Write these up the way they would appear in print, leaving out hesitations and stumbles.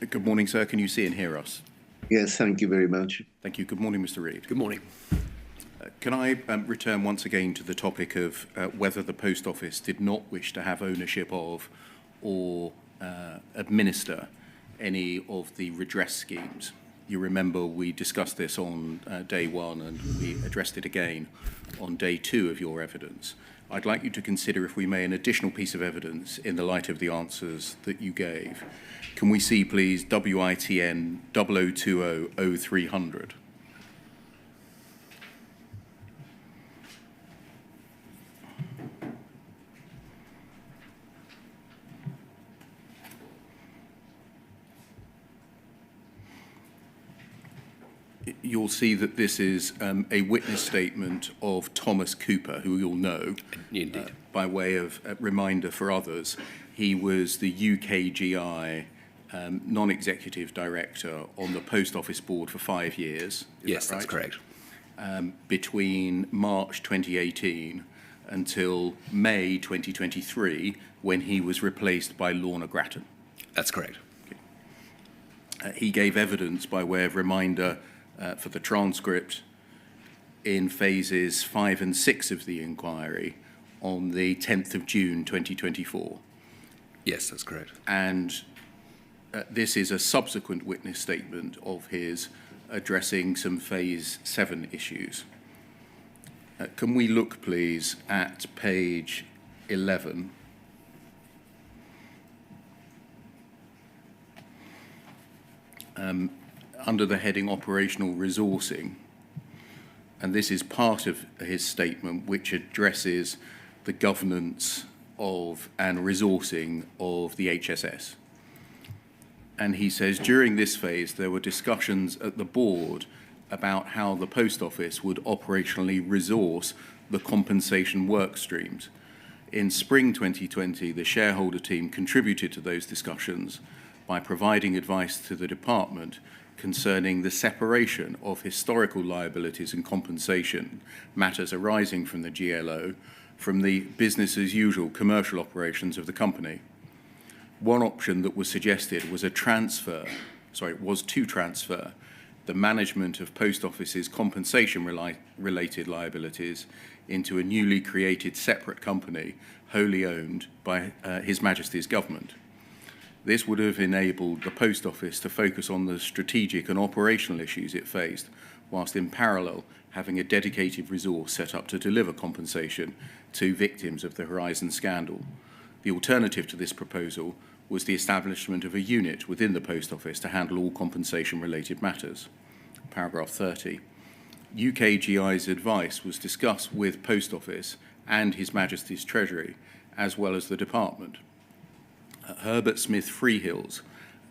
Good morning, sir. Can you see and hear us? Yes, thank you very much. Thank you. Good morning, Mr. Reid. Good morning. Can I return once again to the topic of whether the Post Office did not wish to have ownership of or administer any of the redress schemes? You remember we discussed this on day one and we addressed it again on day two of your evidence. I'd like you to consider, if we may, an additional piece of evidence in the light of the answers that you gave. Can we see, please, WITN 0020-0300? You'll see that this is a witness statement of Thomas Cooper, who you'll know. Indeed. By way of reminder for others, he was the UKGI non-executive director on the Post Office board for 5 years. Yes, that's correct. Between March 2018 until May 2023, when he was replaced by Lorna Grattan. That's correct. He gave evidence, by way of reminder, for the transcript in phases 5 and 6 of the inquiry on the 10th of June 2024. Yes, that's correct. And this is a subsequent witness statement of his addressing some phase 7 issues. Can we look, please, at page 11? Under the heading Operational Resourcing, and this is part of his statement which addresses the governance of and resourcing of the HSS. And he says, during this phase there were discussions at the board about how the Post Office would operationally resource the compensation work streams. In spring 2020, the shareholder team contributed to those discussions by providing advice to the department concerning the separation of historical liabilities and compensation matters arising from the GLO from the business-as-usual commercial operations of the company. One option that was suggested was to transfer the management of Post Office's compensation-related liabilities into a newly created separate company wholly owned by His Majesty's government. This would have enabled the Post Office to focus on the strategic and operational issues it faced, whilst in parallel having a dedicated resource set up to deliver compensation to victims of the Horizon scandal. The alternative to this proposal was the establishment of a unit within the Post Office to handle all compensation-related matters. Paragraph 30. UKGI's advice was discussed with Post Office and His Majesty's Treasury, as well as the department. Herbert Smith Freehills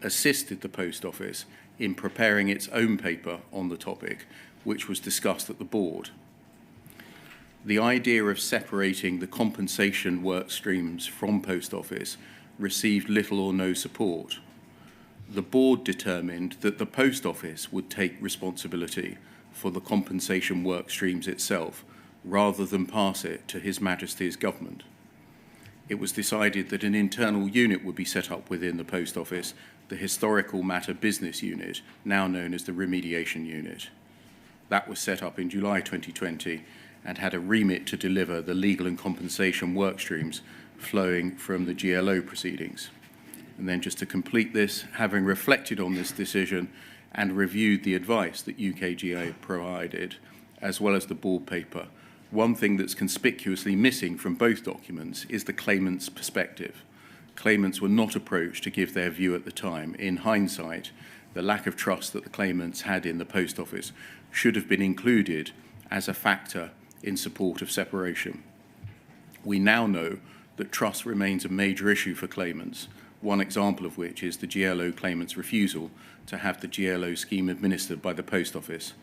assisted the Post Office in preparing its own paper on the topic, which was discussed at the board. The idea of separating the compensation work streams from Post Office received little or no support. The board determined that the Post Office would take responsibility for the compensation work streams itself, rather than pass it to His Majesty's government. It was decided that an internal unit would be set up within the Post Office, the Historical Matter Business Unit, now known as the Remediation Unit. That was set up in July 2020 and had a remit to deliver the legal and compensation work streams flowing from the GLO proceedings. And then just to complete this, having reflected on this decision and reviewed the advice that UKGI provided, as well as the board paper, one thing that's conspicuously missing from both documents is the claimant's perspective. Claimants were not approached to give their view at the time. In hindsight, the lack of trust that the claimants had in the Post Office should have been included as a factor in support of separation. We now know that trust remains a major issue for claimants, one example of which is the GLO claimant's refusal to have the GLO scheme administered by the Post Office.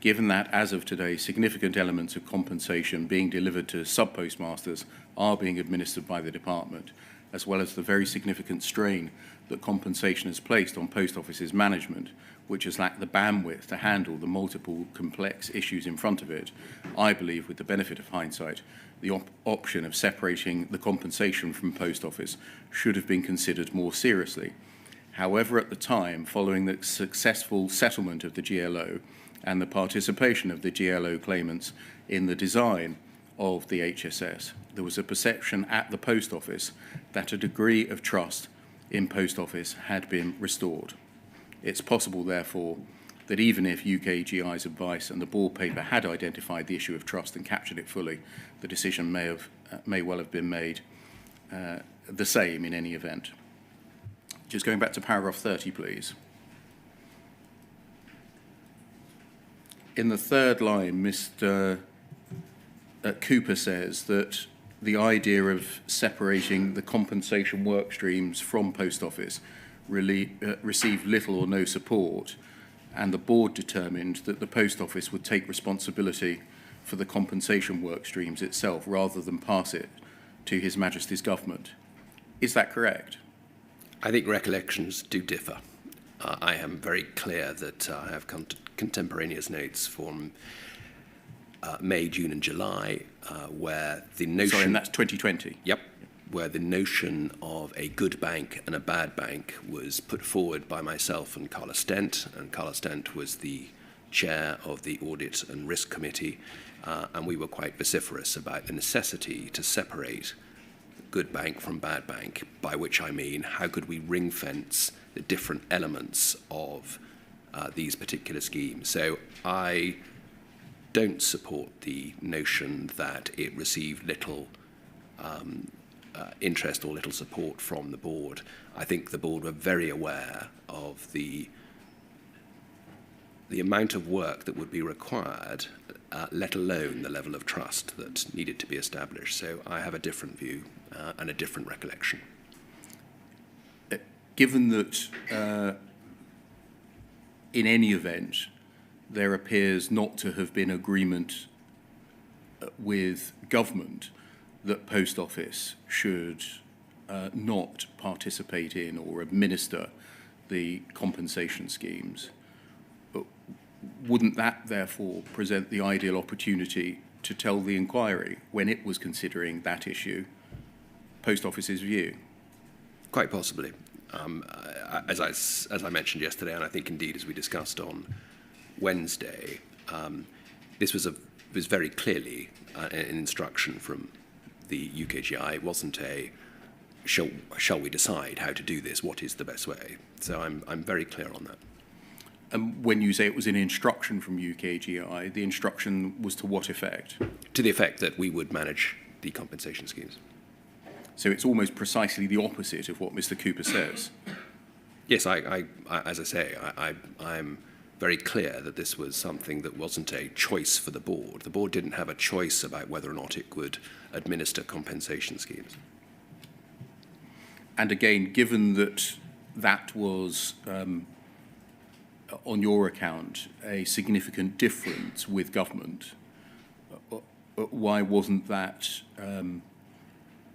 Given that, as of today, significant elements of compensation being delivered to sub-postmasters are being administered by the department, as well as the very significant strain that compensation has placed on Post Office's management, which has lacked the bandwidth to handle the multiple complex issues in front of it, I believe, with the benefit of hindsight, the option of separating the compensation from Post Office should have been considered more seriously. However, at the time, following the successful settlement of the GLO and the participation of the GLO claimants in the design of the HSS, there was a perception at the Post Office that a degree of trust in Post Office had been restored. It's possible, therefore, that even if UKGI's advice and the board paper had identified the issue of trust and captured it fully, the decision may well have been made the same in any event. Just going back to paragraph 30, please. In the third line, Mr. Cooper says that the idea of separating the compensation work streams from Post Office received little or no support, and the board determined that the Post Office would take responsibility for the compensation work streams itself rather than pass it to His Majesty's government. Is that correct? I think recollections do differ. I am very clear that I have contemporaneous notes from May, June and July where the notion... Sorry, and that's 2020? Yep. Where the notion of a good bank and a bad bank was put forward by myself and Carla Stent, and Carla Stent was the chair of the Audit and Risk Committee, and we were quite vociferous about the necessity to separate good bank from bad bank, by which I mean how could we ring-fence the different elements of these particular schemes. So I don't support the notion that it received little interest or little support from the board. I think the board were very aware of the amount of work that would be required, let alone the level of trust that needed to be established. So I have a different view and a different recollection. Given that in any event there appears not to have been agreement with government that Post Office should not participate in or administer the compensation schemes, wouldn't that therefore present the ideal opportunity to tell the inquiry, when it was considering that issue, Post Office's view? Quite possibly. As I mentioned yesterday, and I think indeed as we discussed on Wednesday, this was very clearly an instruction from the UKGI. It wasn't a shall we decide how to do this? What is the best way? So I'm very clear on that. And when you say it was an instruction from UKGI, the instruction was to what effect? To the effect that we would manage the compensation schemes. So it's almost precisely the opposite of what Mr. Cooper says. Yes, as I say, I'm very clear that this was something that wasn't a choice for the board. The board didn't have a choice about whether or not it could administer compensation schemes. And again, given that that was, on your account, a significant difference with government, why wasn't that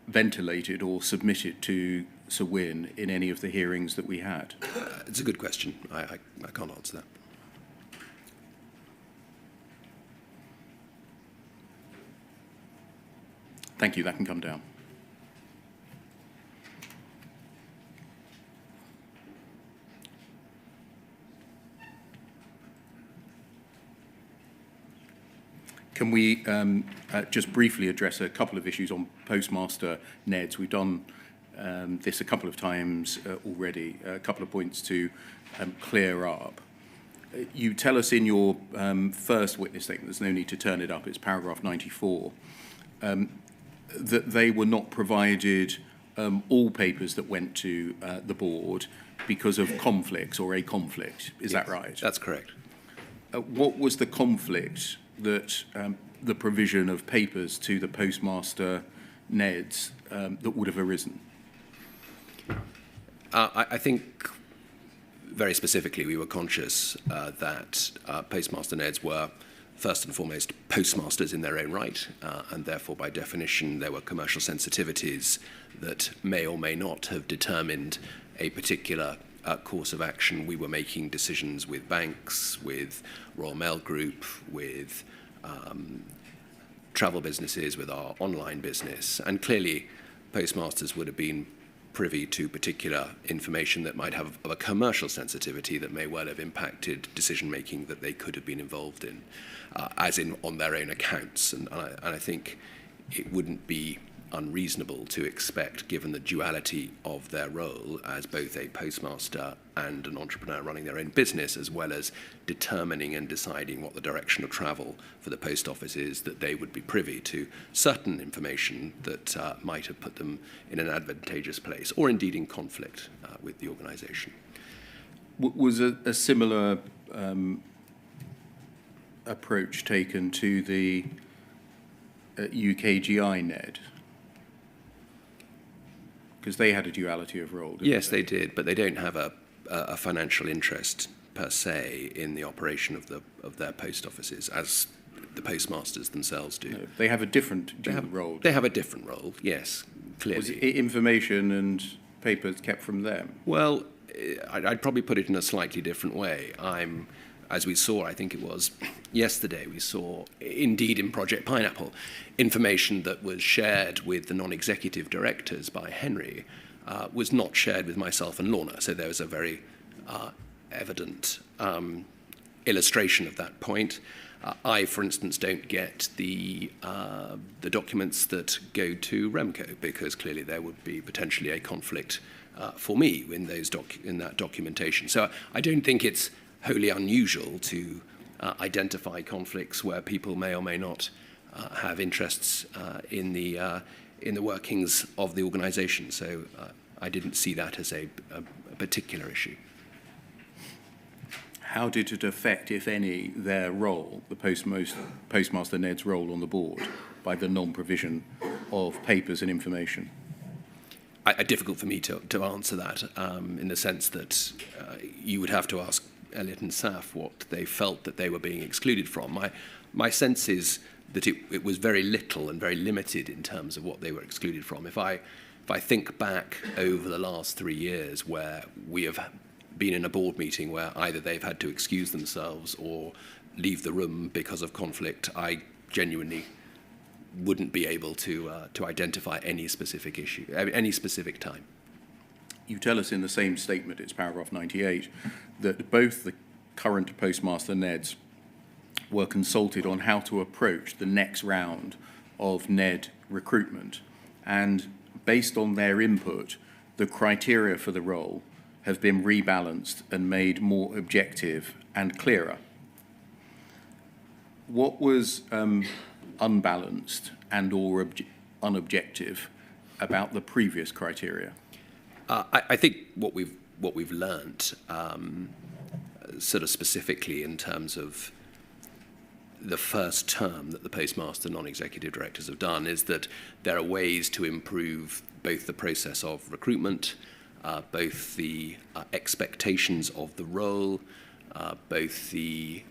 ventilated or submitted to Sir Wynne in any of the hearings that we had? It's a good question. I can't answer that. Thank you. That can come down. Can we just briefly address a couple of issues on Postmaster Neds? We've done this a couple of times already, a couple of points to clear up. You tell us in your first witness statement, there's no need to turn it up, it's paragraph 94, that they were not provided all papers that went to the board because of conflicts or a conflict. Is that right? That's correct. What was the conflict that the provision of papers to the Postmaster Neds that would have arisen? I think very specifically we were conscious that Postmaster Neds were first and foremost postmasters in their own right, and therefore by definition there were commercial sensitivities that may or may not have determined a particular course of action. We were making decisions with banks, with Royal Mail Group, with travel businesses, with our online business, and clearly postmasters would have been privy to particular information that might have a commercial sensitivity that may well have impacted decision-making that they could have been involved in, as in on their own accounts. And I think it wouldn't be unreasonable to expect, given the duality of their role as both a postmaster and an entrepreneur running their own business, as well as determining and deciding what the direction of travel for the post office is, that they would be privy to certain information that might have put them in an advantageous place, or indeed in conflict with the organisation. Was a similar approach taken to the UKGI NED? Because they had a duality of role, didn't Yes, they did, but they don't have a financial interest per se in the operation of their post offices, as the postmasters themselves do. No, they have a different role. They have a different role, yes, clearly. Was it information and papers kept from them? Well, I'd probably put it in a slightly different way. As we saw, I think it was yesterday, we saw, indeed in Project Pineapple, information that was shared with the non-executive directors by Henry was not shared with myself and Lorna. So there was a very evident illustration of that point. I, for instance, don't get the documents that go to Remco, because clearly there would be potentially a conflict for me in that documentation. So I don't think it's wholly unusual to identify conflicts where people may or may not have interests in the workings of the organisation. So I didn't see that as a particular issue. How did it affect, if any, their role, the Postmaster Ned's role on the board, by the non-provision of papers and information? Difficult for me to answer that, in the sense that you would have to ask Elliott and Saf what they felt that they were being excluded from. My sense is that it was very little and very limited in terms of what they were excluded from. If I think back over the last 3 years where we have been in a board meeting where either they've had to excuse themselves or leave the room because of conflict, I genuinely wouldn't be able to identify any specific issue, any specific time. You tell us in the same statement, it's paragraph 98, that both the current Postmaster Neds were consulted on how to approach the next round of NED recruitment, and based on their input, the criteria for the role have been rebalanced and made more objective and clearer. What was unbalanced and or unobjective about the previous criteria? I think what we've learnt, sort of specifically in terms of the first term that the postmaster non-executive directors have done, is that there are ways to improve both the process of recruitment, both the expectations of the role, both the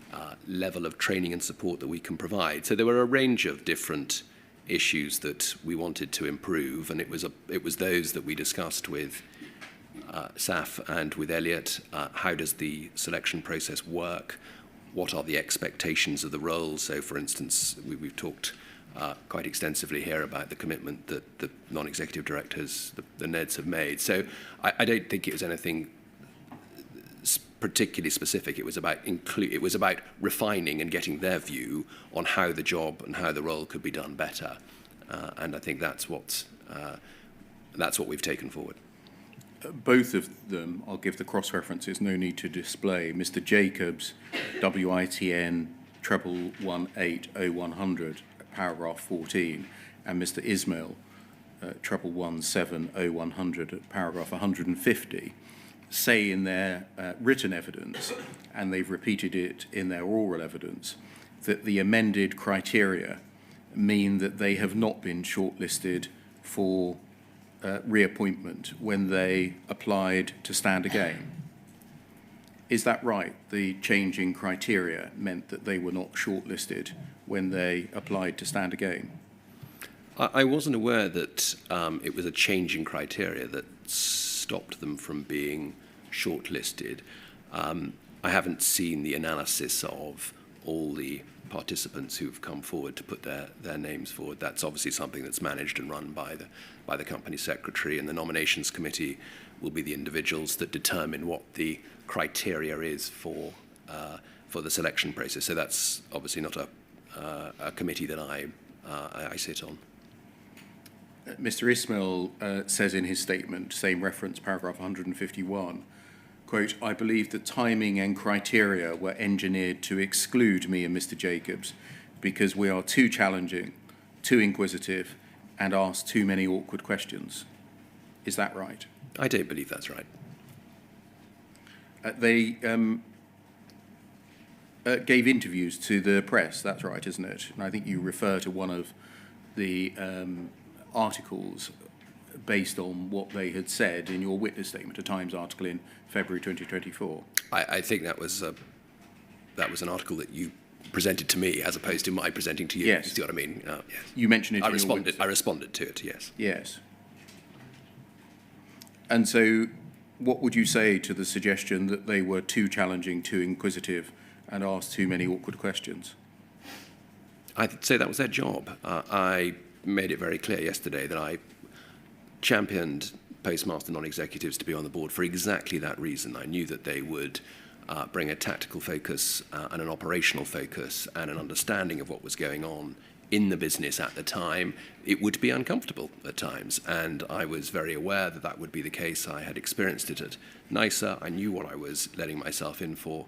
level of training and support that we can provide. So there were a range of different issues that we wanted to improve, and it was those that we discussed with Saf and with Elliott. How does the selection process work? What are the expectations of the role? So, for instance, we've talked quite extensively here about the commitment that the non-executive directors, the NEDs, have made. So I don't think it was anything particularly specific. It was about refining and getting their view on how the job and how the role could be done better, and I think that's what we've taken forward. Both of them, I'll give the cross-references, no need to display. Mr. Jacobs, WITN 111800100, paragraph 14, and Mr. Ismail, 111700100, paragraph 150, say in their written evidence, and they've repeated it in their oral evidence, that the amended criteria mean that they have not been shortlisted for reappointment when they applied to stand again. Is that right? The change in criteria meant that they were not shortlisted when they applied to stand again? I wasn't aware that it was a change in criteria that stopped them from being shortlisted. I haven't seen the analysis of all the participants who've come forward to put their names forward. That's obviously something that's managed and run by the company secretary, and the nominations committee will be the individuals that determine what the criteria is for the selection process. So that's obviously not a committee that I sit on. Mr. Ismail says in his statement, same reference, paragraph 151, quote, "I believe the timing and criteria were engineered to exclude me and Mr. Jacobs because we are too challenging, too inquisitive, and ask too many awkward questions." Is that right? I don't believe that's right. They gave interviews to the press, that's right, isn't it? And I think you refer to one of the articles based on what they had said in your witness statement, a Times article in February 2024. I think that was an article that you presented to me as opposed to my presenting to you. Yes. You see what I mean? Yes. You mentioned it. I responded to it. Yes. Yes. And so, what would you say to the suggestion that they were too challenging, too inquisitive, and asked too many awkward questions? I'd say that was their job. I made it very clear yesterday that I championed postmaster non-executives to be on the board for exactly that reason. I knew that they would bring a tactical focus and an operational focus and an understanding of what was going on in the business at the time. It would be uncomfortable at times, and I was very aware that that would be the case. I had experienced it at NISA. I knew what I was letting myself in for,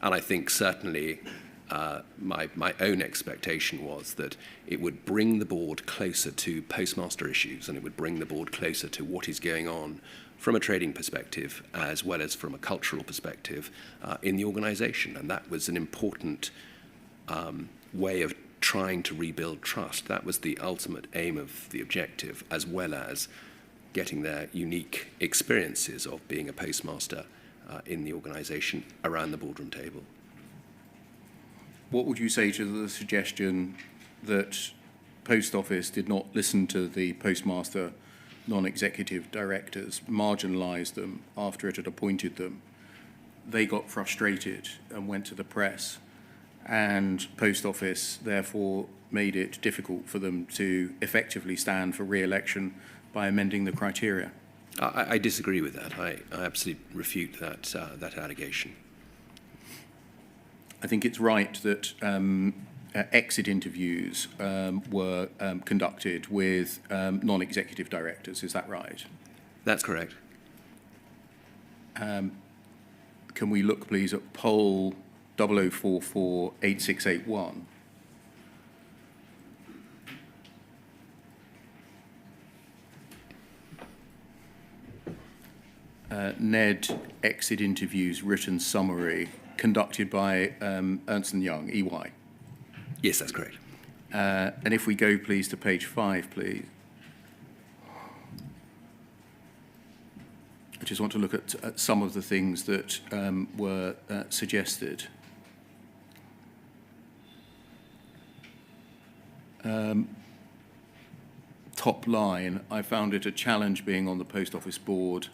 and I think certainly my own expectation was that it would bring the board closer to postmaster issues, and it would bring the board closer to what is going on from a trading perspective as well as from a cultural perspective in the organisation. And that was an important way of trying to rebuild trust. That was the ultimate aim of the objective, as well as getting their unique experiences of being a postmaster in the organisation around the boardroom table. What would you say to the suggestion that Post Office did not listen to the postmaster non-executive directors, marginalised them after it had appointed them? They got frustrated and went to the press, and Post Office therefore made it difficult for them to effectively stand for re-election by amending the criteria. I disagree with that. I absolutely refute that allegation. I think it's right that exit interviews were conducted with non-executive directors. Is that right? That's correct. Can we look, please, at poll 00448681? Ned exit interviews written summary conducted by Ernst & Young, EY. Yes, that's correct. And if we go, please, to page 5, please. I just want to look at some of the things that were suggested. Top line, I found it a challenge being on the Post Office board.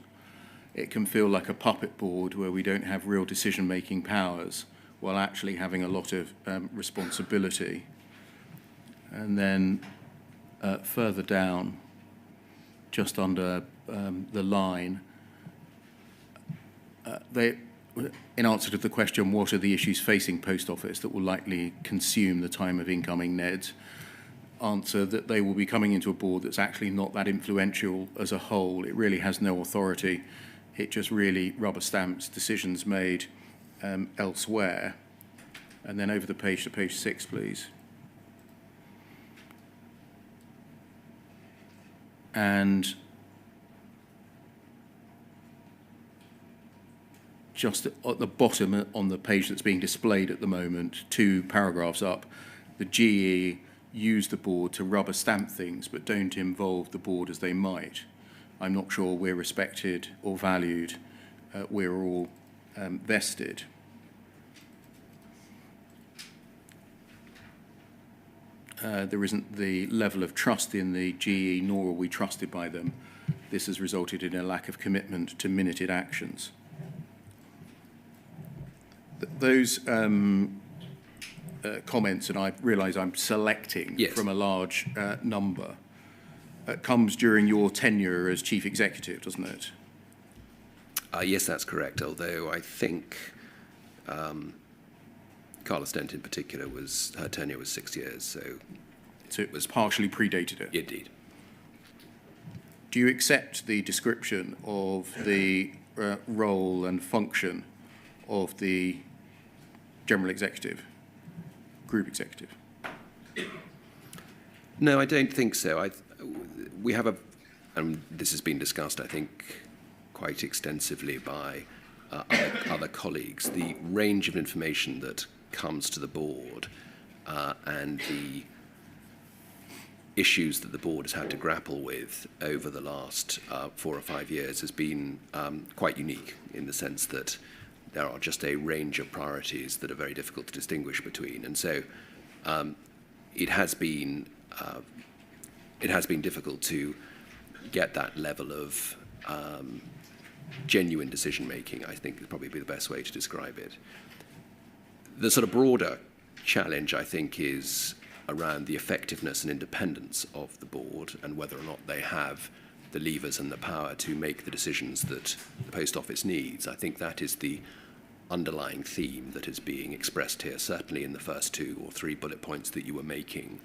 It can feel like a puppet board where we don't have real decision-making powers while actually having a lot of responsibility. And then further down, just under the line, in answer to the question, what are the issues facing Post Office that will likely consume the time of incoming NEDs, answer that they will be coming into a board that's actually not that influential as a whole. It really has no authority. It just really rubber stamps decisions made elsewhere. And then over the page to page 6, please. And just at the bottom on the page that's being displayed at the moment, 2 paragraphs up, the GE use the board to rubber stamp things but don't involve the board as they might. I'm not sure we're respected or valued. We're all vested. There isn't the level of trust in the GE, nor are we trusted by them. This has resulted in a lack of commitment to minuted actions. Those comments, and I realise I'm selecting Yes. from a large number, comes during your tenure as chief executive, doesn't it? Yes, that's correct, although I think Carla Stent in particular, her tenure was 6 years, So it was partially predated it. indeed. Do you accept the description of the role and function of the general executive, group executive? No, I don't think so. We have and this has been discussed, I think, quite extensively by other colleagues, the range of information that comes to the board and the issues that the board has had to grapple with over the last 4 or 5 years has been quite unique in the sense that there are just a range of priorities that are very difficult to distinguish between. And so it has been difficult to get that level of genuine decision-making, I think, would probably be the best way to describe it. The sort of broader challenge, I think, is around the effectiveness and independence of the board and whether or not they have the levers and the power to make the decisions that the Post Office needs. I think that is the underlying theme that is being expressed here, certainly in the first 2 or 3 bullet points that you were making.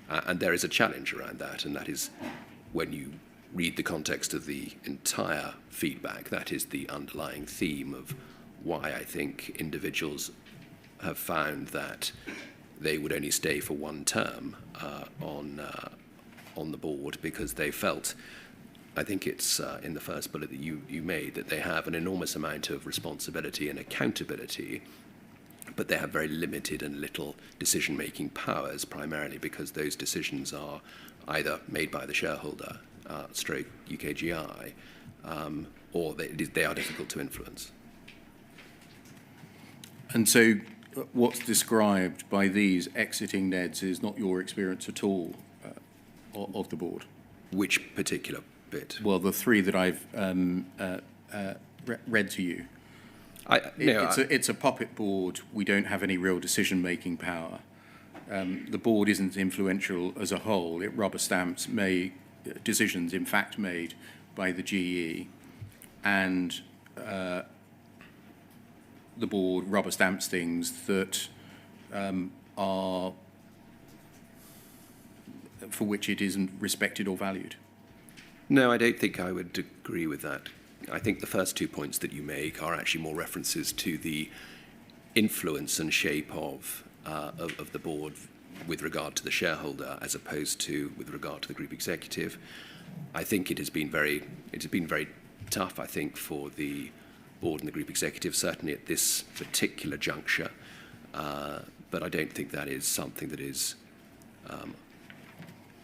And there is a challenge around that, and that is when you read the context of the entire feedback, that is the underlying theme of why I think individuals have found that they would only stay for 1 term on the board because they felt, I think it's in the first bullet that you made, that they have an enormous amount of responsibility and accountability, but they have very limited and little decision-making powers, primarily because those decisions are either made by the shareholder, stroke UKGI, or they are difficult to influence. And so what's described by these exiting NEDs is not your experience at all of the board? Which particular bit? Well, the 3 that I've read to you. It's a puppet board. We don't have any real decision-making power. The board isn't influential as a whole. It rubber stamps decisions, in fact, made by the GE, and the board rubber stamps things that are for which it isn't respected or valued. No, I don't think I would agree with that. I think the first 2 points that you make are actually more references to the influence and shape of the board with regard to the shareholder as opposed to with regard to the group executive. I think it has been very tough, I think, for the board and the group executive, certainly at this particular juncture. But I don't think that is something that is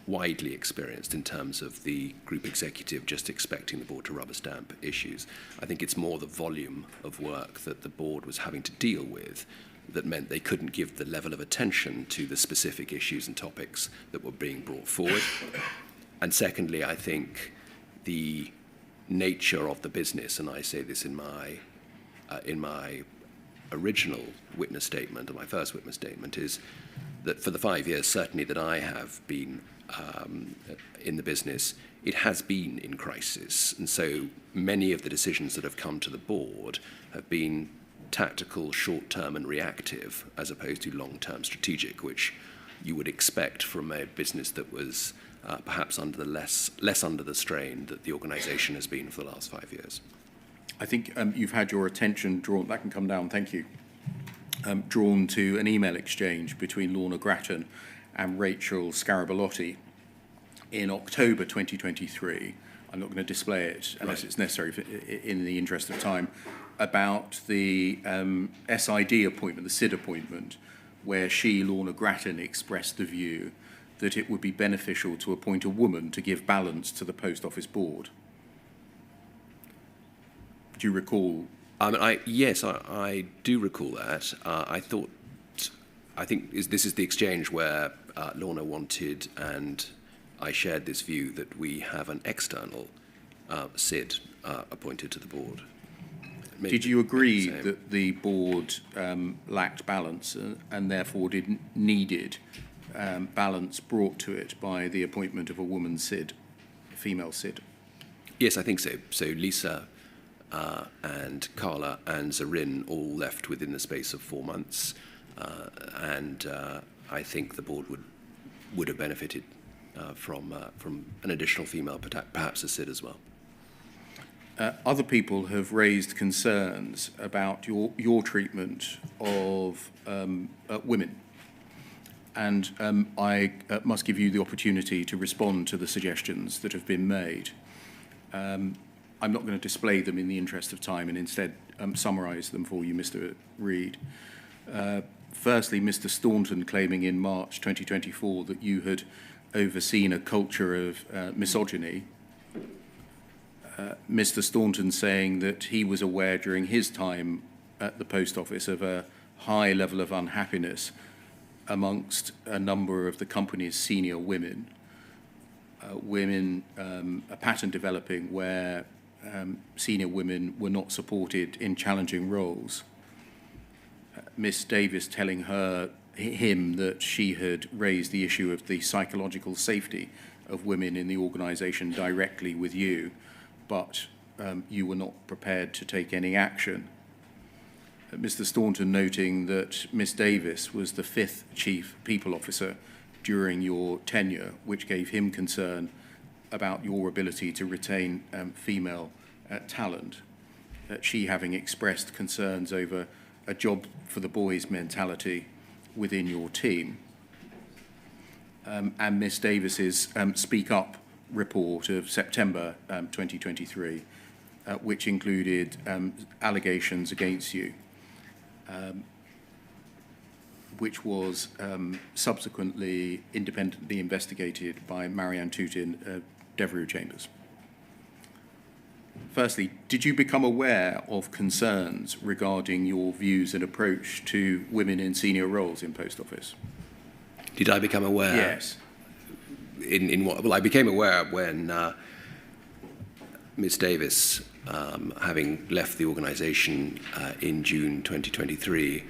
widely experienced in terms of the group executive just expecting the board to rubber stamp issues. I think it's more the volume of work that the board was having to deal with that meant they couldn't give the level of attention to the specific issues and topics that were being brought forward. And secondly, I think the nature of the business, and I say this in my original witness statement, or my first witness statement, is that for the 5 years, certainly that I have been in the business, it has been in crisis. And so many of the decisions that have come to the board have been tactical, short-term and reactive, as opposed to long-term strategic, which you would expect from a business that was perhaps under the less under the strain that the organisation has been for the last 5 years. I think you've had your attention drawn, that can come down, thank you, drawn to an email exchange between Lorna Grattan and Rachel Scaraballotti in October 2023. I'm not going to display it unless it's necessary in the interest of time, about the SID appointment, the SID appointment, where Lorna Grattan, expressed the view that it would be beneficial to appoint a woman to give balance to the Post Office board. Do you recall? Yes, I do recall that. I think this is the exchange where Lorna wanted, and I shared this view, that we have an external SID appointed to the board. Did you agree that the board lacked balance and therefore needed balance brought to it by the appointment of a woman SID, a female SID? Yes, I think so. So Lisa and Carla and Zarin all left within the space of 4 months, and I think the board would have benefited from an additional female, perhaps a SID as well. Other people have raised concerns about your treatment of women, and I must give you the opportunity to respond to the suggestions that have been made. I'm not going to display them in the interest of time and instead summarise them for you, Mr. Reid. Firstly, Mr. Staunton claiming in March 2024 that you had overseen a culture of misogyny. Mr. Staunton saying that he was aware during his time at the Post Office of a high level of unhappiness amongst a number of the company's senior women. A pattern developing where senior women were not supported in challenging roles. Miss Davis telling him that she had raised the issue of the psychological safety of women in the organisation directly with you, but you were not prepared to take any action. Mr. Staunton noting that Miss Davis was the 5th Chief People Officer during your tenure, which gave him concern about your ability to retain female talent, she having expressed concerns over a job for the boys mentality within your team. And Miss Davis's Speak Up report of September 2023, which included allegations against you, which was subsequently independently investigated by Marianne Tootin of Devereux Chambers. Firstly, did you become aware of concerns regarding your views and approach to women in senior roles in Post Office? Did I become aware? Yes. In what? Well, I became aware when Ms. Davis, having left the organisation in June 2023,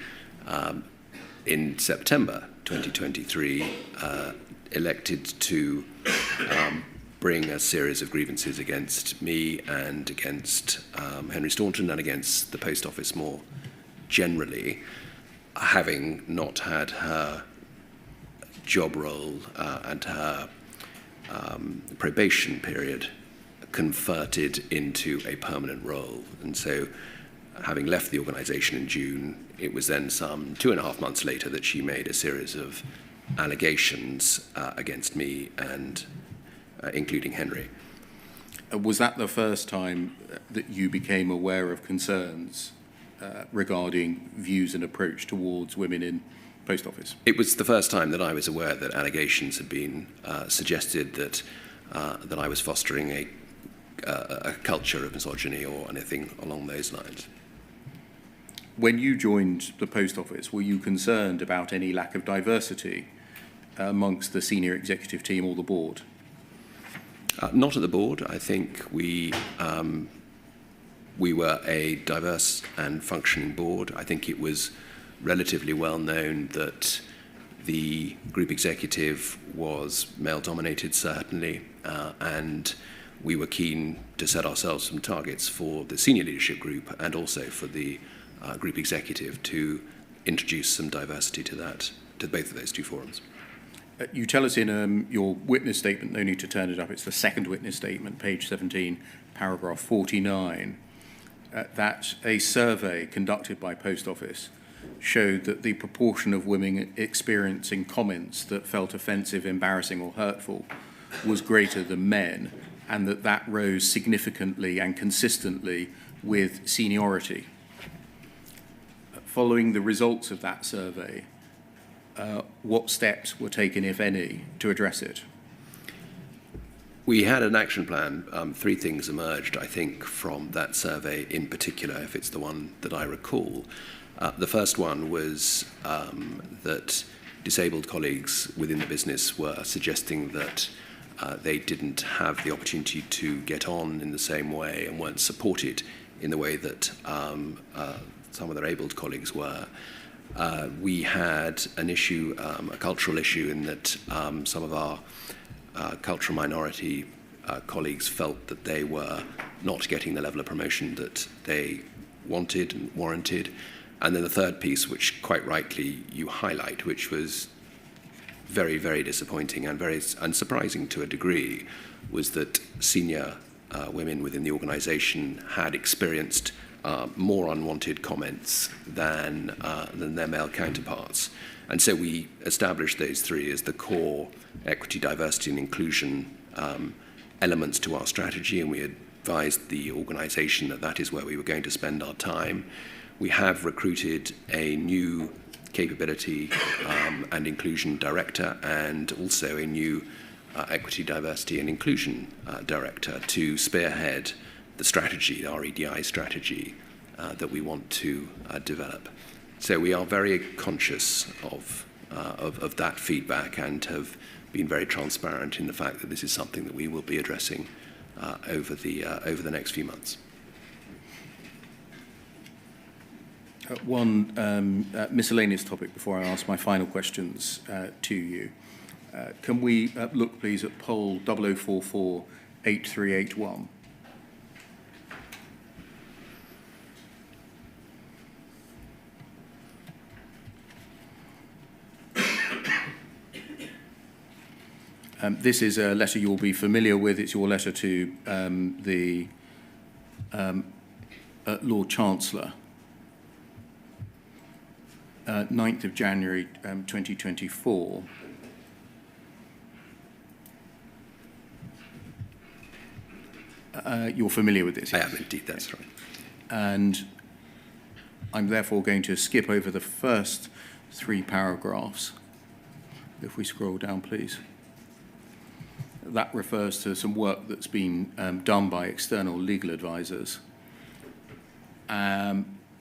in September 2023, elected to bring a series of grievances against me and against Henry Staunton and against the Post Office more generally, having not had her job role and her probation period converted into a permanent role. And so, having left the organisation in June, it was then some 2.5 months later that she made a series of allegations against me and including Henry. Was that the first time that you became aware of concerns regarding views and approach towards women in Post Office? It was the first time that I was aware that allegations had been suggested that I was fostering a culture of misogyny or anything along those lines. When you joined the Post Office, were you concerned about any lack of diversity amongst the senior executive team or the board? Not at the board. I think we were a diverse and functioning board. I think it was relatively well known that the group executive was male-dominated, certainly, and we were keen to set ourselves some targets for the senior leadership group and also for the group executive to introduce some diversity to both of those two forums. You tell us in your witness statement, no need to turn it up, it's the second witness statement, page 17, paragraph 49, that a survey conducted by Post Office showed that the proportion of women experiencing comments that felt offensive, embarrassing or hurtful was greater than men, and that rose significantly and consistently with seniority. Following the results of that survey, what steps were taken, if any, to address it? We had an action plan. 3 things emerged, I think, from that survey in particular, if it's the one that I recall. The first one was that disabled colleagues within the business were suggesting that they didn't have the opportunity to get on in the same way and weren't supported in the way that some of their abled colleagues were. We had an issue, a cultural issue, in that some of our cultural minority colleagues felt that they were not getting the level of promotion that they wanted and warranted. And then the third piece, which quite rightly you highlight, which was very, very disappointing and very unsurprising to a degree, was that senior women within the organisation had experienced more unwanted comments than their male counterparts. And so we established those three as the core equity, diversity and inclusion elements to our strategy, and we advised the organisation that that is where we were going to spend our time. We have recruited a new capability and inclusion director, and also a new equity, diversity and inclusion director to spearhead the strategy, our EDI strategy that we want to develop. So we are very conscious of that feedback and have been very transparent in the fact that this is something that we will be addressing over the next few months. One miscellaneous topic before I ask my final questions to you. Can we look, please, at poll 0044-8381? This is a letter you'll be familiar with. It's your letter to the Lord Chancellor. 9th of January 2024. You're familiar with this? I Yes? am indeed, that's right. And I'm therefore going to skip over the first three paragraphs. If we scroll down, please. That refers to some work that's been done by external legal advisors,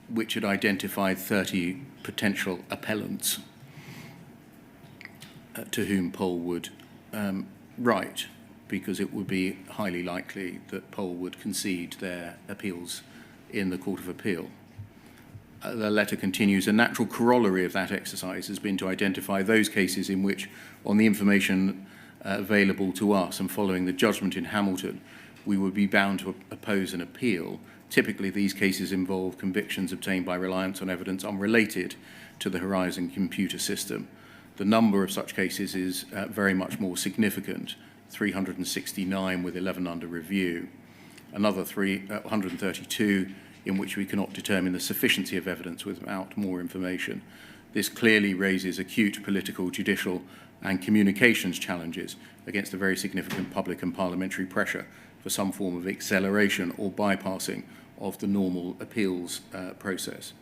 which had identified 30 potential appellants to whom Pol would write, because it would be highly likely that Pol would concede their appeals in the Court of Appeal. The letter continues, a natural corollary of that exercise has been to identify those cases in which, on the information available to us and following the judgment in Hamilton, we would be bound to oppose an appeal. Typically, these cases involve convictions obtained by reliance on evidence unrelated to the Horizon computer system. The number of such cases is very much more significant, 369 with 11 under review, another 132 in which we cannot determine the sufficiency of evidence without more information. This clearly raises acute political, judicial and communications challenges against a very significant public and parliamentary pressure for some form of acceleration or bypassing of the normal appeals process.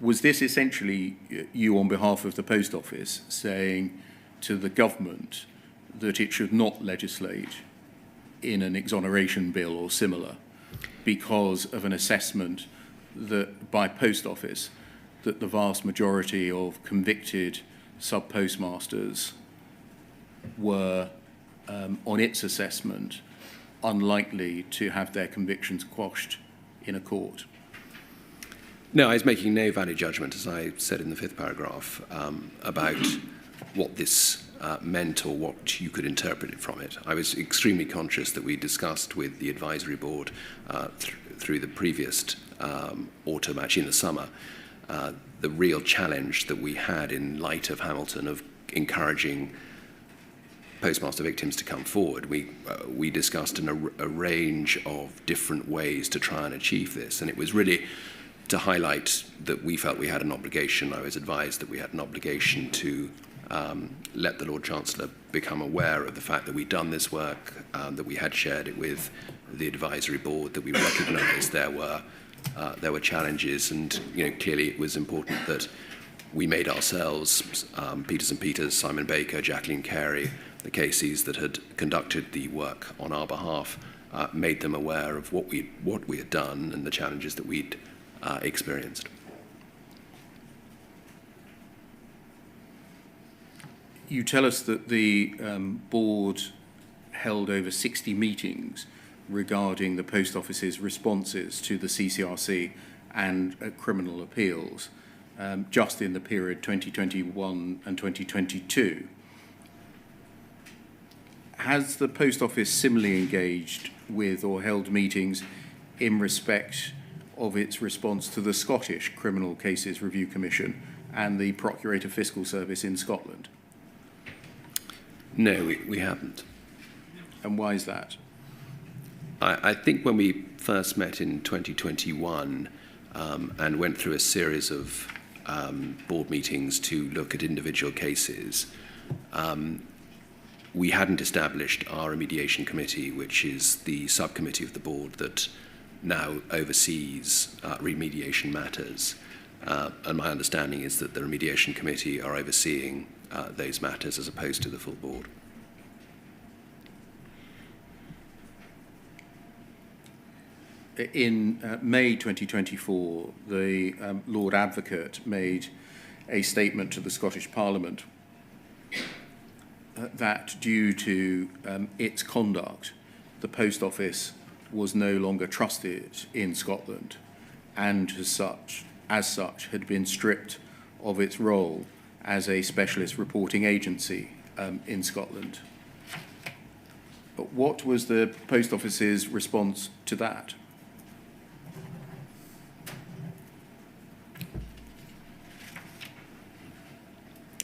Was this essentially you on behalf of the Post Office saying to the government that it should not legislate in an exoneration bill or similar because of an assessment that by Post Office that the vast majority of convicted sub-postmasters were, on its assessment, unlikely to have their convictions quashed in a court? No, I was making no valid judgment, as I said in the fifth paragraph, about what this meant or what you could interpret it from it. I was extremely conscious that we discussed with the advisory board through the previous autumn, actually in the summer, the real challenge that we had in light of Hamilton of encouraging postmaster victims to come forward. We discussed a range of different ways to try and achieve this, and it was really to highlight that we felt we had an obligation. I was advised that we had an obligation to let the Lord Chancellor become aware of the fact that we'd done this work, that we had shared it with the advisory board, that we recognised there were challenges, and clearly it was important that we made ourselves, Peters and Peters, Simon Baker, Jacqueline Carey, the cases that had conducted the work on our behalf, made them aware of what we had done and the challenges that we'd experienced. You tell us that the board held over 60 meetings regarding the Post Office's responses to the CCRC and criminal appeals just in the period 2021 and 2022. Has the Post Office similarly engaged with or held meetings in respect of its response to the Scottish Criminal Cases Review Commission and the Procurator Fiscal Service in Scotland? No, we haven't. And why is that? I think when we first met in 2021 and went through a series of board meetings to look at individual cases, we hadn't established our remediation committee, which is the subcommittee of the board that now oversees remediation matters. And my understanding is that the remediation committee are overseeing those matters as opposed to the full board. In May 2024, the Lord Advocate made a statement to the Scottish Parliament that due to its conduct, the Post Office was no longer trusted in Scotland and as such had been stripped of its role as a specialist reporting agency in Scotland. But what was the Post Office's response to that?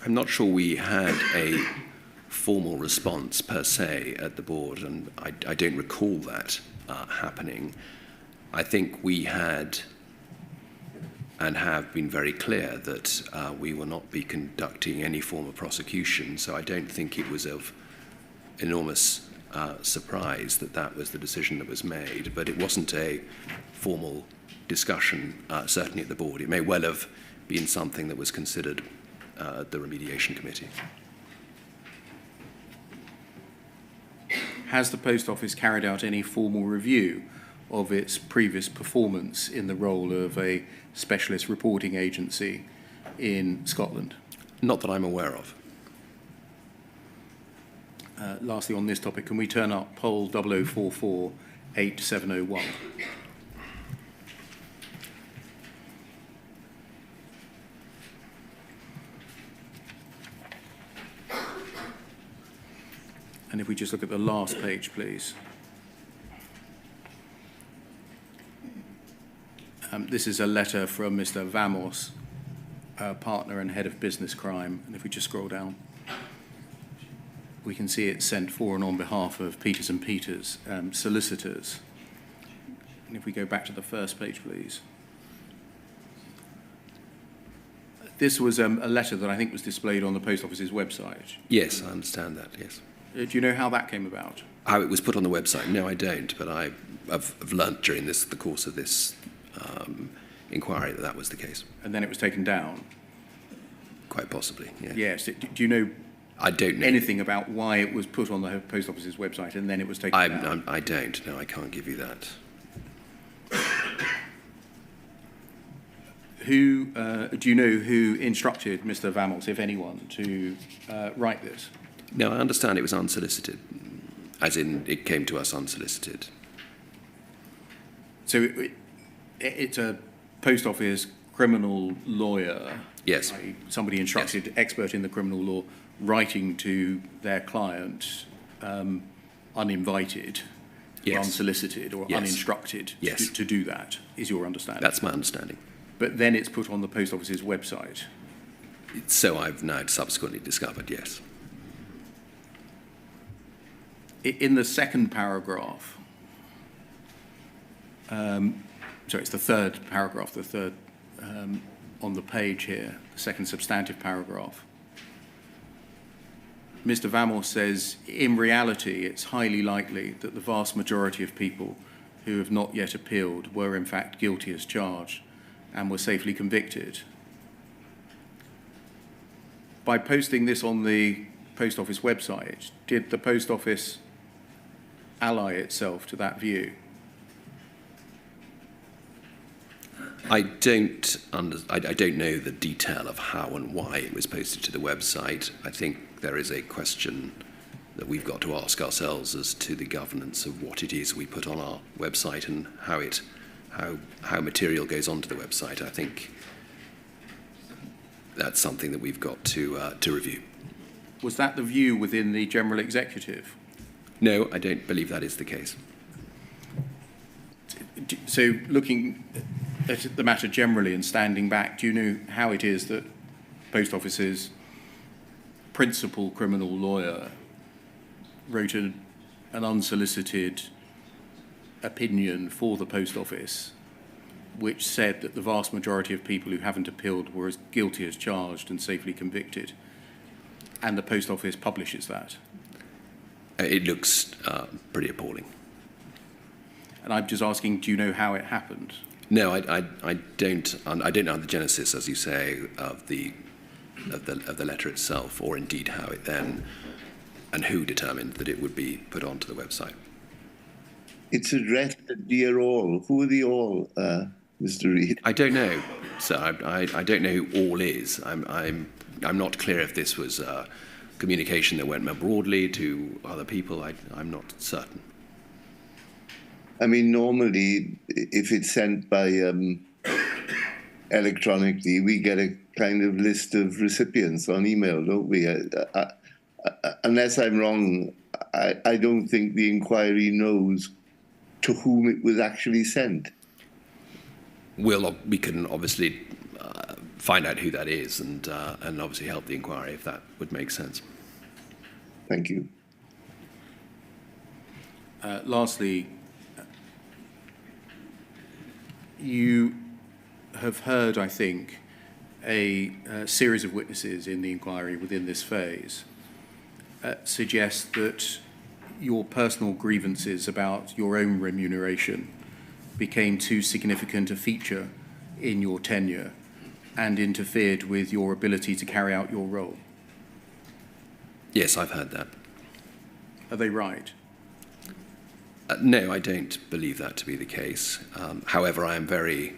I'm not sure we had a formal response per se at the board, and I don't recall that happening. I think we had and have been very clear that we will not be conducting any form of prosecution, so I don't think it was of enormous surprise that that was the decision that was made, but it wasn't a formal discussion, certainly at the board. It may well have been something that was considered the remediation committee. Has the Post Office carried out any formal review of its previous performance in the role of a specialist reporting agency in Scotland? Not that I'm aware of. Lastly, on this topic, can we turn up poll 0044 8701? And if we just look at the last page, please. This is a letter from Mr. Vamos, partner and head of business crime. And if we just scroll down, we can see it's sent for and on behalf of Peters & Peters solicitors. And if we go back to the first page, please. This was a letter that I think was displayed on the Post Office's website. Yes, I understand that, yes. Do you know how that came about? How it was put on the website? No, I don't, but I've learnt during the course of this inquiry that was the case. And then it was taken down? Quite possibly, yes. Yes. Do you know I don't know anything about why it was put on the Post Office's website and then it was taken down? I don't. No, I can't give you that. Do you know who instructed Mr. Vamos, if anyone, to write this? No, I understand it was unsolicited, as in it came to us unsolicited. So it's a Post Office criminal lawyer, yes, somebody instructed, yes, expert in the criminal law, writing to their client uninvited, yes, or unsolicited or, yes, uninstructed, yes, to do that, is your understanding? That's my understanding. But then it's put on the Post Office's website? So I've now subsequently discovered, yes. In the second paragraph, sorry, it's the third paragraph, the third on the page here, the second substantive paragraph. Mr. Vamos says, in reality, it's highly likely that the vast majority of people who have not yet appealed were in fact guilty as charged and were safely convicted. By posting this on the Post Office website, did the Post Office ally itself to that view? I don't know the detail of how and why it was posted to the website. I think there is a question that we've got to ask ourselves as to the governance of what it is we put on our website and how material goes onto the website. I think that's something that we've got to review. Was that the view within the General Executive? No, I don't believe that is the case. So looking at the matter generally and standing back, do you know how it is that Post Office's principal criminal lawyer wrote an unsolicited opinion for the Post Office which said that the vast majority of people who haven't appealed were as guilty as charged and safely convicted, and the Post Office publishes that? It looks pretty appalling. And I'm just asking, do you know how it happened? No, I don't. I don't know the genesis, as you say, of the letter itself, or indeed how it then and who determined that it would be put onto the website. It's addressed to dear all. Who are the all, Mr. Reid? I don't know. So I don't know who all is. I'm not clear if this was communication that went more broadly to other people. I'm not certain. I mean, normally, if it's sent by electronically, we get a kind of list of recipients on email, don't we? Unless I'm wrong, I don't think the inquiry knows to whom it was actually sent. We can obviously find out who that is and obviously help the inquiry if that would make sense. Thank you. Lastly, you have heard, I think, a series of witnesses in the inquiry within this phase suggest that your personal grievances about your own remuneration became too significant a feature in your tenure and interfered with your ability to carry out your role. Yes, I've heard that. Are they right? No, I don't believe that to be the case. However, I'm very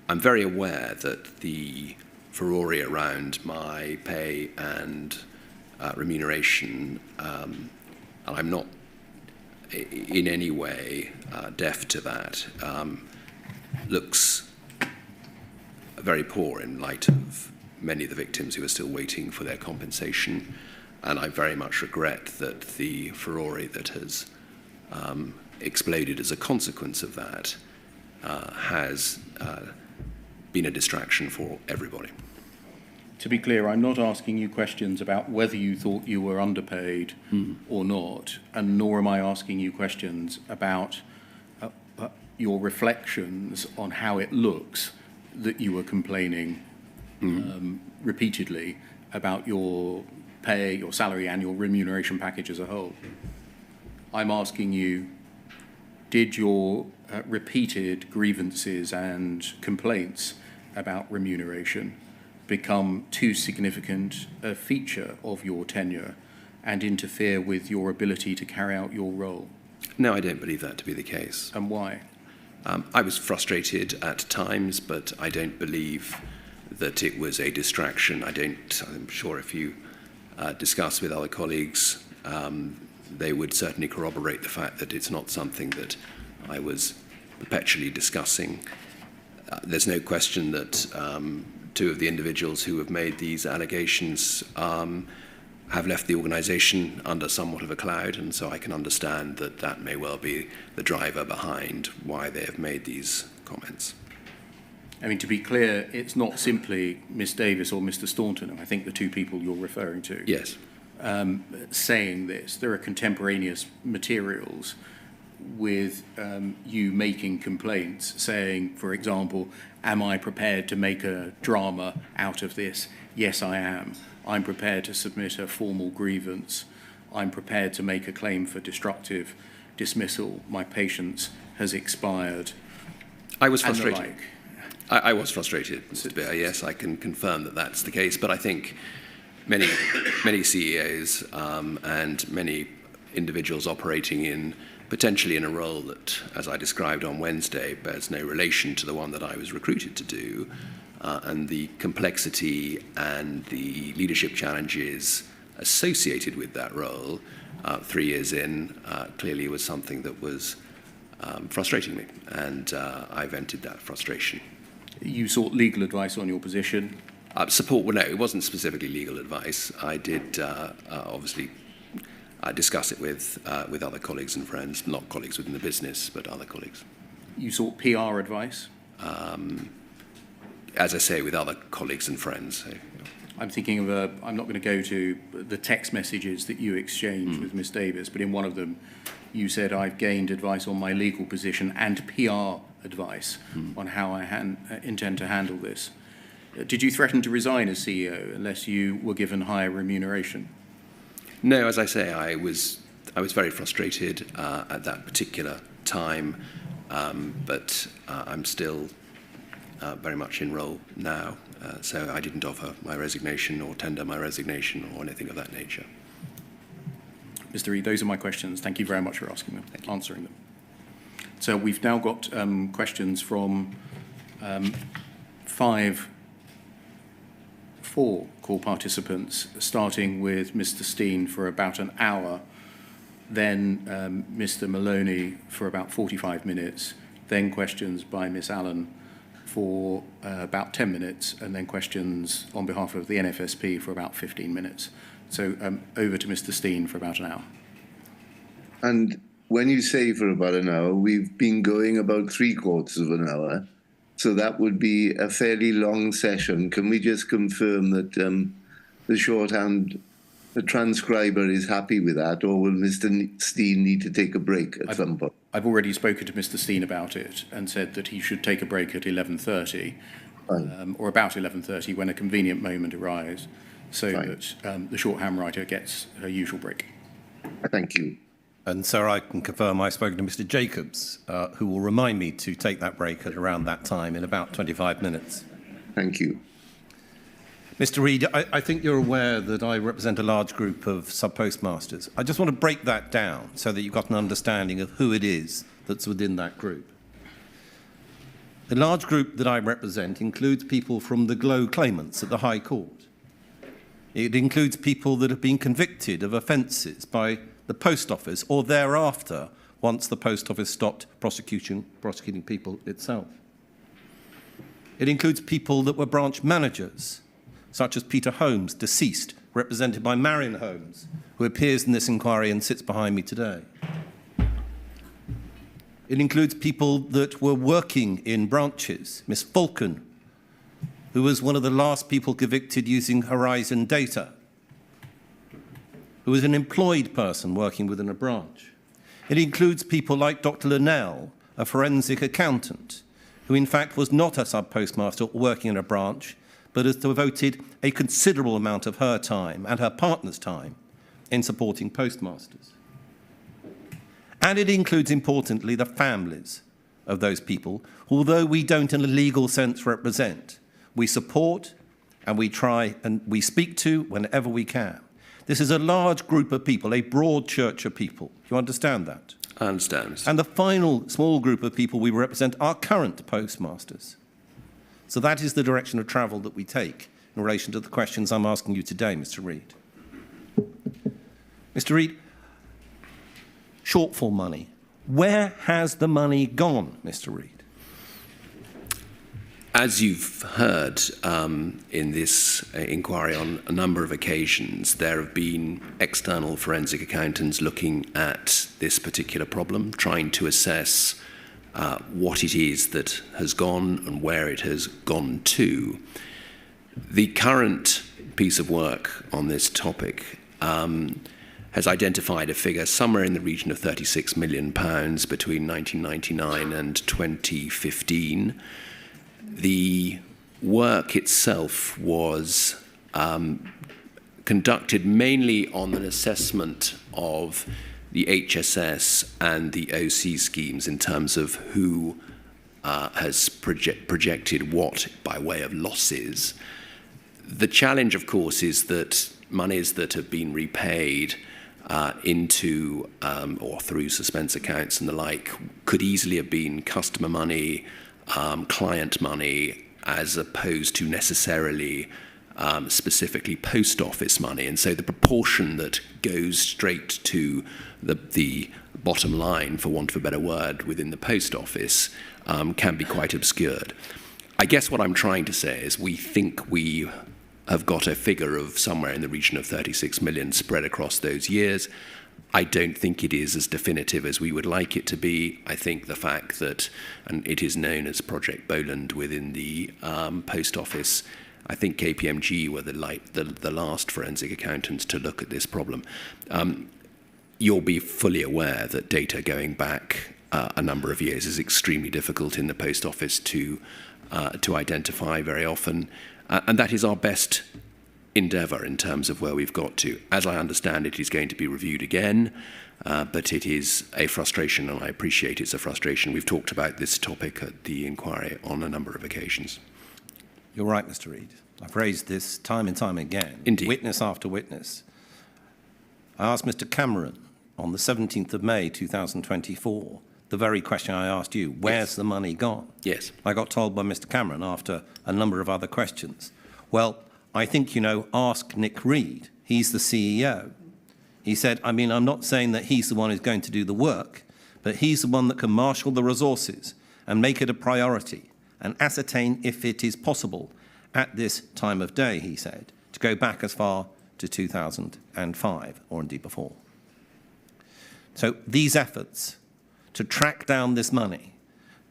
aware that the furore around my pay and remuneration, and I'm not in any way deaf to that, looks very poor in light of many of the victims who are still waiting for their compensation. And I very much regret that the furore that has exploded as a consequence of that has been a distraction for everybody. To be clear, I'm not asking you questions about whether you thought you were underpaid or not, and nor am I asking you questions about your reflections on how it looks that you were complaining repeatedly about your pay, your salary, and your remuneration package as a whole. I'm asking you, did your repeated grievances and complaints about remuneration become too significant a feature of your tenure and interfere with your ability to carry out your role? No, I don't believe that to be the case. And why? I was frustrated at times, but I don't believe that it was a distraction. I'm sure if you discuss with other colleagues, they would certainly corroborate the fact that it's not something that I was perpetually discussing. There's no question that two of the individuals who have made these allegations have left the organisation under somewhat of a cloud, and so I can understand that that may well be the driver behind why they have made these comments. I mean, to be clear, it's not simply Miss Davis or Mr. Staunton, I think the two people you're referring to, Yes. Saying this. There are contemporaneous materials with you making complaints, saying, for example, am I prepared to make a drama out of this? Yes, I am. I'm prepared to submit a formal grievance. I'm prepared to make a claim for destructive dismissal. My patience has expired. I was frustrated. And the like. I was frustrated, Mr. Bear. Yes, I can confirm that that's the case. But I think many CEOs and many individuals operating in potentially in a role that, as I described on Wednesday, bears no relation to the one that I was recruited to do, and the complexity and the leadership challenges associated with that role 3 years in clearly was something that was frustrating me, and I vented that frustration. You sought legal advice on your position. Support, well, no, it wasn't specifically legal advice. I did obviously discuss it with other colleagues and friends, not colleagues within the business, but other colleagues. You sought PR advice. As I say, with other colleagues and friends. So, I'm thinking of I'm not going to go to the text messages that you exchanged with Ms Davis, but in one of them you said, I've gained advice on my legal position and PR advice on how I intend to handle this. Did you threaten to resign as CEO unless you were given higher remuneration? No, as I say, I was very frustrated at that particular time, but I'm still very much in role now, so I didn't offer my resignation or tender my resignation or anything of that nature. Mr. Reid, those are my questions. Thank you very much for answering them. So we've now got questions from four call participants, starting with Mr. Steen for about an hour, then Mr. Maloney for about 45 minutes, then questions by Ms. Allen for about 10 minutes, and then questions on behalf of the NFSP for about 15 minutes. So over to Mr. Steen for about an hour. And when you say for about an hour, we've been going about 3/4 of an hour. So that would be a fairly long session. Can we just confirm that the shorthand, the transcriber is happy with that, or will Mr. Steen need to take a break at some point? I've already spoken to Mr. Steen about it and said that he should take a break at 11:30, or about 11:30 when a convenient moment arrives, so that the shorthand writer gets her usual break. Thank you. And sir, I can confirm I've spoken to Mr. Jacobs, who will remind me to take that break at around that time in about 25 minutes. Thank you. Mr. Reid, I think you're aware that I represent a large group of sub-postmasters. I just want to break that down so that you've got an understanding of who it is that's within that group. The large group that I represent includes people from the GLOW claimants at the High Court. It includes people that have been convicted of offences by the Post Office or thereafter, once the Post Office stopped prosecuting people itself. It includes people that were branch managers, such as Peter Holmes, deceased, represented by Marion Holmes, who appears in this inquiry and sits behind me today. It includes people that were working in branches, Miss Falcon, who was one of the last people convicted using Horizon data, who was an employed person working within a branch. It includes people like Dr. Linnell, a forensic accountant, who in fact was not a sub-postmaster working in a branch, but has devoted a considerable amount of her time and her partner's time in supporting postmasters. And it includes, importantly, the families of those people, although we don't in a legal sense represent. We support and we try and we speak to whenever we can. This is a large group of people, a broad church of people. You understand that? I understand. And the final small group of people we represent are current postmasters. So that is the direction of travel that we take in relation to the questions I'm asking you today, Mr. Reid. Mr. Reid, shortfall money. Where has the money gone, Mr. Reid? As you've heard in this inquiry on a number of occasions, there have been external forensic accountants looking at this particular problem, trying to assess what it is that has gone and where it has gone to. The current piece of work on this topic has identified a figure somewhere in the region of £36 million between 1999 and 2015. The work itself was conducted mainly on an assessment of the HSS and the OC schemes in terms of who has projected what by way of losses. The challenge, of course, is that monies that have been repaid into or through suspense accounts and the like could easily have been customer money, client money, as opposed to necessarily specifically post office money. And so the proportion that goes straight to the bottom line, for want of a better word, within the post office can be quite obscured. I guess what I'm trying to say is we think we have got a figure of somewhere in the region of 36 million spread across those years. I don't think it is as definitive as we would like it to be. I think the fact that, and it is known as Project Boland within the Post Office, I think KPMG were the last forensic accountants to look at this problem. You'll be fully aware that data going back a number of years is extremely difficult in the Post Office to identify very often. And that is our best endeavour in terms of where we've got to. As I understand it, is going to be reviewed again, but it is a frustration, and I appreciate it's a frustration. We've talked about this topic at the inquiry on a number of occasions. You're right, Mr. Reid. I've raised this time and time again, Indeed. Witness after witness. I asked Mr. Cameron on the 17th of May 2024 the very question I asked you, where's the money gone? Yes. I got told by Mr. Cameron after a number of other questions. Well, I think, you know, ask Nick Reid. He's the CEO. He said, I mean, I'm not saying that he's the one who's going to do the work, but he's the one that can marshal the resources and make it a priority and ascertain if it is possible at this time of day, he said, to go back as far to 2005 or indeed before. So these efforts to track down this money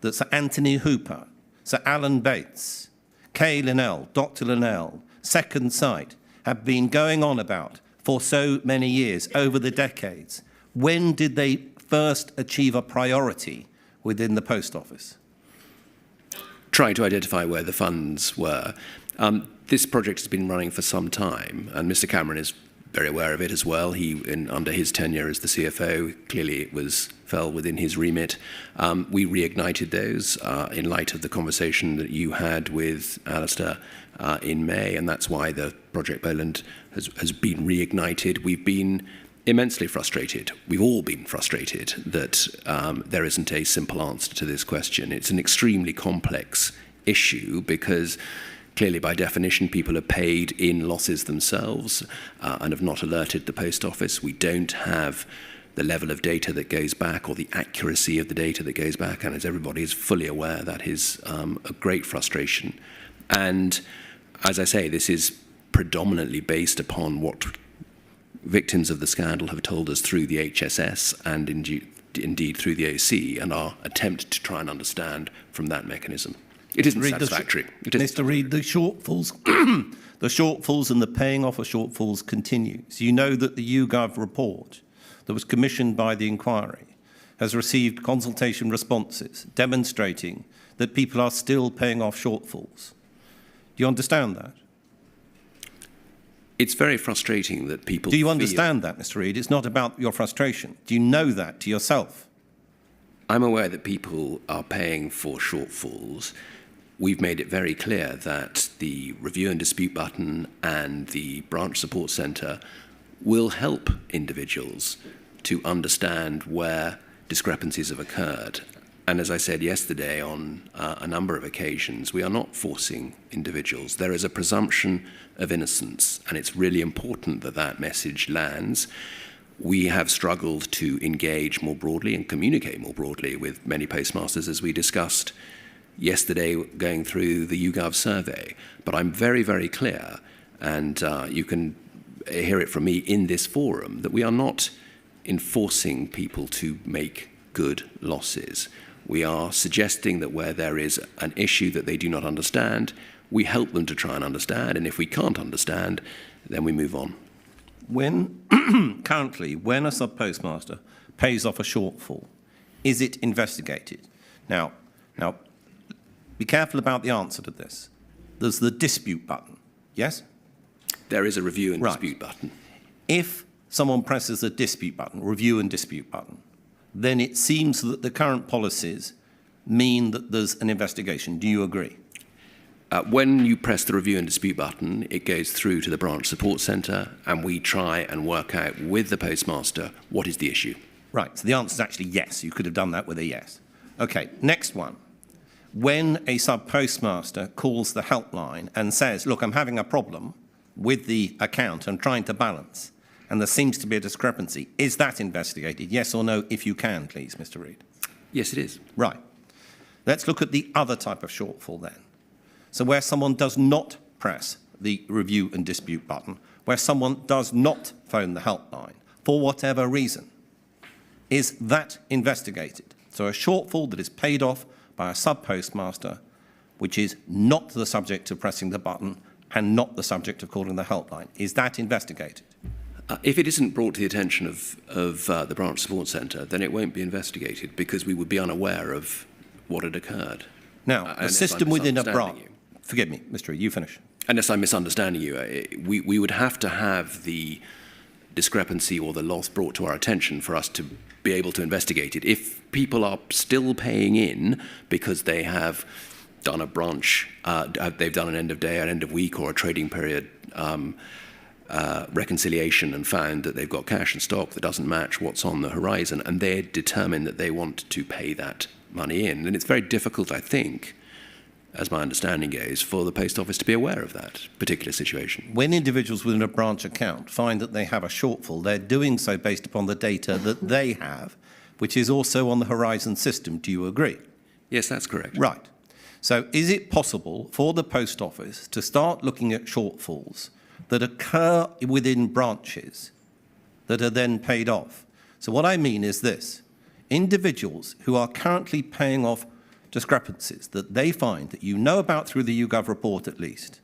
that Sir Anthony Hooper, Sir Alan Bates, Kay Linnell, Dr. Linnell, Second Sight have been going on about for so many years, over the decades. When did they first achieve a priority within the Post Office? Trying to identify where the funds were. This project has been running for some time, and Mr. Cameron is very aware of it as well. Under his tenure as the CFO, clearly it fell within his remit. We reignited those in light of the conversation that you had with Alistair in May, and that's why the Project Boland has been reignited. We've been immensely frustrated. We've all been frustrated that there isn't a simple answer to this question. It's an extremely complex issue because clearly, by definition, people are paid in losses themselves and have not alerted the Post Office. We don't have the level of data that goes back or the accuracy of the data that goes back, and as everybody is fully aware, that is a great frustration. And as I say, this is predominantly based upon what victims of the scandal have told us through the HSS and indeed through the OC, and our attempt to try and understand from that mechanism. It isn't satisfactory. Mr. Reid, the shortfalls, the shortfalls and the paying off of shortfalls continues. You know that the YouGov report that was commissioned by the inquiry has received consultation responses demonstrating that people are still paying off shortfalls. Do you understand that? It's very frustrating that people Do you understand that, Mr. Reid? It's not about your frustration. Do you know that to yourself? I'm aware that people are paying for shortfalls. We've made it very clear that the review and dispute button and the branch support centre will help individuals to understand where discrepancies have occurred. And as I said yesterday on a number of occasions, we are not forcing individuals. There is a presumption of innocence, and it's really important that that message lands. We have struggled to engage more broadly and communicate more broadly with many postmasters, as we discussed yesterday going through the YouGov survey. But I'm very, very clear, and you can hear it from me in this forum, that we are not enforcing people to make good losses. We are suggesting that where there is an issue that they do not understand, we help them to try and understand, and if we can't understand, then we move on. Currently, when a sub-postmaster pays off a shortfall, is it investigated? Now, be careful about the answer to this. There's the dispute button, yes? There is a review and dispute button. If someone presses the dispute button, review and dispute button, then it seems that the current policies mean that there's an investigation. Do you agree? When you press the review and dispute button, it goes through to the branch support centre, and we try and work out with the postmaster what is the issue. Right, so the answer is actually yes. You could have done that with a yes. Okay, next one. When a sub-postmaster calls the helpline and says, look, I'm having a problem, with the account and trying to balance, and there seems to be a discrepancy. Is that investigated? Yes or no, if you can, please, Mr. Reid? Yes, it is. Right. Let's look at the other type of shortfall then. So where someone does not press the review and dispute button, where someone does not phone the helpline for whatever reason, is that investigated? So a shortfall that is paid off by a sub-postmaster, which is not the subject of pressing the button and not the subject of calling the helpline, is that investigated? If it isn't brought to the attention of the branch support centre, then it won't be investigated because we would be unaware of what had occurred. Now, the system within a branch... Forgive me, Mr. Reid, you finish. Unless I'm misunderstanding you, we would have to have the discrepancy or the loss brought to our attention for us to be able to investigate it. If people are still paying in because they have done a branch, they've done an end of day, an end of week, or a trading period reconciliation and found that they've got cash in stock that doesn't match what's on the horizon, and they're determined that they want to pay that money in, then it's very difficult, I think, as my understanding goes, for the Post Office to be aware of that particular situation. When individuals within a branch account find that they have a shortfall, they're doing so based upon the data that they have, which is also on the Horizon system. Do you agree? Yes, that's correct. Right. So is it possible for the Post Office to start looking at shortfalls that occur within branches that are then paid off? So what I mean is this. Individuals who are currently paying off discrepancies that they find, that you know about through the YouGov report at least,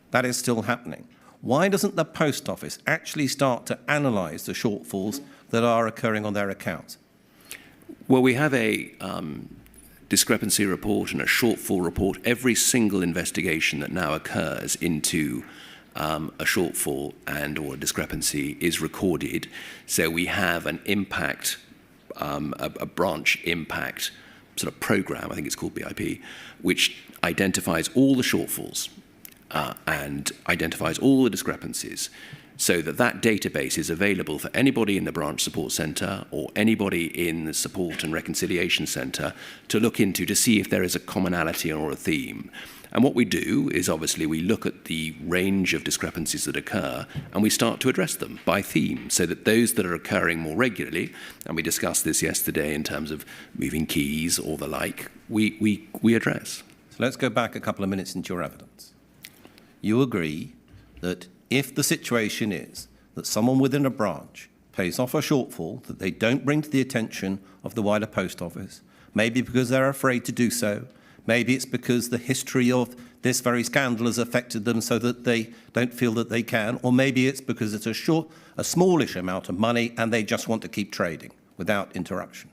that is still happening. Why doesn't the Post Office actually start to analyse the shortfalls that are occurring on their accounts? Well, we have a discrepancy report and a shortfall report. Every single investigation that now occurs into a shortfall and or a discrepancy is recorded. So we have an impact, a branch impact sort of program, I think it's called BIP, which identifies all the shortfalls and identifies all the discrepancies, so that that database is available for anybody in the branch support centre or anybody in the support and reconciliation centre to look into to see if there is a commonality or a theme. And what we do is obviously we look at the range of discrepancies that occur and we start to address them by theme, so that those that are occurring more regularly, and we discussed this yesterday in terms of moving keys or the like, we address. So let's go back a couple of minutes into your evidence. You agree that if the situation is that someone within a branch pays off a shortfall that they don't bring to the attention of the wider Post Office, maybe because they're afraid to do so, maybe it's because the history of this very scandal has affected them so that they don't feel that they can, or maybe it's because it's a smallish amount of money and they just want to keep trading without interruption.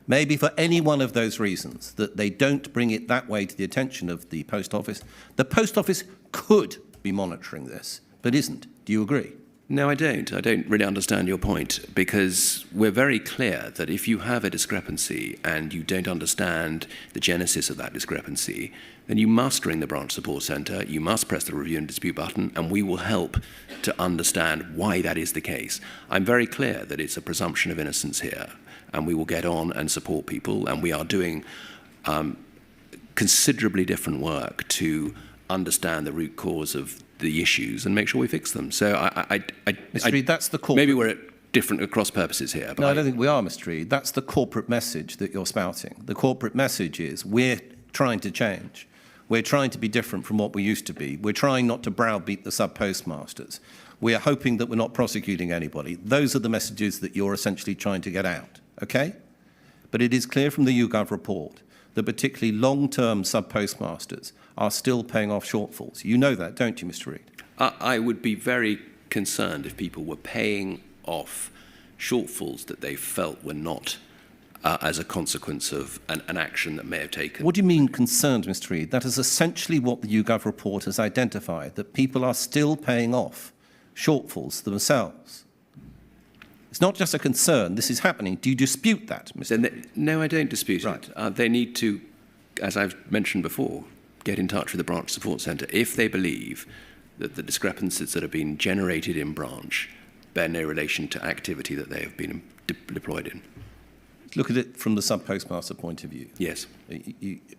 Maybe for any one of those reasons that they don't bring it that way to the attention of the Post Office could be monitoring this, but isn't. Do you agree? No, I don't. I don't really understand your point, because we're very clear that if you have a discrepancy and you don't understand the genesis of that discrepancy, then you must ring the branch support centre, you must press the review and dispute button, and we will help to understand why that is the case. I'm very clear that it's a presumption of innocence here, and we will get on and support people, and we are doing considerably different work to understand the root cause of the issues and make sure we fix them. So Mr. Reid, that's the corporate... Maybe we're at different across purposes here. But no, I don't think we are, Mr. Reid. That's the corporate message that you're spouting. The corporate message is we're trying to change. We're trying to be different from what we used to be. We're trying not to browbeat the sub-postmasters. We're hoping that we're not prosecuting anybody. Those are the messages that you're essentially trying to get out, okay? But it is clear from the YouGov report that particularly long-term sub-postmasters are still paying off shortfalls. You know that, don't you, Mr. Reid? I would be very concerned if people were paying off shortfalls that they felt were not as a consequence of an action that may have taken. What do you mean concerned, Mr. Reid? That is essentially what the YouGov report has identified, that people are still paying off shortfalls themselves. It's not just a concern, this is happening. Do you dispute that, Mr. Reid? No, I don't dispute right. it. They need to, as I've mentioned before, get in touch with the branch support centre if they believe that the discrepancies that have been generated in branch bear no relation to activity that they have been deployed in. Look at it from the sub-postmaster point of view. Yes.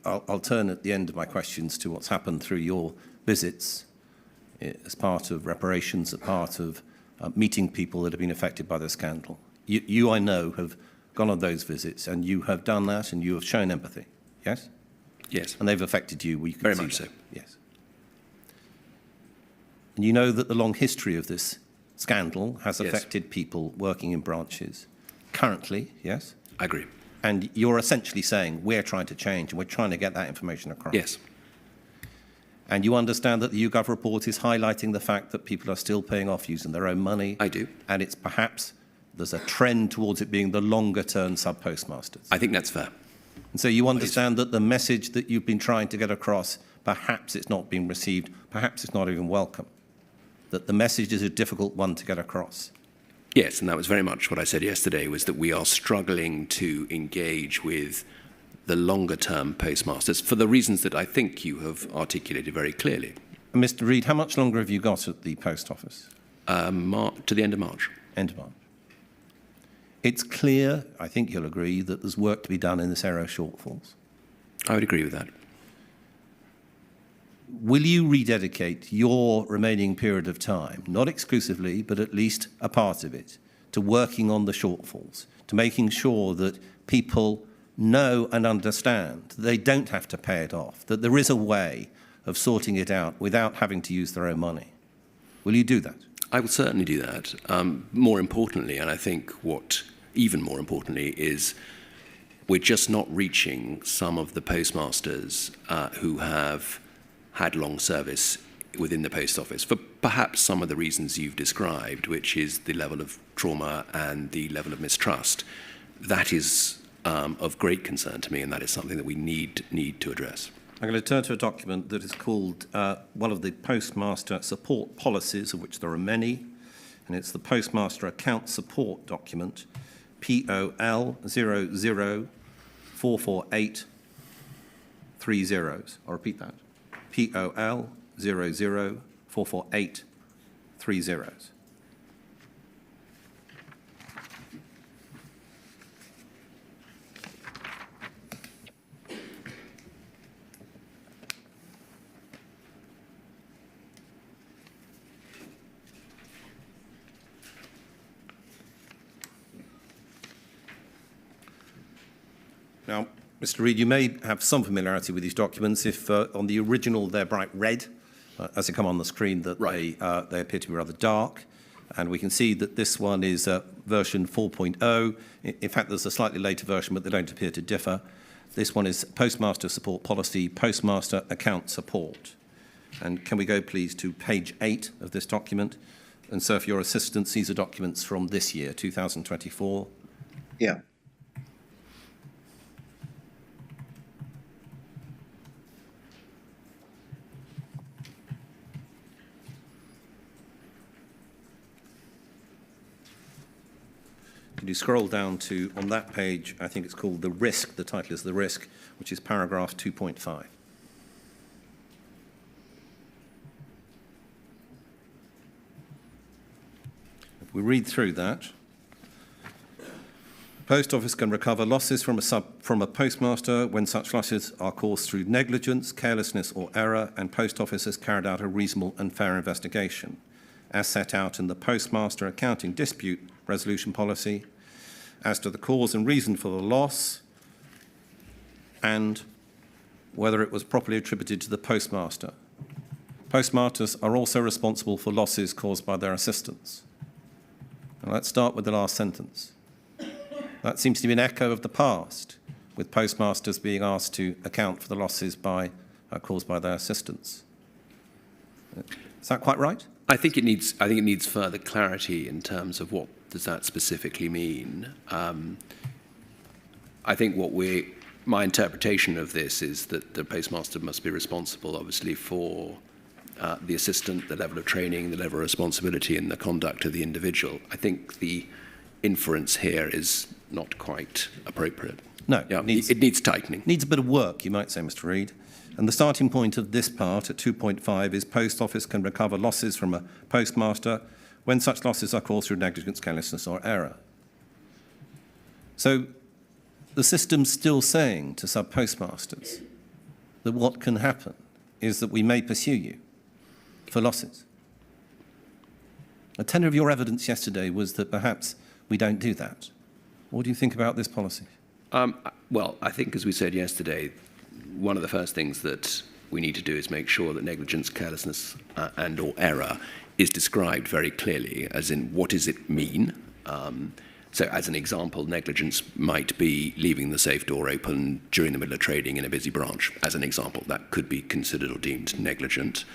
I'll turn at the end of my questions to what's happened through your visits as part of reparations, as part of meeting people that have been affected by the scandal. You, I know, have gone on those visits, and you have done that, and you have shown empathy, yes? Yes. And they've affected you. We can Very see much that. so. Yes. And you know that the long history of this scandal has Yes. affected people working in branches currently, yes? I agree. And you're essentially saying we're trying to change and we're trying to get that information across. Yes. And you understand that the YouGov report is highlighting the fact that people are still paying off using their own money. I do. And it's perhaps there's a trend towards it being the longer-term sub-postmasters. I think that's fair. And so you understand that the message that you've been trying to get across, perhaps it's not being received, perhaps it's not even welcome, that the message is a difficult one to get across. Yes, and that was very much what I said yesterday, was that we are struggling to engage with the longer-term postmasters for the reasons that I think you have articulated very clearly. And Mr. Reid, how much longer have you got at the Post Office? To the end of March. End of March. It's clear, I think you'll agree, that there's work to be done in this area of shortfalls. I would agree with that. Will you rededicate your remaining period of time, not exclusively, but at least a part of it, to working on the shortfalls, to making sure that people know and understand that they don't have to pay it off, that there is a way of sorting it out without having to use their own money? Will you do that? I will certainly do that. More importantly, and I think what even more importantly is we're just not reaching some of the postmasters who have had long service within the Post Office for perhaps some of the reasons you've described, which is the level of trauma and the level of mistrust. That is of great concern to me, and that is something that we need to address. I'm going to turn to a document that is called one of the Postmaster Support Policies, of which there are many, and it's the Postmaster Account Support Document, POL 00448 3 zeros. I'll repeat that. POL 00448 3 zeros. Now, Mr. Reid, you may have some familiarity with these documents if on the original they're bright red, as they come on the screen, that right. they appear to be rather dark. And we can see that this one is version 4.0. In fact, there's a slightly later version, but they don't appear to differ. This one is Postmaster Support Policy, Postmaster Account Support. And can we go, please, to page 8 of this document? And so, for your assistance, these are documents from this year, 2024. Yeah. Could you scroll down to, on that page, I think it's called The Risk, the title is The Risk, which is paragraph 2.5. If we read through that, Post Office can recover losses from a postmaster when such losses are caused through negligence, carelessness or error, and Post Office has carried out a reasonable and fair investigation, as set out in the Postmaster Accounting Dispute Resolution Policy, as to the cause and reason for the loss, and whether it was properly attributed to the postmaster. Postmasters are also responsible for losses caused by their assistants. Now let's start with the last sentence. That seems to be an echo of the past, with postmasters being asked to account for the losses caused by their assistants. Is that quite right? I think it needs further clarity in terms of what does that specifically mean. I think my interpretation of this is that the postmaster must be responsible, obviously, for the assistant, the level of training, the level of responsibility, and the conduct of the individual. I think the inference here is not quite appropriate. No, yeah, it needs tightening. Needs a bit of work, you might say, Mr. Reid. And the starting point of this part at 2.5 is Post Office can recover losses from a postmaster when such losses are caused through negligence, carelessness or error. So the system's still saying to sub-postmasters that what can happen is that we may pursue you for losses. A tenor of your evidence yesterday was that perhaps we don't do that. What do you think about this policy? Well, I think, as we said yesterday, one of the first things that we need to do is make sure that negligence, carelessness, and or error is described very clearly, as in what does it mean? So as an example, negligence might be leaving the safe door open during the middle of trading in a busy branch. As an example, that could be considered or deemed negligent.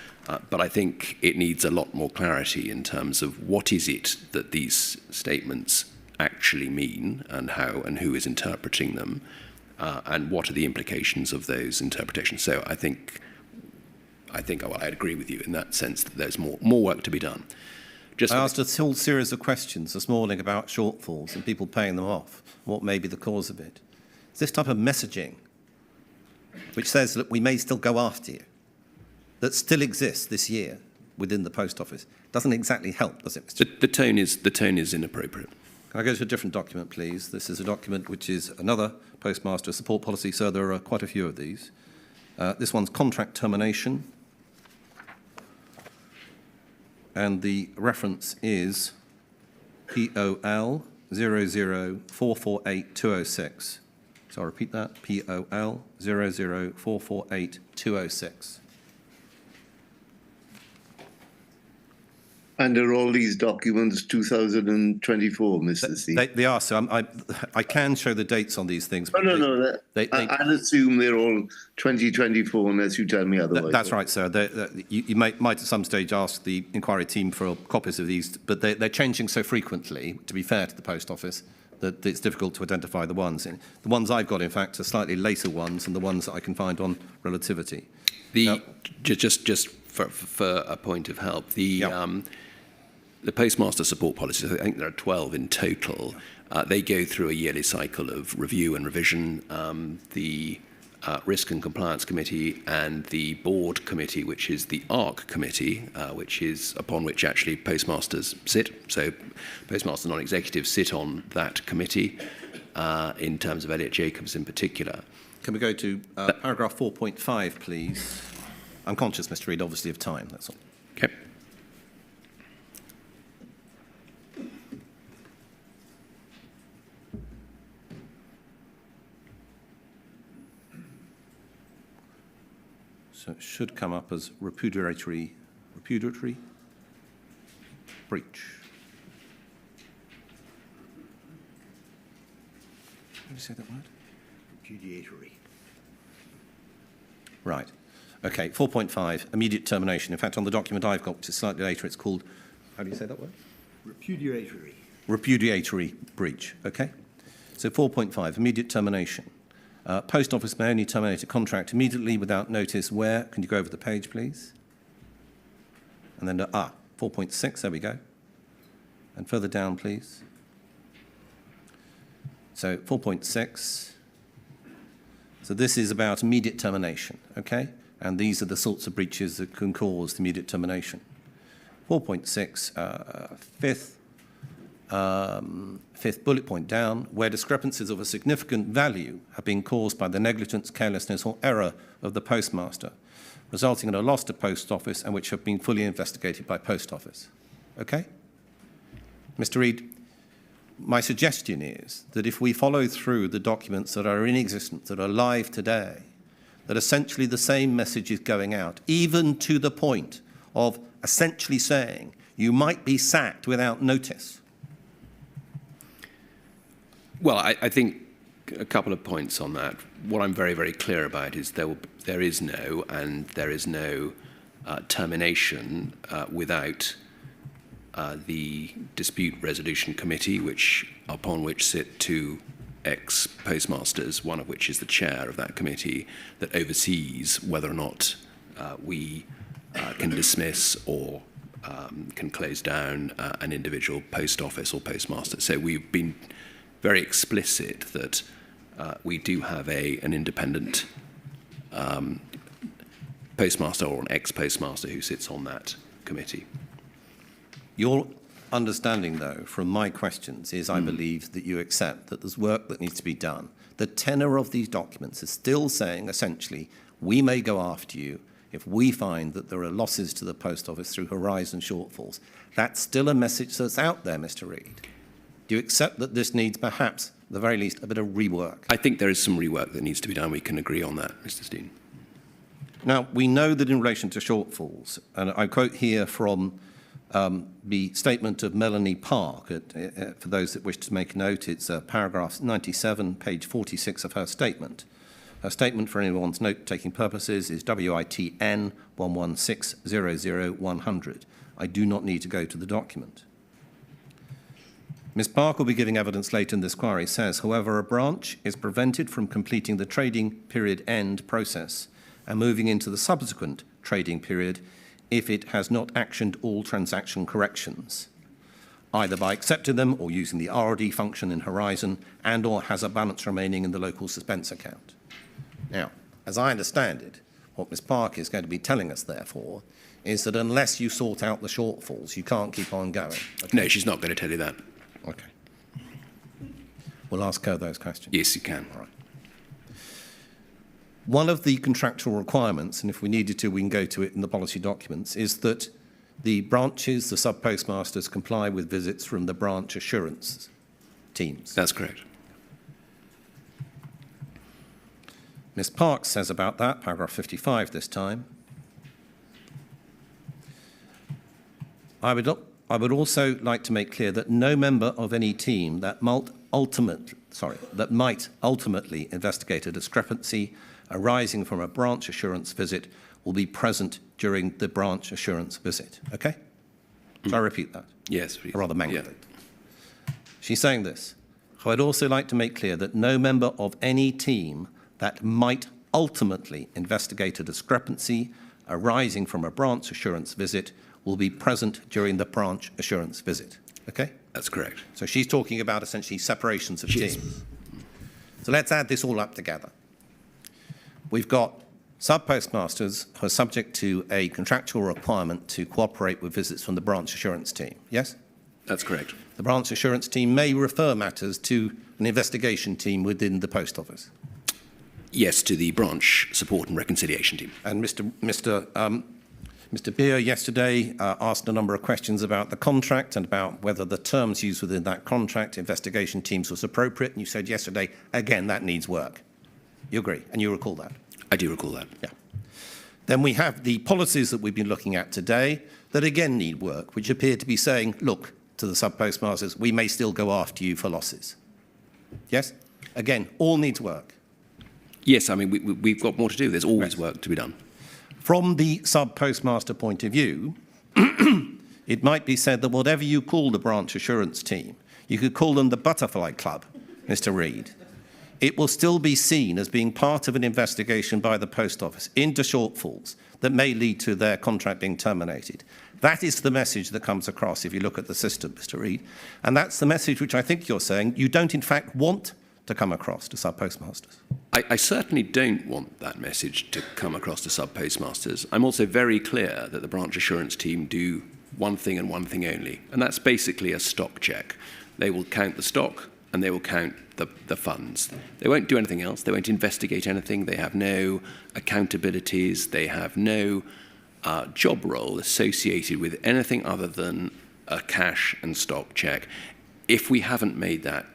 But I think it needs a lot more clarity in terms of what is it that these statements actually mean, and how and who is interpreting them, and what are the implications of those interpretations. So I think well, I agree with you in that sense that there's more work to be done. I asked a whole series of questions this morning about shortfalls and people paying them off. What may be the cause of it? It's this type of messaging, which says that we may still go after you, that still exists this year within the Post Office, doesn't exactly help, does it, Mr. The tone is inappropriate. Can I go to a different document, please? This is a document which is another postmaster support policy, so there are quite a few of these. This one's contract termination. And the reference is POL 00448-206. So I'll repeat that, POL 00448-206. And are all these documents 2024, Mr. C? They are, so I can show the dates on these things. No. I'd assume they're all 2024 unless you tell me otherwise. That's right, sir. You might at some stage ask the inquiry team for copies of these, but they're changing so frequently, to be fair to the Post Office, that it's difficult to identify the ones. The ones I've got, in fact, are slightly later ones than the ones that I can find on relativity. Just for a point of help, the postmaster support policies, I think there are 12 in total. They go through a yearly cycle of review and revision. The Risk and Compliance Committee and the Board Committee, which is the ARC Committee, which is upon which actually postmasters sit. So postmasters non-executives sit on that committee in terms of Elliot Jacobs in particular. Can we go to paragraph 4.5, please? I'm conscious, Mr. Reid, obviously, of time, that's all. Okay. So it should come up as repudiatory breach. How do you say that word? Repudiatory. Right. Okay, 4.5, immediate termination. In fact, on the document I've got, which is slightly later, it's called, how do you say that word? Repudiatory. Repudiatory breach, okay? So 4.5, immediate termination. Post Office may only terminate a contract immediately without notice where, can you go over the page, please? And then, 4.6, there we go. And further down, please. So 4.6. So this is about immediate termination, okay? And these are the sorts of breaches that can cause immediate termination. 4.6, fifth bullet point down, where discrepancies of a significant value have been caused by the negligence, carelessness or error of the postmaster, resulting in a loss to Post Office and which have been fully investigated by Post Office. Okay? Mr. Reid, my suggestion is that if we follow through the documents that are in existence, that are live today, that essentially the same message is going out, even to the point of essentially saying you might be sacked without notice. Well, I think a couple of points on that. What I'm very, very clear about is there is no termination without the Dispute Resolution Committee, upon which sit two ex-postmasters, one of which is the chair of that committee, that oversees whether or not we can dismiss or can close down an individual post office or postmaster. So we've been very explicit that we do have an independent postmaster or an ex-postmaster who sits on that committee. Your understanding, though, from my questions is I believe that you accept that there's work that needs to be done. The tenor of these documents is still saying, essentially, we may go after you if we find that there are losses to the Post Office through Horizon shortfalls, that's still a message that's out there, Mr. Reid. Do you accept that this needs perhaps, at the very least, a bit of rework? I think there is some rework that needs to be done. We can agree on that, Mr. Steen. Now, we know that in relation to shortfalls, and I quote here from the statement of Melanie Park, for those that wish to make a note, it's paragraph 97, page 46 of her statement. Her statement, for anyone's note-taking purposes, is WITN 116000100. I do not need to go to the document. Ms. Park will be giving evidence later in this inquiry, says, however, a branch is prevented from completing the trading period end process and moving into the subsequent trading period if it has not actioned all transaction corrections, either by accepting them or using the RD function in Horizon and or has a balance remaining in the local suspense account. Now, as I understand it, what Ms. Park is going to be telling us, therefore, is that unless you sort out the shortfalls, you can't keep on going. Okay? No, she's not going to tell you that. Okay. We'll ask her those questions. Yes, you can. All right. One of the contractual requirements, and if we needed to, we can go to it in the policy documents, is that the branches, the sub-postmasters, comply with visits from the branch assurance teams. That's correct. Ms. Parks says about that, paragraph 55 this time, I would also like to make clear that no member of any team that might ultimately investigate a discrepancy arising from a branch assurance visit will be present during the branch assurance visit. Okay? Shall I repeat that? Yes, please. I rather mangled it. She's saying this. I'd also like to make clear that no member of any team that might ultimately investigate a discrepancy arising from a branch assurance visit will be present during the branch assurance visit. Okay? That's correct. So she's talking about essentially separations of teams. So let's add this all up together. We've got sub-postmasters who are subject to a contractual requirement to cooperate with visits from the branch assurance team. Yes? That's correct. The branch assurance team may refer matters to an investigation team within the Post Office. Yes, to the branch support and reconciliation team. And Mr. Beer yesterday asked a number of questions about the contract and about whether the terms used within that contract, investigation teams, was appropriate. And you said yesterday, again, that needs work. You agree, and you recall that? I do recall that. Yeah. Then we have the policies that we've been looking at today that again need work, which appear to be saying, look, to the sub-postmasters, we may still go after you for losses. Yes? Again, all needs work. Yes, I mean, we've got more to do. There's always work to be done. From the sub-postmaster point of view, it might be said that whatever you call the branch assurance team, you could call them the Butterfly Club, Mr. Reid. It will still be seen as being part of an investigation by the Post Office into shortfalls that may lead to their contract being terminated. That is the message that comes across if you look at the system, Mr. Reid. And that's the message which I think you're saying you don't in fact want to come across to sub-postmasters. I certainly don't want that message to come across to sub-postmasters. I'm also very clear that the branch assurance team do one thing and one thing only, and that's basically a stock check. They will count the stock and they will count the funds. They won't do anything else. They won't investigate anything. They have no accountabilities. They have no job role associated with anything other than a cash and stock check. If we haven't made that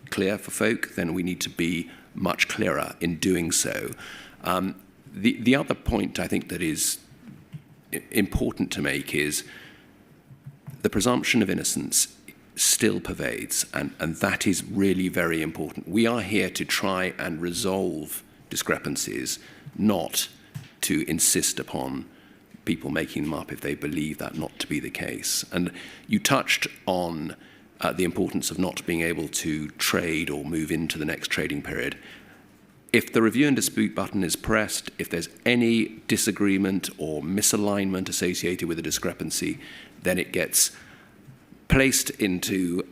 clear for folk, then we need to be much clearer in doing so. The other point I think that is important to make is the presumption of innocence still pervades, and that is really very important. We are here to try and resolve discrepancies, not to insist upon people making them up if they believe that not to be the case. And you touched on the importance of not being able to trade or move into the next trading period. If the review and dispute button is pressed, if there's any disagreement or misalignment associated with a discrepancy, then it gets placed into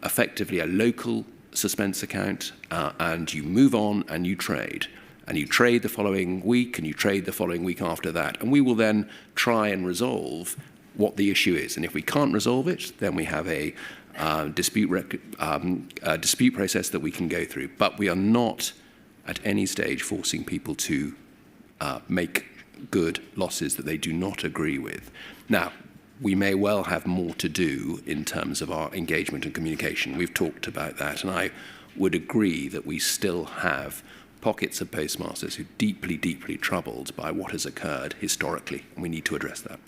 effectively a local suspense account, and you move on and you trade. And you trade the following week, and you trade the following week after that. And we will then try and resolve what the issue is. And if we can't resolve it, then we have a dispute process that we can go through. But we are not at any stage forcing people to make good losses that they do not agree with. Now, we may well have more to do in terms of our engagement and communication. We've talked about that, and I would agree that we still have pockets of postmasters who are deeply, deeply troubled by what has occurred historically, and we need to address that.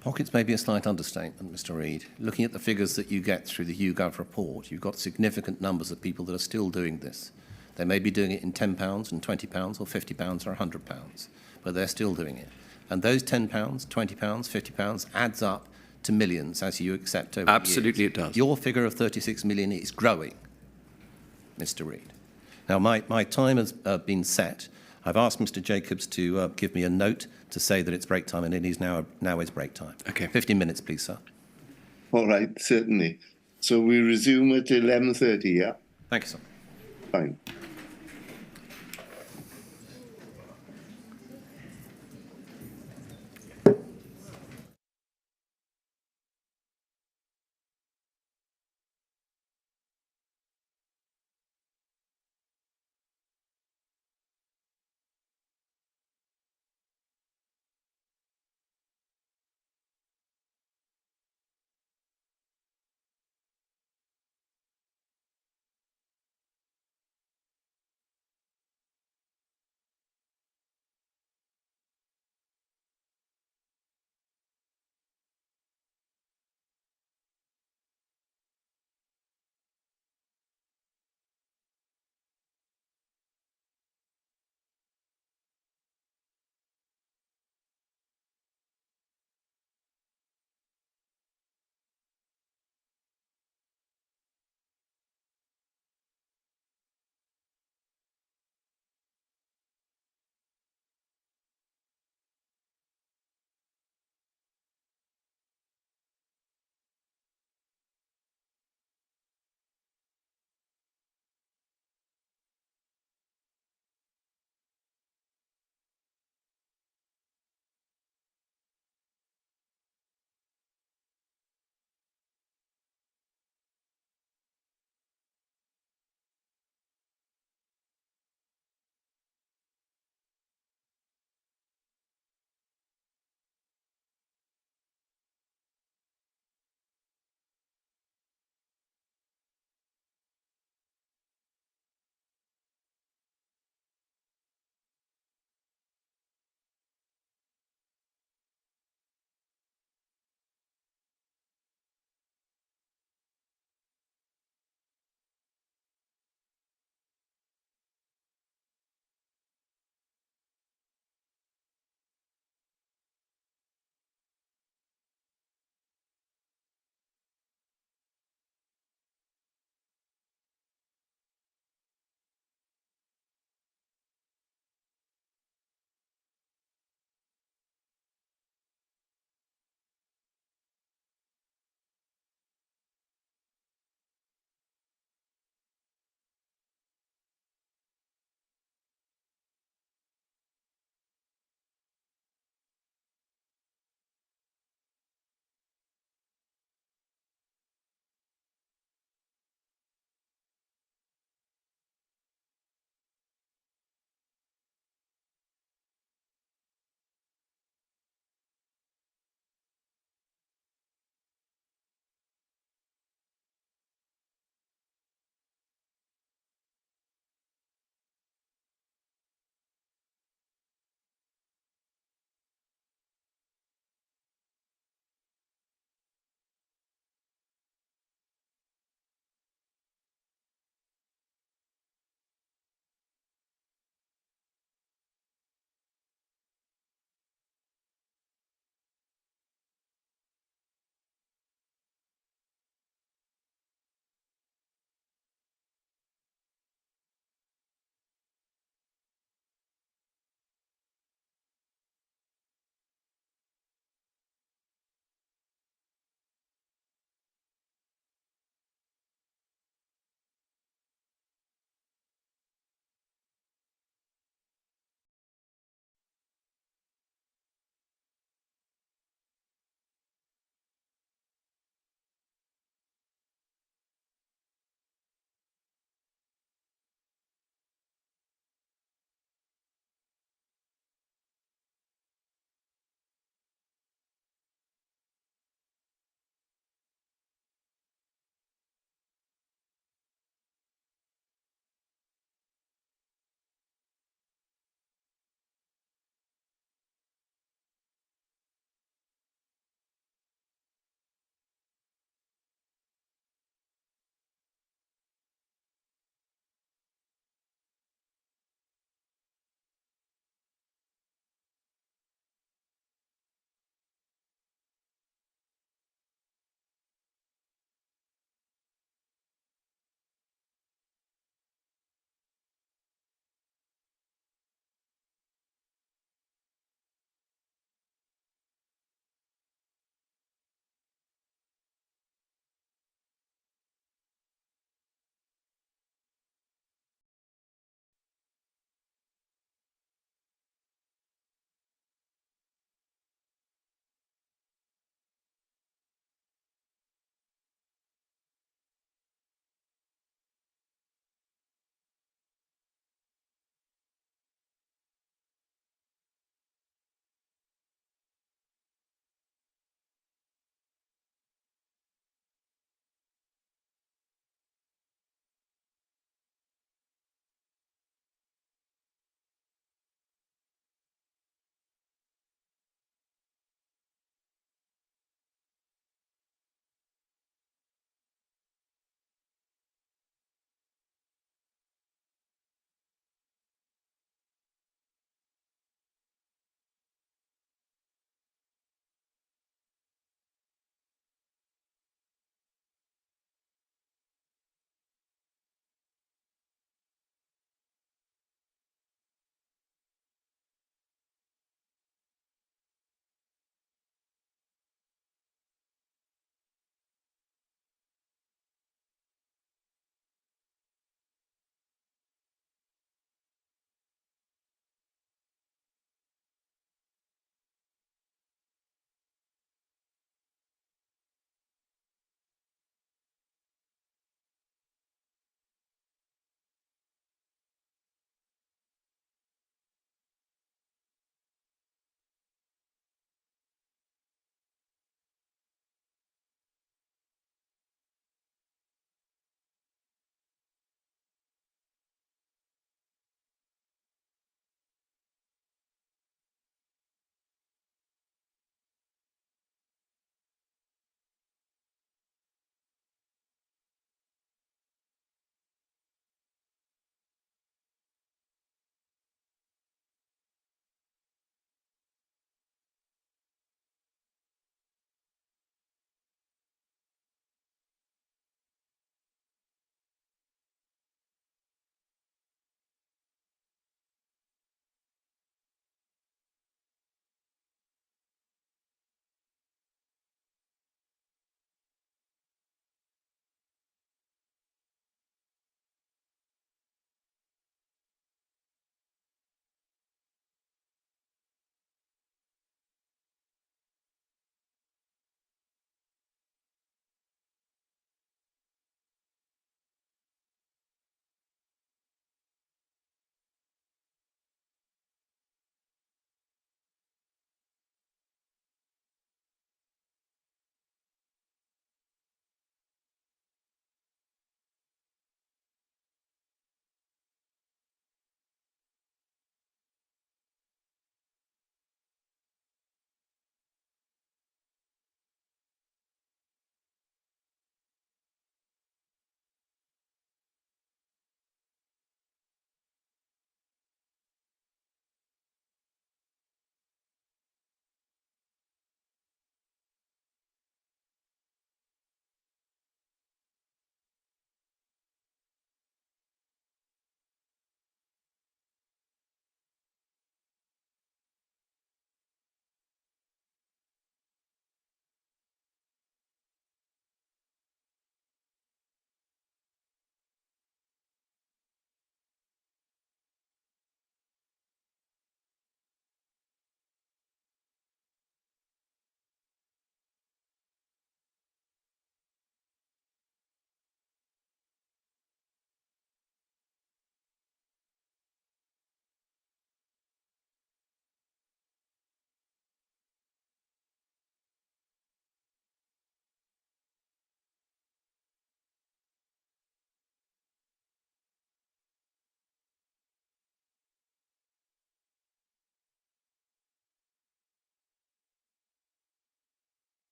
Pockets may be a slight understatement, Mr. Reid. Looking at the figures that you get through the YouGov report, you've got significant numbers of people that are still doing this. They may be doing it in £10 and £20 or £50 or £100, but they're still doing it. And those £10, £20, £50 adds up to millions as you accept over Absolutely the years. it does. Your figure of 36 million is growing, Mr. Reid. Now, my time has been set. I've asked Mr. Jacobs to give me a note to say that it's break time, and it is now is break time. Okay. 15 minutes, please, sir. All right, certainly. So we resume at 11:30, yeah? Thank you, sir. Fine.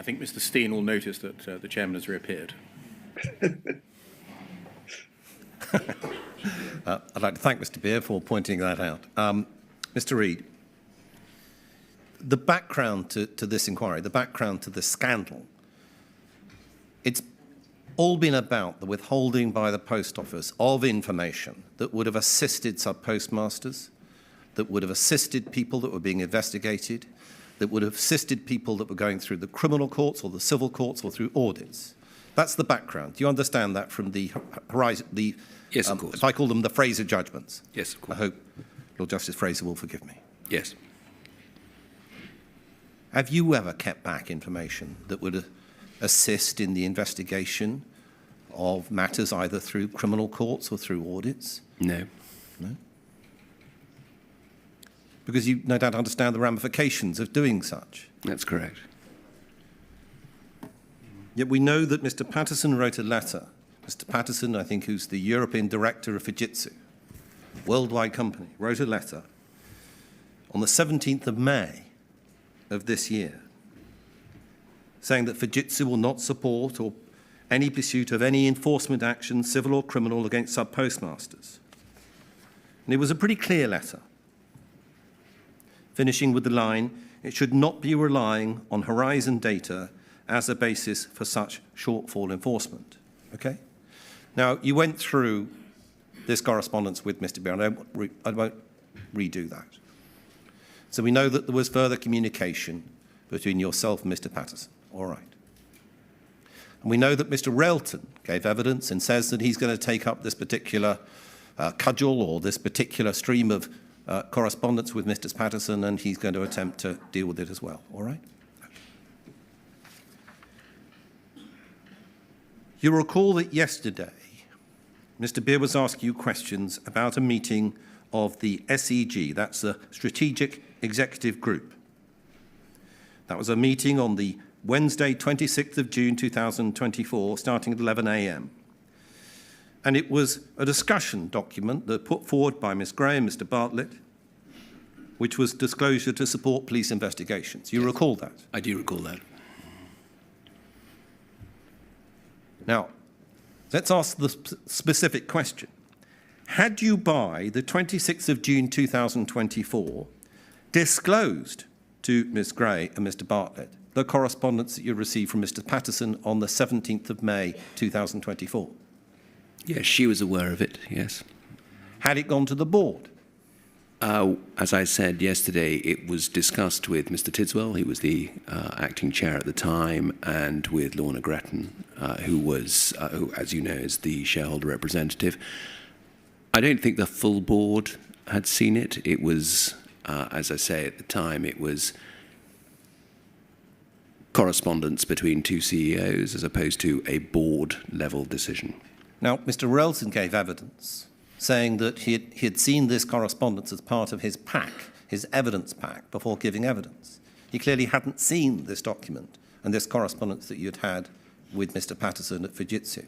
think Mr. Steen will notice that the chairman has reappeared. I'd like to thank Mr. Beer for pointing that out. Mr. Reid, the background to this inquiry, the background to this scandal, it's all been about the withholding by the Post Office of information that would have assisted sub-postmasters, that would have assisted people that were being investigated, that would have assisted people that were going through the criminal courts or the civil courts or through audits. That's the background. Do you understand that from the horizon? Yes, of course. If I call them the Fraser judgments. Yes, of course. I hope Lord Justice Fraser will forgive me. Yes. Have you ever kept back information that would assist in the investigation of matters either through criminal courts or through audits? No. No? Because you no doubt understand the ramifications of doing such. That's correct. Yet we know that Mr. Patterson wrote a letter. Mr. Patterson, I think, who's the European director of Fujitsu, worldwide company, wrote a letter on the 17th of May of this year saying that Fujitsu will not support or any pursuit of any enforcement action, civil or criminal, against sub-postmasters. And it was a pretty clear letter, finishing with the line, it should not be relying on Horizon data as a basis for such shortfall enforcement. Okay? Now, you went through this correspondence with Mr. Beer, and I won't redo that. So we know that there was further communication between yourself and Mr. Patterson. All right. And we know that Mr. Railton gave evidence and says that he's going to take up this particular cudgel or this particular stream of correspondence with Mr. Patterson, and he's going to attempt to deal with it as well. All right? You recall that yesterday, Mr. Beer was asking you questions about a meeting of the SEG, that's the Strategic Executive Group. That was a meeting on the Wednesday, 26th of June 2024, starting at 11 a.m. And it was a discussion document that put forward by Ms. Gray and Mr. Bartlett, which was disclosure to support police investigations. You recall that? I do recall that. Now, let's ask the specific question. Had you, by the 26th of June 2024, disclosed to Ms. Gray and Mr. Bartlett the correspondence that you received from Mr. Patterson on the 17th of May 2024? Yes, she was aware of it, yes. Had it gone to the board? As I said yesterday, it was discussed with Mr. Tidswell, he was the acting chair at the time, and with Lorna Gretton, who, as you know, is the shareholder representative. I don't think the full board had seen it. It was, as I say at the time, it was correspondence between two CEOs as opposed to a board-level decision. Now, Mr. Relson gave evidence saying that he had seen this correspondence as part of his pack, his evidence pack, before giving evidence. He clearly hadn't seen this document and this correspondence that you'd had with Mr. Patterson at Fujitsu.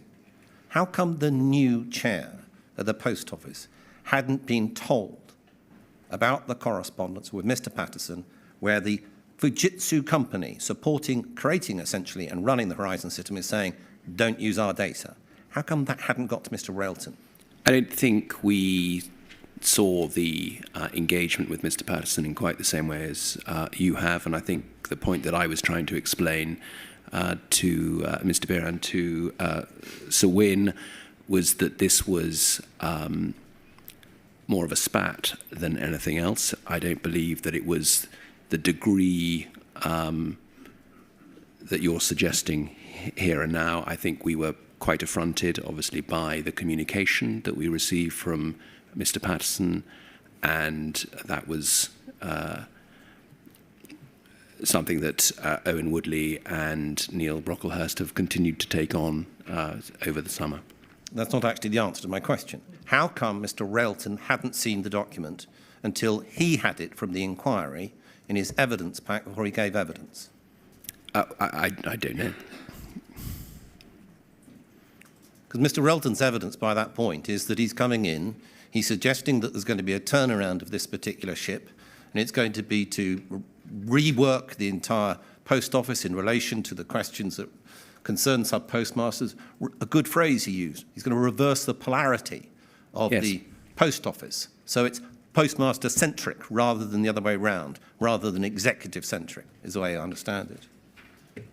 How come the new chair of the Post Office hadn't been told about the correspondence with Mr. Patterson, where the Fujitsu company creating essentially and running the Horizon system is saying, don't use our data? How come that hadn't got to Mr. Railton? I don't think we saw the engagement with Mr. Patterson in quite the same way as you have, and I think the point that I was trying to explain to Mr. Beer and to Sir Wynne was that this was more of a spat than anything else. I don't believe that it was the degree that you're suggesting here and now. I think we were quite affronted, obviously, by the communication that we received from Mr. Patterson, and that was something that Owen Woodley and Neil Brocklehurst have continued to take on over the summer. That's not actually the answer to my question. How come Mr. Railton hadn't seen the document until he had it from the inquiry in his evidence pack before he gave evidence? I don't know. Because Mr. Railton's evidence by that point is that he's coming in, he's suggesting that there's going to be a turnaround of this particular ship, and it's going to be to rework the entire Post Office in relation to the questions that concern sub-postmasters, a good phrase he used. He's going to reverse the polarity of the Post Office. So it's postmaster-centric rather than the other way round, rather than executive-centric, is the way I understand it.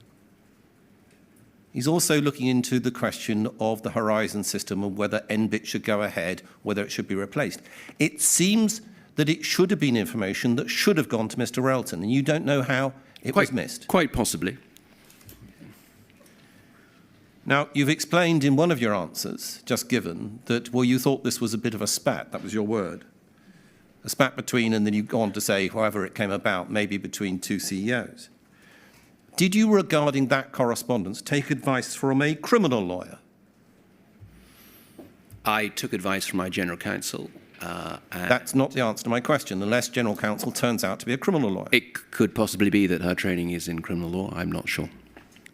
He's also looking into the question of the Horizon system and whether NBIT should go ahead, whether it should be replaced. It seems that it should have been information that should have gone to Mr. Relton, and you don't know how it was missed. Quite possibly. Now, you've explained in one of your answers, just given, that, well, you thought this was a bit of a spat. That was your word. A spat between, and then you go on to say, however it came about, maybe between two CEOs. Did you, regarding that correspondence, take advice from a criminal lawyer? I took advice from my general counsel. That's not the answer to my question, unless general counsel turns out to be a criminal lawyer. It could possibly be that her training is in criminal law. I'm not sure.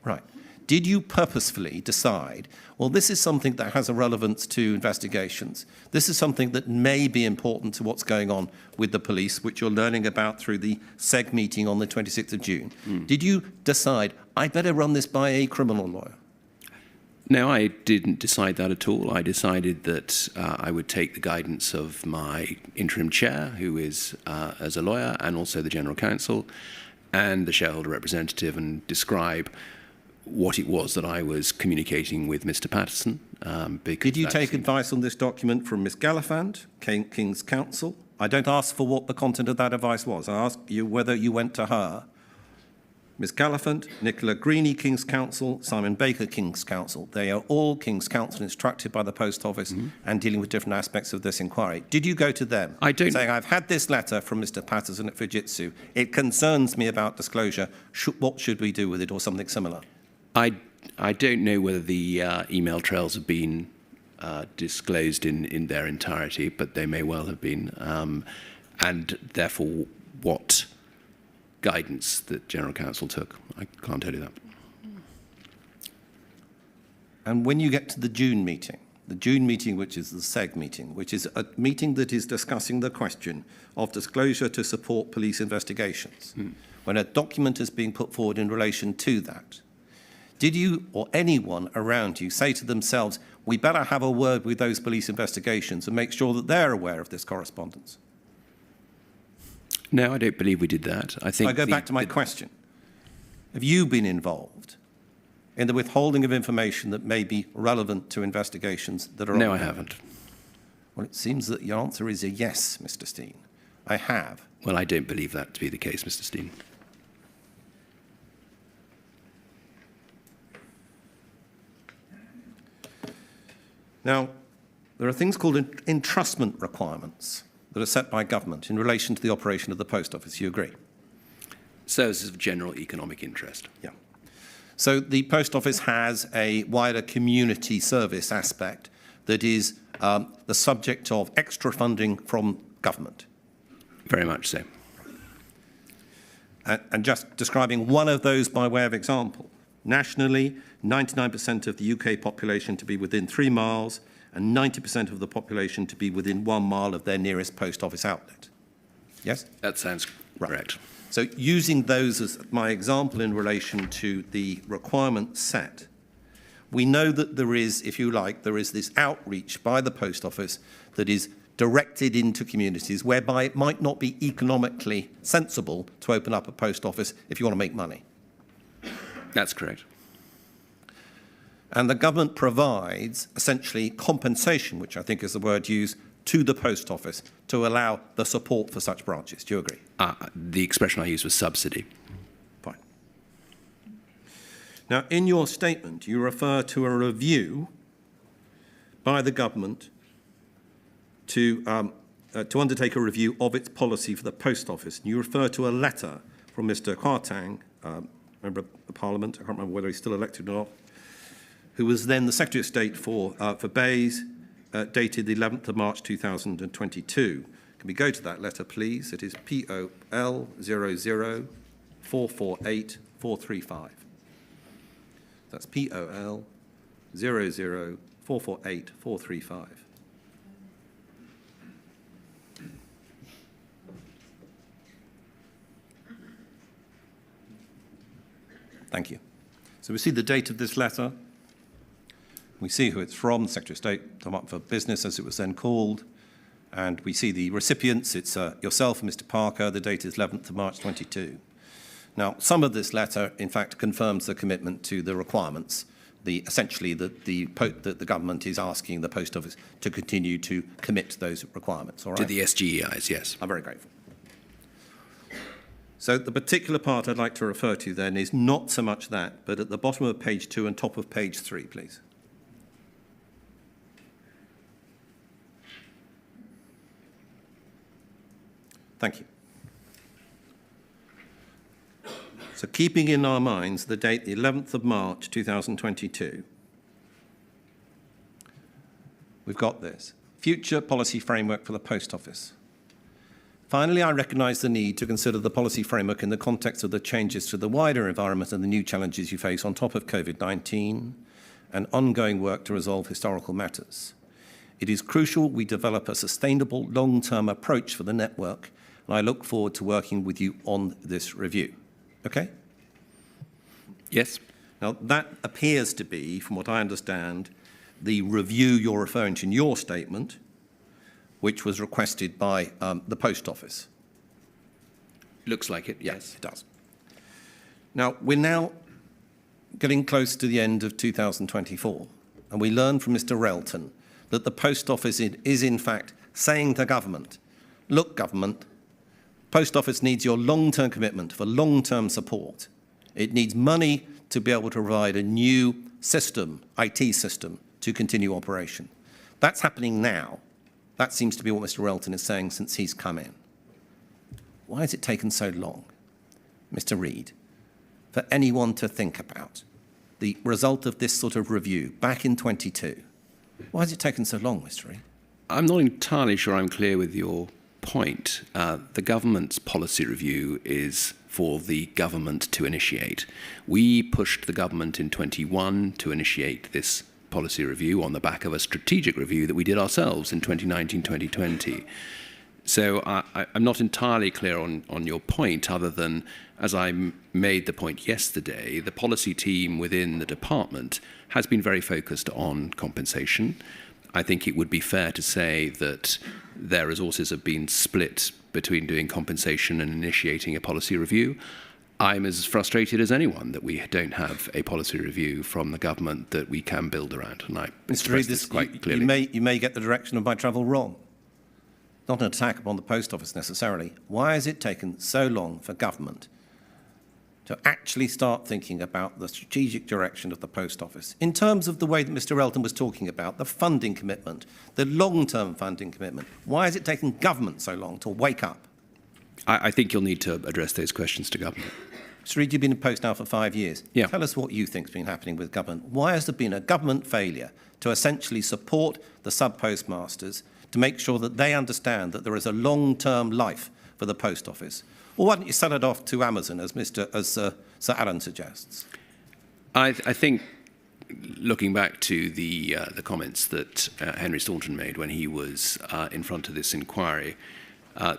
Right. Did you purposefully decide, well, this is something that has a relevance to investigations. This is something that may be important to what's going on with the police, which you're learning about through the SEG meeting on the 26th of June. Did you decide, I better run this by a criminal lawyer? No, I didn't decide that at all. I decided that I would take the guidance of my interim chair, who is as a lawyer, and also the general counsel, and the shareholder representative, and describe what it was that I was communicating with Mr. Patterson. Did you take advice on this document from Miss Gallifand, King's Counsel? I don't ask for what the content of that advice was. I ask you whether you went to her. Miss Gallifand, Nicola Greeny, King's Counsel, Simon Baker, King's Counsel. They are all King's Counsel instructed by the Post Office and dealing with different aspects of this inquiry. Did you go to them? I don't. Saying, I've had this letter from Mr. Patterson at Fujitsu. It concerns me about disclosure. What should we do with it, or something similar? I don't know whether the email trails have been disclosed in their entirety, but they may well have been. And therefore, what guidance that General Counsel took, I can't tell you that. And when you get to the June meeting, which is the SEG meeting, which is a meeting that is discussing the question of disclosure to support police investigations, when a document is being put forward in relation to that, did you or anyone around you say to themselves, we better have a word with those police investigations and make sure that they're aware of this correspondence? No, I don't believe we did that. I think I go back to my question. Have you been involved in the withholding of information that may be relevant to investigations that are ongoing? No, I haven't. Well, it seems that your answer is a yes, Mr. Steen. I have. Well, I don't believe that to be the case, Mr. Steen. Now, there are things called entrustment requirements that are set by government in relation to the operation of the Post Office. You agree? Services of general economic interest. Yeah. So the Post Office has a wider community service aspect that is the subject of extra funding from government. Very much so. And just describing one of those by way of example. Nationally, 99% of the UK population to be within 3 miles and 90% of the population to be within 1 mile of their nearest post office outlet. Yes? That sounds correct. So using those as my example in relation to the requirement set, we know that there is, if you like, there is this outreach by the Post Office that is directed into communities whereby it might not be economically sensible to open up a post office if you want to make money. That's correct. And the government provides essentially compensation, which I think is the word used, to the Post Office to allow the support for such branches. Do you agree? The expression I used was subsidy. Fine. Now, in your statement, you refer to a review by the government to undertake a review of its policy for the Post Office. And you refer to a letter from Mr. Kwarteng, Member of Parliament, I can't remember whether he's still elected or not, who was then the Secretary of State for Bays, dated the 11th of March 2022. Can we go to that letter, please? It is POL 00448-435. That's POL 00448-435. Thank you. So we see the date of this letter. We see who it's from, the Secretary of State, Department for Business, as it was then called. And we see the recipients. It's yourself and Mr. Parker. The date is 11th of March 22. Now, some of this letter, in fact, confirms the commitment to the requirements, essentially that the government is asking the Post Office to continue to commit to those requirements. All right? To the SGEIs, yes. I'm very grateful. So the particular part I'd like to refer to then is not so much that, but at the bottom of page 2 and top of page 3, please. Thank you. So keeping in our minds the date, the 11th of March 2022, we've got this. Future policy framework for the Post Office. Finally, I recognise the need to consider the policy framework in the context of the changes to the wider environment and the new challenges you face on top of COVID-19 and ongoing work to resolve historical matters. It is crucial we develop a sustainable long-term approach for the network, and I look forward to working with you on this review. Okay? Yes. Now, that appears to be, from what I understand, the review you're referring to in your statement, which was requested by the Post Office. Looks like it, yes. It does. Now, we're now getting close to the end of 2024, and we learn from Mr. Relton that the Post Office is in fact saying to government, look, government, Post Office needs your long-term commitment for long-term support. It needs money to be able to provide a new system, IT system, to continue operation. That's happening now. That seems to be what Mr. Relton is saying since he's come in. Why has it taken so long, Mr. Reid, for anyone to think about the result of this sort of review back in 22? Why has it taken so long, Mr. Reid? I'm not entirely sure I'm clear with your point. The government's policy review is for the government to initiate. We pushed the government in 21 to initiate this policy review on the back of a strategic review that we did ourselves in 2019-2020. So I'm not entirely clear on your point, other than, as I made the point yesterday, the policy team within the department has been very focused on compensation. I think it would be fair to say that their resources have been split between doing compensation and initiating a policy review. I'm as frustrated as anyone that we don't have a policy review from the government that we can build around. And I express this quite clearly. You may get the direction of my travel wrong. Not an attack upon the Post Office necessarily. Why has it taken so long for government to actually start thinking about the strategic direction of the Post Office in terms of the way that Mr. Relton was talking about, the funding commitment, the long-term funding commitment? Why has it taken government so long to wake up? I think you'll need to address those questions to government. Mr. Reid, you've been in post now for 5 years. Yeah. Tell us what you think's been happening with government. Why has there been a government failure to essentially support the sub-postmasters to make sure that they understand that there is a long-term life for the Post Office? Or why don't you sell it off to Amazon, as Sir Alan suggests? I think, looking back to the comments that Henry Staunton made when he was in front of this inquiry,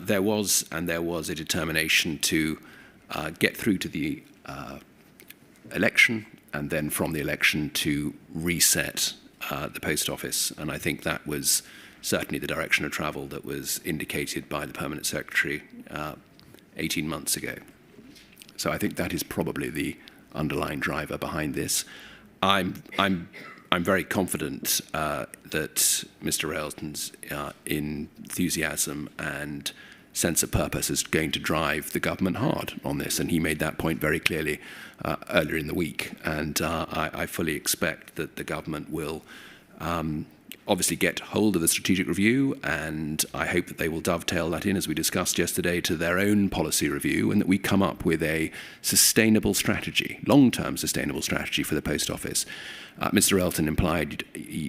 there was a determination to get through to the election, and then from the election to reset the Post Office. And I think that was certainly the direction of travel that was indicated by the Permanent Secretary 18 months ago. So I think that is probably the underlying driver behind this. I'm very confident that Mr. Railton's enthusiasm and sense of purpose is going to drive the government hard on this, and he made that point very clearly earlier in the week. And I fully expect that the government will obviously get hold of the strategic review, and I hope that they will dovetail that in, as we discussed yesterday, to their own policy review, and that we come up with a sustainable strategy, long-term sustainable strategy for the Post Office. Mr. Relton implied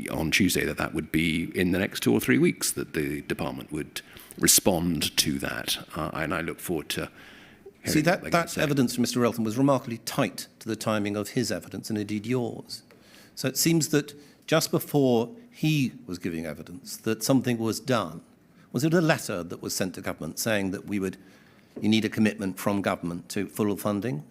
on Tuesday that that would be in the next 2 or 3 weeks that the department would respond to that, and I look forward to hearing See, that what they evidence from Mr. Relton was remarkably tight to the timing of his evidence, and indeed yours. So it seems that just before he was giving evidence that something was done. Was it a letter that was sent to government saying that you need a commitment from government to full funding?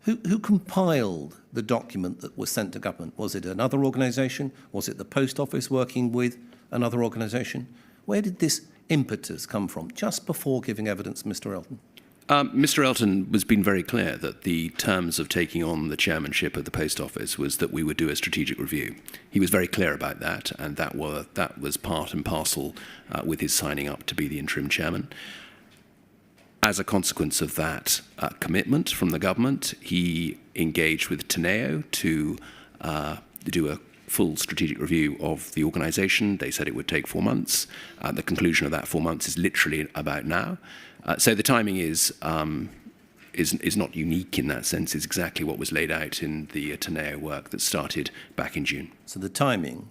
Who compiled the document that was sent to government? Was it another organisation? Was it the Post Office working with another organisation? Where did this impetus come from, just before giving evidence, Mr. Elton? Mr. Elton has been very clear that the terms of taking on the chairmanship of the Post Office was that we would do a strategic review. He was very clear about that, and that was part and parcel with his signing up to be the interim chairman. As a consequence of that commitment from the government, he engaged with Teneo to do a full strategic review of the organisation. They said it would take 4 months. The conclusion of that 4 months is literally about now. So the timing is not unique in that sense. It's exactly what was laid out in the Teneo work that started back in June. So the timing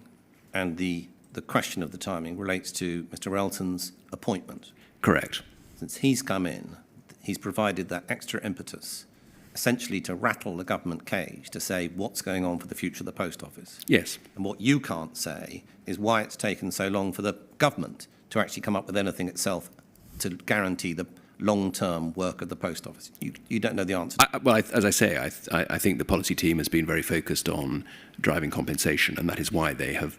and the question of the timing relates to Mr. Elton's appointment. Correct. Since he's come in, he's provided that extra impetus, essentially to rattle the government cage, to say what's going on for the future of the Post Office. Yes. And what you can't say is why it's taken so long for the government to actually come up with anything itself to guarantee the long-term work of the Post Office. You don't know the answer. As I say, I think the policy team has been very focused on driving compensation, and that is why they have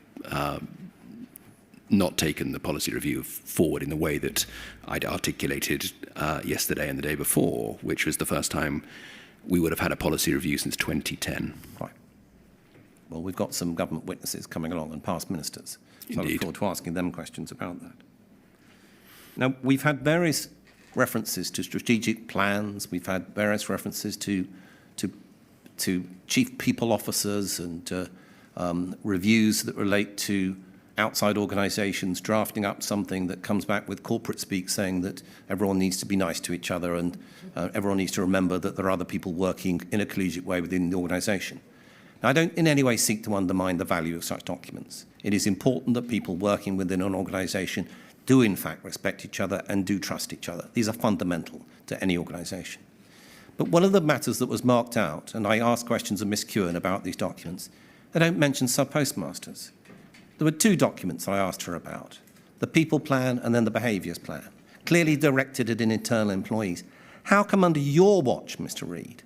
not taken the policy review forward in the way that I'd articulated yesterday and the day before, which was the first time we would have had a policy review since 2010. Right. Well, we've got some government witnesses coming along and past ministers. So I look forward to asking them questions about that. Now, we've had various references to strategic plans. We've had various references to chief people officers and reviews that relate to outside organisations drafting up something that comes back with corporate speak saying that everyone needs to be nice to each other and everyone needs to remember that there are other people working in a collegiate way within the organisation. Now, I don't in any way seek to undermine the value of such documents. It is important that people working within an organisation do in fact respect each other and do trust each other. These are fundamental to any organisation. But one of the matters that was marked out, and I asked questions of Miss Kewen about these documents, they don't mention sub-postmasters. There were 2 documents I asked her about, the people plan and then the behaviours plan, clearly directed at internal employees. How come under your watch, Mr. Reid,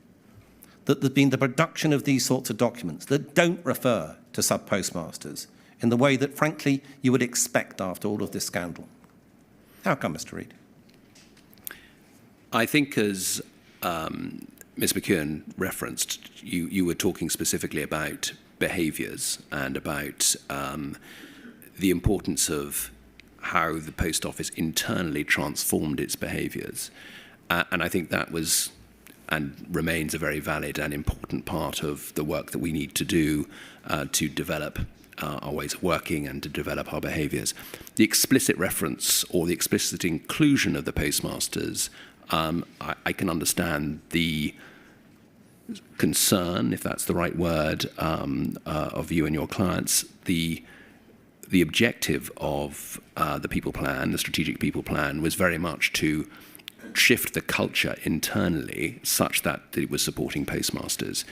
that there's been the production of these sorts of documents that don't refer to sub-postmasters in the way that, frankly, you would expect after all of this scandal? How come, Mr. Reid? I think as Ms. McKeown referenced, you were talking specifically about behaviours and about the importance of how the Post Office internally transformed its behaviours. And I think that was and remains a very valid and important part of the work that we need to do to develop our ways of working and to develop our behaviours. The explicit reference or the explicit inclusion of the postmasters, I can understand the concern, if that's the right word, of you and your clients. The objective of the people plan, the strategic people plan, was very much to shift the culture internally such that it was supporting postmasters.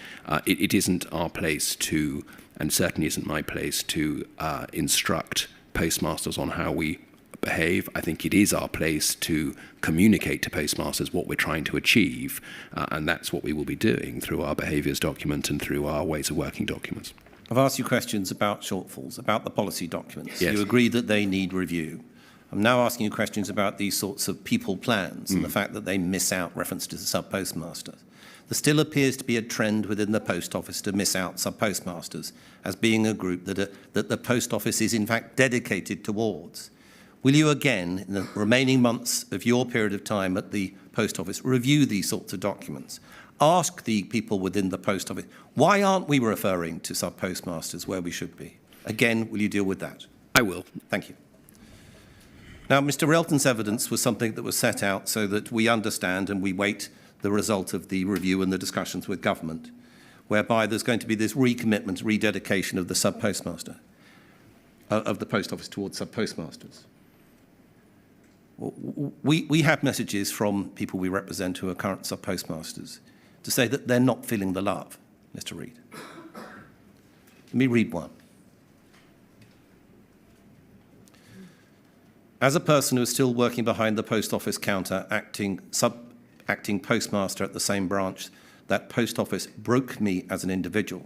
It isn't our place to, and certainly isn't my place to instruct postmasters on how we behave. I think it is our place to communicate to postmasters what we're trying to achieve, and that's what we will be doing through our behaviours document and through our ways of working documents. I've asked you questions about shortfalls, about the policy documents. Yes. You agree that they need review. I'm now asking you questions about these sorts of people plans and the fact that they miss out reference to the sub-postmaster. There still appears to be a trend within the Post Office to miss out sub-postmasters as being a group that the Post Office is in fact dedicated towards. Will you again, in the remaining months of your period of time at the Post Office, review these sorts of documents? Ask the people within the Post Office, why aren't we referring to sub-postmasters where we should be? Again, will you deal with that? I will. Thank you. Now, Mr. Elton's evidence was something that was set out so that we understand and we wait the result of the review and the discussions with government, whereby there's going to be this recommitment, rededication of the sub-postmaster, of the Post Office towards sub-postmasters. We have messages from people we represent who are current sub-postmasters to say that they're not feeling the love, Mr. Reid. Let me read one. As a person who is still working behind the Post Office counter, acting postmaster at the same branch, that Post Office broke me as an individual.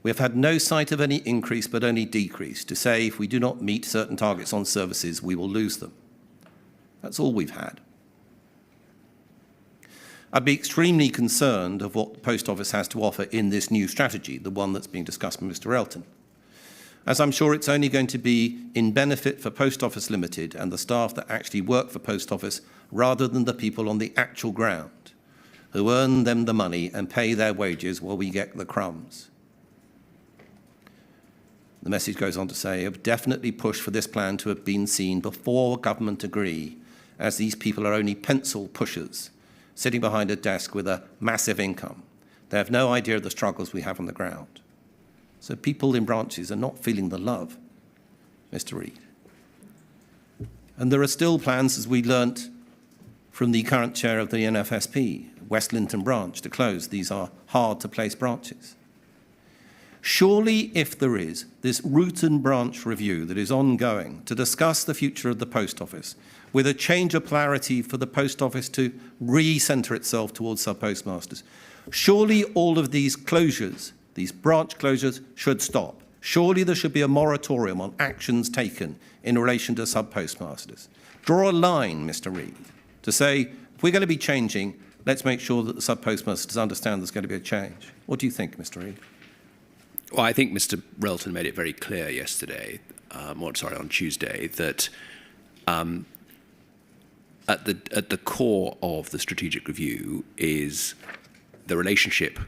We have had no sight of any increase but only decrease, to say if we do not meet certain targets on services, we will lose them. That's all we've had. I'd be extremely concerned of what the Post Office has to offer in this new strategy, the one that's being discussed by Mr. Elton, as I'm sure it's only going to be in benefit for Post Office Ltd and the staff that actually work for Post Office, rather than the people on the actual ground who earn them the money and pay their wages while we get the crumbs. The message goes on to say, I've definitely pushed for this plan to have been seen before government agree, as these people are only pencil pushers, sitting behind a desk with a massive income. They have no idea of the struggles we have on the ground. So people in branches are not feeling the love, Mr. Reid. And there are still plans, as we learnt from the current chair of the NFSP, West Linton branch, to close. These are hard-to-place branches. Surely, if there is this root and branch review that is ongoing to discuss the future of the Post Office, with a change of polarity for the Post Office to re-centre itself towards sub-postmasters, surely all of these closures, these branch closures, should stop. Surely there should be a moratorium on actions taken in relation to sub-postmasters. Draw a line, Mr. Reid, to say, if we're going to be changing, let's make sure that the sub-postmasters understand there's going to be a change. What do you think, Mr. Reid? Well, I think Mr. Relton made it very clear yesterday, on Tuesday, that at the core of the strategic review is the relationship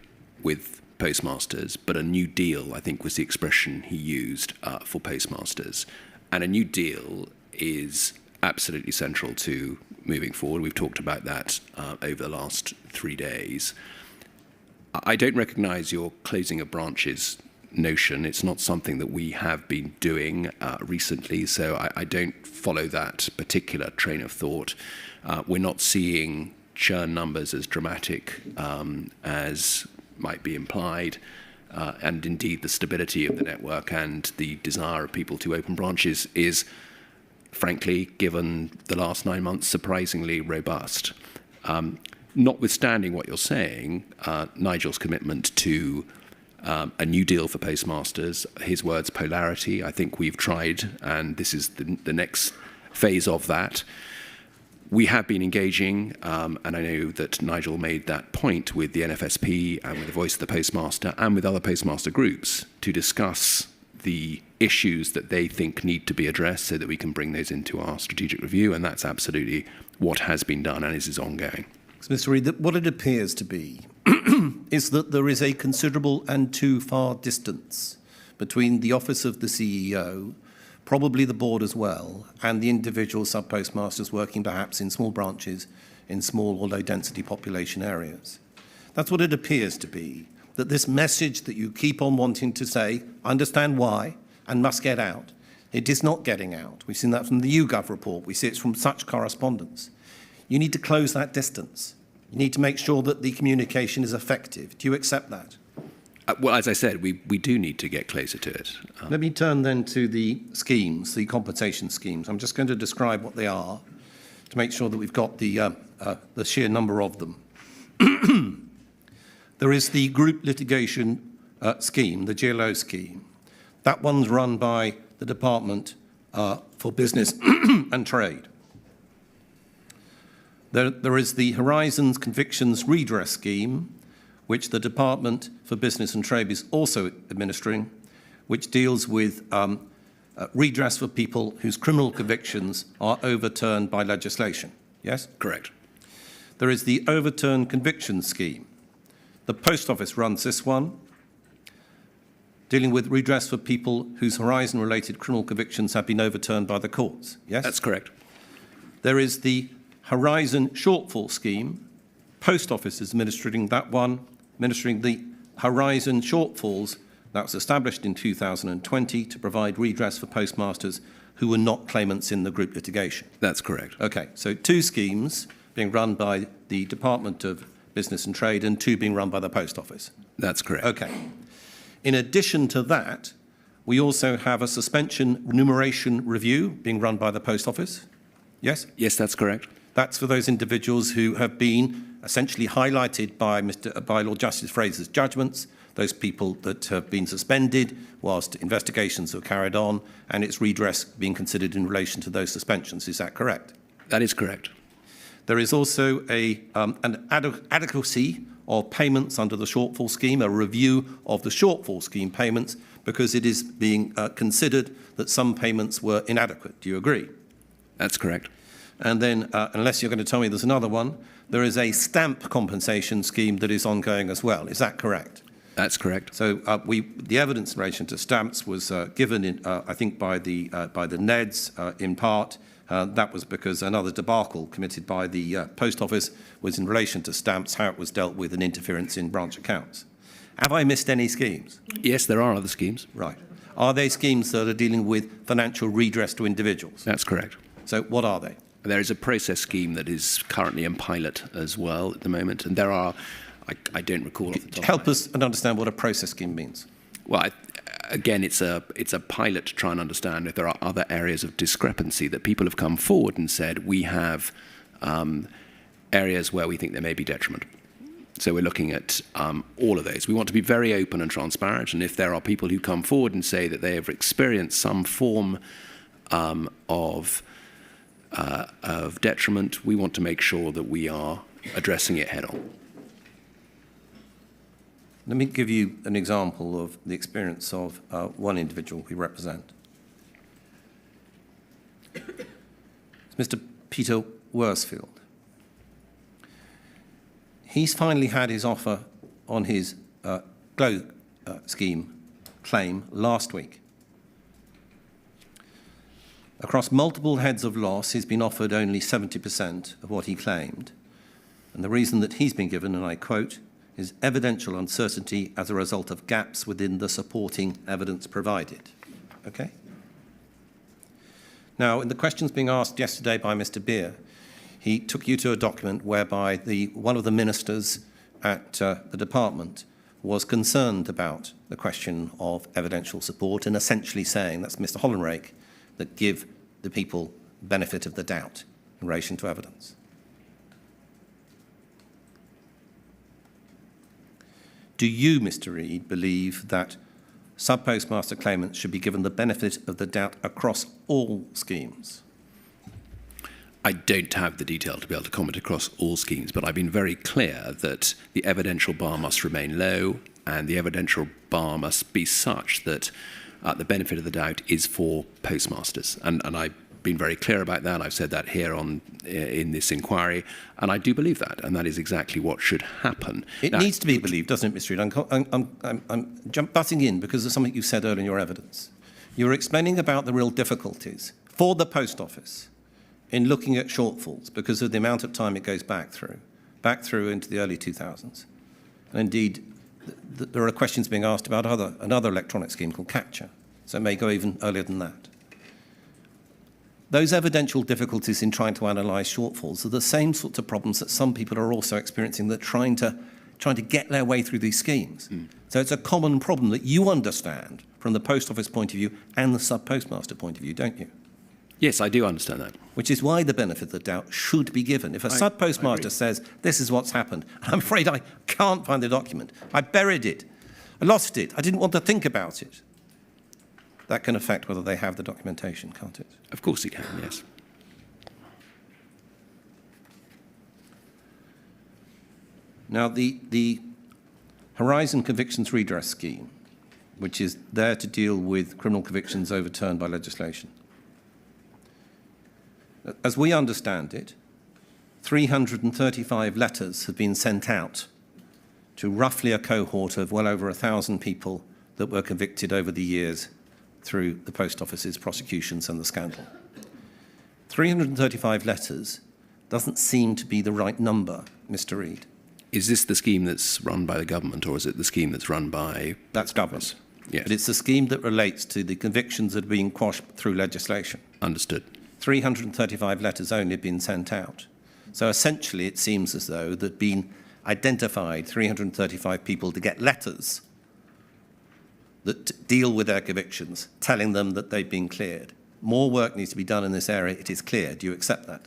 with postmasters, but a new deal, I think was the expression he used for postmasters. And a new deal is absolutely central to moving forward. We've talked about that over the last 3 days. I don't recognise your closing of branches notion. It's not something that we have been doing recently, so I don't follow that particular train of thought. We're not seeing churn numbers as dramatic as might be implied, and indeed the stability of the network and the desire of people to open branches is, frankly, given the last 9 months, surprisingly robust. Notwithstanding what you're saying, Nigel's commitment to a new deal for postmasters, his words, polarity, I think we've tried, and this is the next phase of that. We have been engaging, and I know that Nigel made that point with the NFSP and with the Voice of the Postmaster and with other postmaster groups to discuss the issues that they think need to be addressed so that we can bring those into our strategic review, and that's absolutely what has been done and is ongoing. So, Mr. Reid, what it appears to be is that there is a considerable and too far distance between the office of the CEO, probably the board as well, and the individual sub-postmasters working perhaps in small branches in small or low-density population areas. That's what it appears to be, that this message that you keep on wanting to say, understand why, and must get out, it is not getting out. We've seen that from the YouGov report. We see it from such correspondence. You need to close that distance. You need to make sure that the communication is effective. Do you accept that? Well, as I said, we do need to get closer to it. Let me turn then to the schemes, the compensation schemes. I'm just going to describe what they are to make sure that we've got the sheer number of them. There is the group litigation scheme, the GLO scheme. That one's run by the Department for Business and Trade. There is the Horizons Convictions Redress Scheme, which the Department for Business and Trade is also administering, which deals with redress for people whose criminal convictions are overturned by legislation. Yes? Correct. There is the Overturned Convictions Scheme. The Post Office runs this one, dealing with redress for people whose Horizon-related criminal convictions have been overturned by the courts. Yes? That's correct. There is the Horizon Shortfall Scheme. Post Office is administering that one, administering the Horizon Shortfalls that was established in 2020 to provide redress for postmasters who were not claimants in the group litigation. That's correct. Okay, so 2 schemes being run by the Department of Business and Trade and 2 being run by the Post Office. That's correct. Okay. In addition to that, we also have a suspension remuneration review being run by the Post Office. Yes? Yes, that's correct. That's for those individuals who have been essentially highlighted by Lord Justice Fraser's judgments, those people that have been suspended whilst investigations are carried on, and its redress being considered in relation to those suspensions. Is that correct? That is correct. There is also an adequacy of payments under the shortfall scheme, a review of the shortfall scheme payments, because it is being considered that some payments were inadequate. Do you agree? That's correct. And then, unless you're going to tell me there's another one, there is a stamp compensation scheme that is ongoing as well. Is that correct? That's correct. So the evidence in relation to stamps was given, I think, by the NEDs in part. That was because another debacle committed by the Post Office was in relation to stamps, how it was dealt with and interference in branch accounts. Have I missed any schemes? Yes, there are other schemes. Right. Are they schemes that are dealing with financial redress to individuals? That's correct. So what are they? There is a process scheme that is currently in pilot as well at the moment, and there are, I don't recall off the top. Help us and understand what a process scheme means. Well, again, it's a pilot to try and understand if there are other areas of discrepancy that people have come forward and said we have areas where we think there may be detriment. So we're looking at all of those. We want to be very open and transparent, and if there are people who come forward and say that they have experienced some form of detriment, we want to make sure that we are addressing it head on. Let me give you an example of the experience of one individual we represent. It's Mr. Peter Worsfield. He's finally had his offer on his GLOW scheme claim last week. Across multiple heads of loss, he's been offered only 70% of what he claimed. And the reason that he's been given, and I quote, is evidential uncertainty as a result of gaps within the supporting evidence provided. Okay? Now, in the questions being asked yesterday by Mr. Beer, he took you to a document whereby one of the ministers at the department was concerned about the question of evidential support and essentially saying, that's Mr. Hollenrake, that give the people benefit of the doubt in relation to evidence. Do you, Mr. Reid, believe that sub-postmaster claimants should be given the benefit of the doubt across all schemes? I don't have the detail to be able to comment across all schemes, but I've been very clear that the evidential bar must remain low and the evidential bar must be such that the benefit of the doubt is for postmasters. And I've been very clear about that. I've said that here in this inquiry, and I do believe that, and that is exactly what should happen. It needs to be believed, doesn't it, Mr. Reid? I'm butting in because of something you said earlier in your evidence. You were explaining about the real difficulties for the Post Office in looking at shortfalls because of the amount of time it goes back through into the early 2000s. And indeed, there are questions being asked about another electronic scheme called Capture, so it may go even earlier than that. Those evidential difficulties in trying to analyse shortfalls are the same sorts of problems that some people are also experiencing that trying to get their way through these schemes. So it's a common problem that you understand from the Post Office point of view and the sub-postmaster point of view, don't you? Yes, I do understand that. Which is why the benefit of the doubt should be given. If a sub-postmaster says, this is what's happened, I'm afraid I can't find the document, I buried it, I lost it, I didn't want to think about it, that can affect whether they have the documentation, can't it? Of course it can, yes. Now, the Horizon Convictions Redress Scheme, which is there to deal with criminal convictions overturned by legislation, as we understand it, 335 letters have been sent out to roughly a cohort of well over 1,000 people that were convicted over the years through the Post Office's prosecutions and the scandal. 335 letters doesn't seem to be the right number, Mr. Reid. Is this the scheme that's run by the government, or is it the scheme that's run by... That's government. Yes. But it's the scheme that relates to the convictions that are being quashed through legislation. Understood. 335 letters only have been sent out. So essentially it seems as though there'd been identified 335 people to get letters that deal with their convictions, telling them that they've been cleared. More work needs to be done in this area. It is clear. Do you accept that?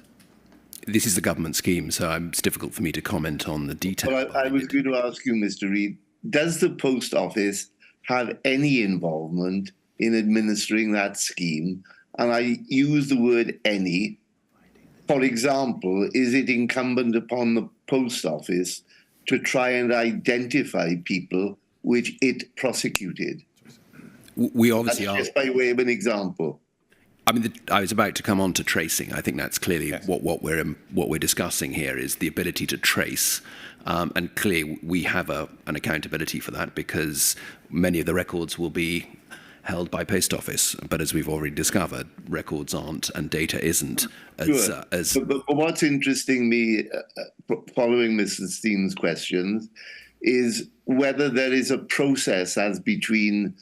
This is the government scheme, so it's difficult for me to comment on the detail. Well, I was going to ask you, Mr. Reid, does the Post Office have any involvement in administering that scheme? And I use the word any. For example, is it incumbent upon the Post Office to try and identify people which it prosecuted? We obviously are. Just by way of an example. I mean, I was about to come on to tracing. I think that's clearly what we're discussing here is the ability to trace, and clearly we have an accountability for that because many of the records will be held by Post Office. But as we've already discovered, records aren't and data isn't as. Sure. But what's interesting me, following Mrs. Steen's questions, is whether there is a process as between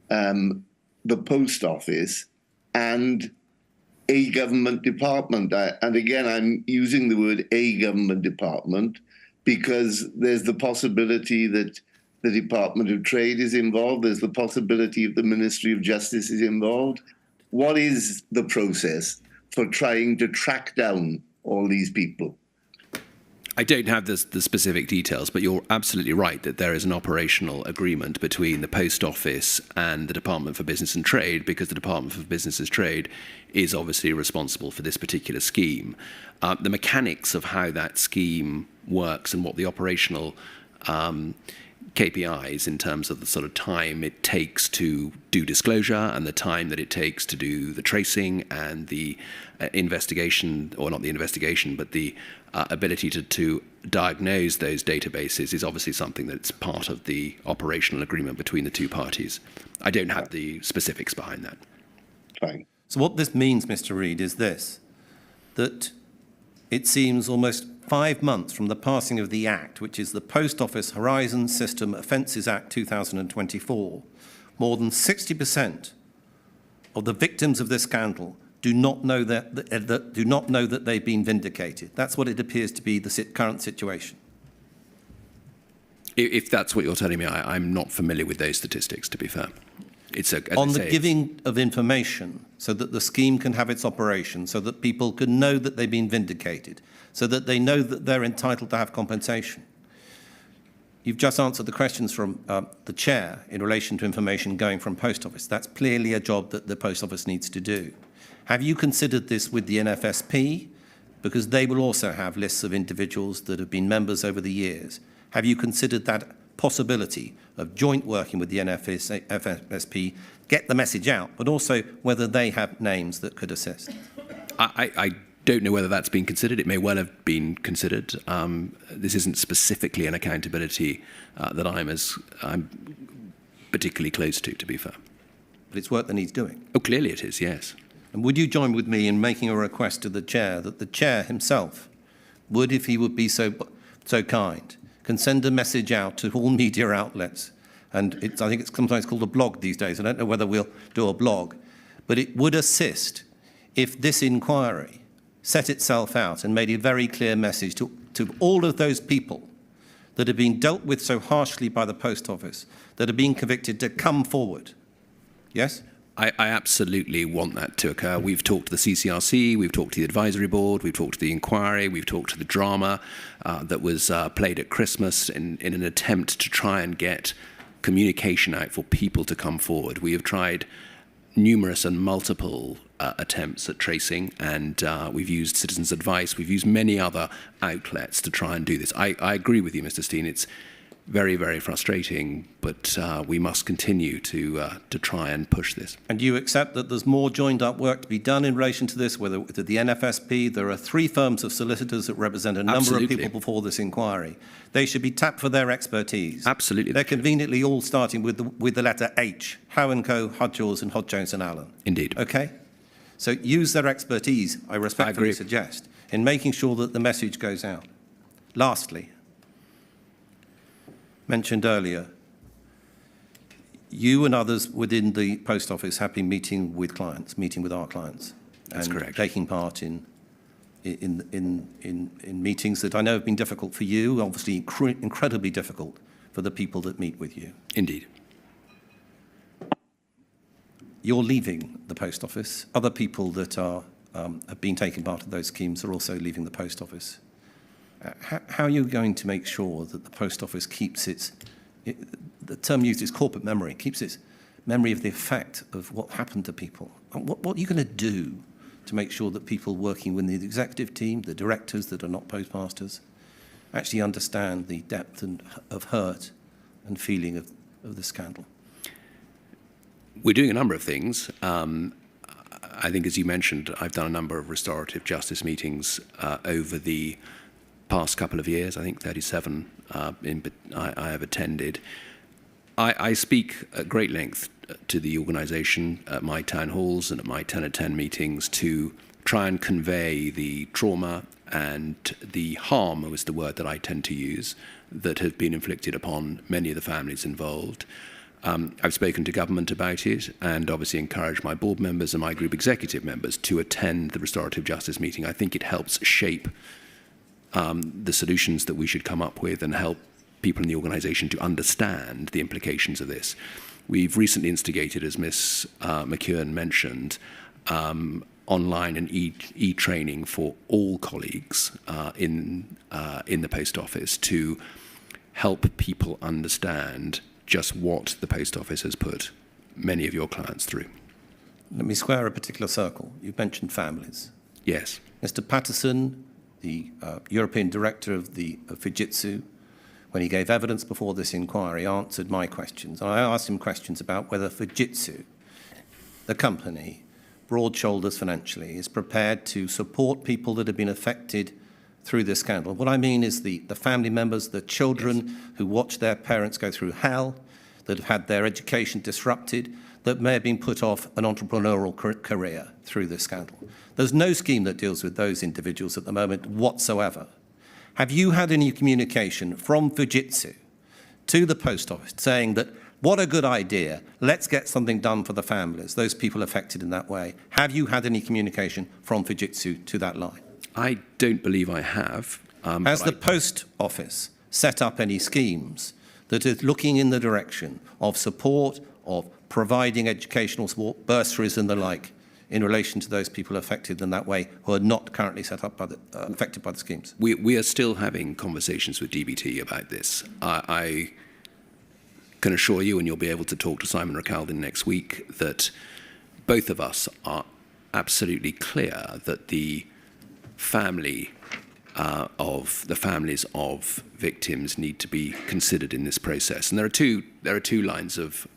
the Post Office and a government department. And again, I'm using the word a government department because there's the possibility that the Department of Trade is involved. There's the possibility of the Ministry of Justice is involved. What is the process for trying to track down all these people? I don't have the specific details, but you're absolutely right that there is an operational agreement between the Post Office and the Department for Business and Trade, because the Department for Business and Trade is obviously responsible for this particular scheme. The mechanics of how that scheme works and what the operational KPIs in terms of the sort of time it takes to do disclosure and the time that it takes to do the tracing and the investigation, or not the investigation, but the ability to diagnose those databases is obviously something that's part of the operational agreement between the two parties. I don't have the specifics behind that. Fine. So what this means, Mr. Reid, is this, that it seems almost 5 months from the passing of the Act, which is the Post Office Horizon System Offences Act 2024, more than 60% of the victims of this scandal do not know that they've been vindicated. That's what it appears to be the current situation. If that's what you're telling me, I'm not familiar with those statistics, to be fair. On the giving of information so that the scheme can have its operation, so that people can know that they've been vindicated, so that they know that they're entitled to have compensation. You've just answered the questions from the chair in relation to information going from Post Office. That's clearly a job that the Post Office needs to do. Have you considered this with the NFSP? Because they will also have lists of individuals that have been members over the years. Have you considered that possibility of joint working with the NFSP, get the message out, but also whether they have names that could assist? I don't know whether that's been considered. It may well have been considered. This isn't specifically an accountability that I'm particularly close to be fair. But it's work that needs doing. Oh, clearly it is, yes. And would you join with me in making a request to the chair that the chair himself would, if he would be so kind, can send a message out to all media outlets, and I think it's sometimes called a blog these days. I don't know whether we'll do a blog, but it would assist if this inquiry set itself out and made a very clear message to all of those people that have been dealt with so harshly by the Post Office, that are being convicted, to come forward. Yes? I absolutely want that to occur. We've talked to the CCRC, we've talked to the advisory board, we've talked to the inquiry, we've talked to the drama that was played at Christmas in an attempt to try and get communication out for people to come forward. We have tried numerous and multiple attempts at tracing, and we've used citizens' advice, we've used many other outlets to try and do this. I agree with you, Mr. Steen. It's very, very frustrating, but we must continue to try and push this. And you accept that there's more joined-up work to be done in relation to this, whether with the NFSP? There are 3 firms of solicitors that represent a number of people before this inquiry. They should be tapped for their expertise. Absolutely. They're conveniently all starting with the letter H, Howe & Co., Hudgels and Hodge, Jones and Allen. Indeed. Okay? So use their expertise, I respectfully suggest, in making sure that the message goes out. Lastly, mentioned earlier, you and others within the Post Office have been meeting with our clients. That's and correct. Taking part in meetings that I know have been difficult for you, obviously incredibly difficult for the people that meet with you. Indeed. You're leaving the Post Office. Other people that are have been taking part of those schemes are also leaving the post office. How are you going to make sure that the post office keeps the term used is corporate memory, keeps its memory of the effect of what happened to people? And what are you going to do to make sure that people working within the executive team, the directors that are not postmasters, actually understand the depth of hurt and feeling of the scandal? We're doing a number of things. I think, as you mentioned, I've done a number of restorative justice meetings over the past couple of years. I think 37 I have attended. I speak at great length to the organisation at my town halls and at my 10 at 10 meetings to try and convey the trauma and the harm, was the word that I tend to use, that have been inflicted upon many of the families involved. I've spoken to government about it and obviously encouraged my board members and my group executive members to attend the restorative justice meeting. I think it helps shape the solutions that we should come up with and help people in the organisation to understand the implications of this. We've recently instigated, as Ms. McKeown mentioned, online and e-training for all colleagues in the post office to help people understand just what the post office has put many of your clients through. Let me square a particular circle. You mentioned families. Yes. Mr. Patterson, the European director of Fujitsu, when he gave evidence before this inquiry, answered my questions. I asked him questions about whether Fujitsu, the company, broad shoulders financially, is prepared to support people that have been affected through this scandal. What I mean is the family members, the children who watch their parents go through hell, that have had their education disrupted, that may have been put off an entrepreneurial career through this scandal. There's no scheme that deals with those individuals at the moment whatsoever. Have you had any communication from Fujitsu to the post office saying that, what a good idea, let's get something done for the families, those people affected in that way? Have you had any communication from Fujitsu to that line? I don't believe I have. Has the post office set up any schemes that are looking in the direction of support, of providing educational support, bursaries and the like, in relation to those people affected in that way who are not currently set up by affected by the schemes? We are still having conversations with DBT about this. I can assure you, and you'll be able to talk to Simon Recaldin next week, that both of us are absolutely clear that the families of victims need to be considered in this process. And there are two lines of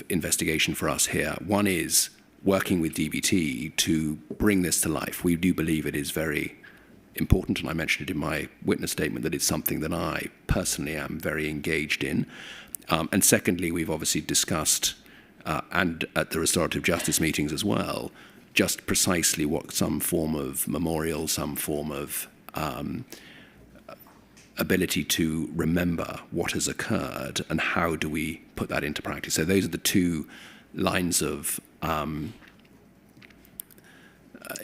investigation for us here. One is working with DBT to bring this to life. We do believe it is very important, and I mentioned it in my witness statement, that it's something that I personally am very engaged in. And secondly, we've obviously discussed, and at the restorative justice meetings as well, just precisely what some form of memorial, some form of ability to remember what has occurred and how do we put that into practice. So those are the two lines of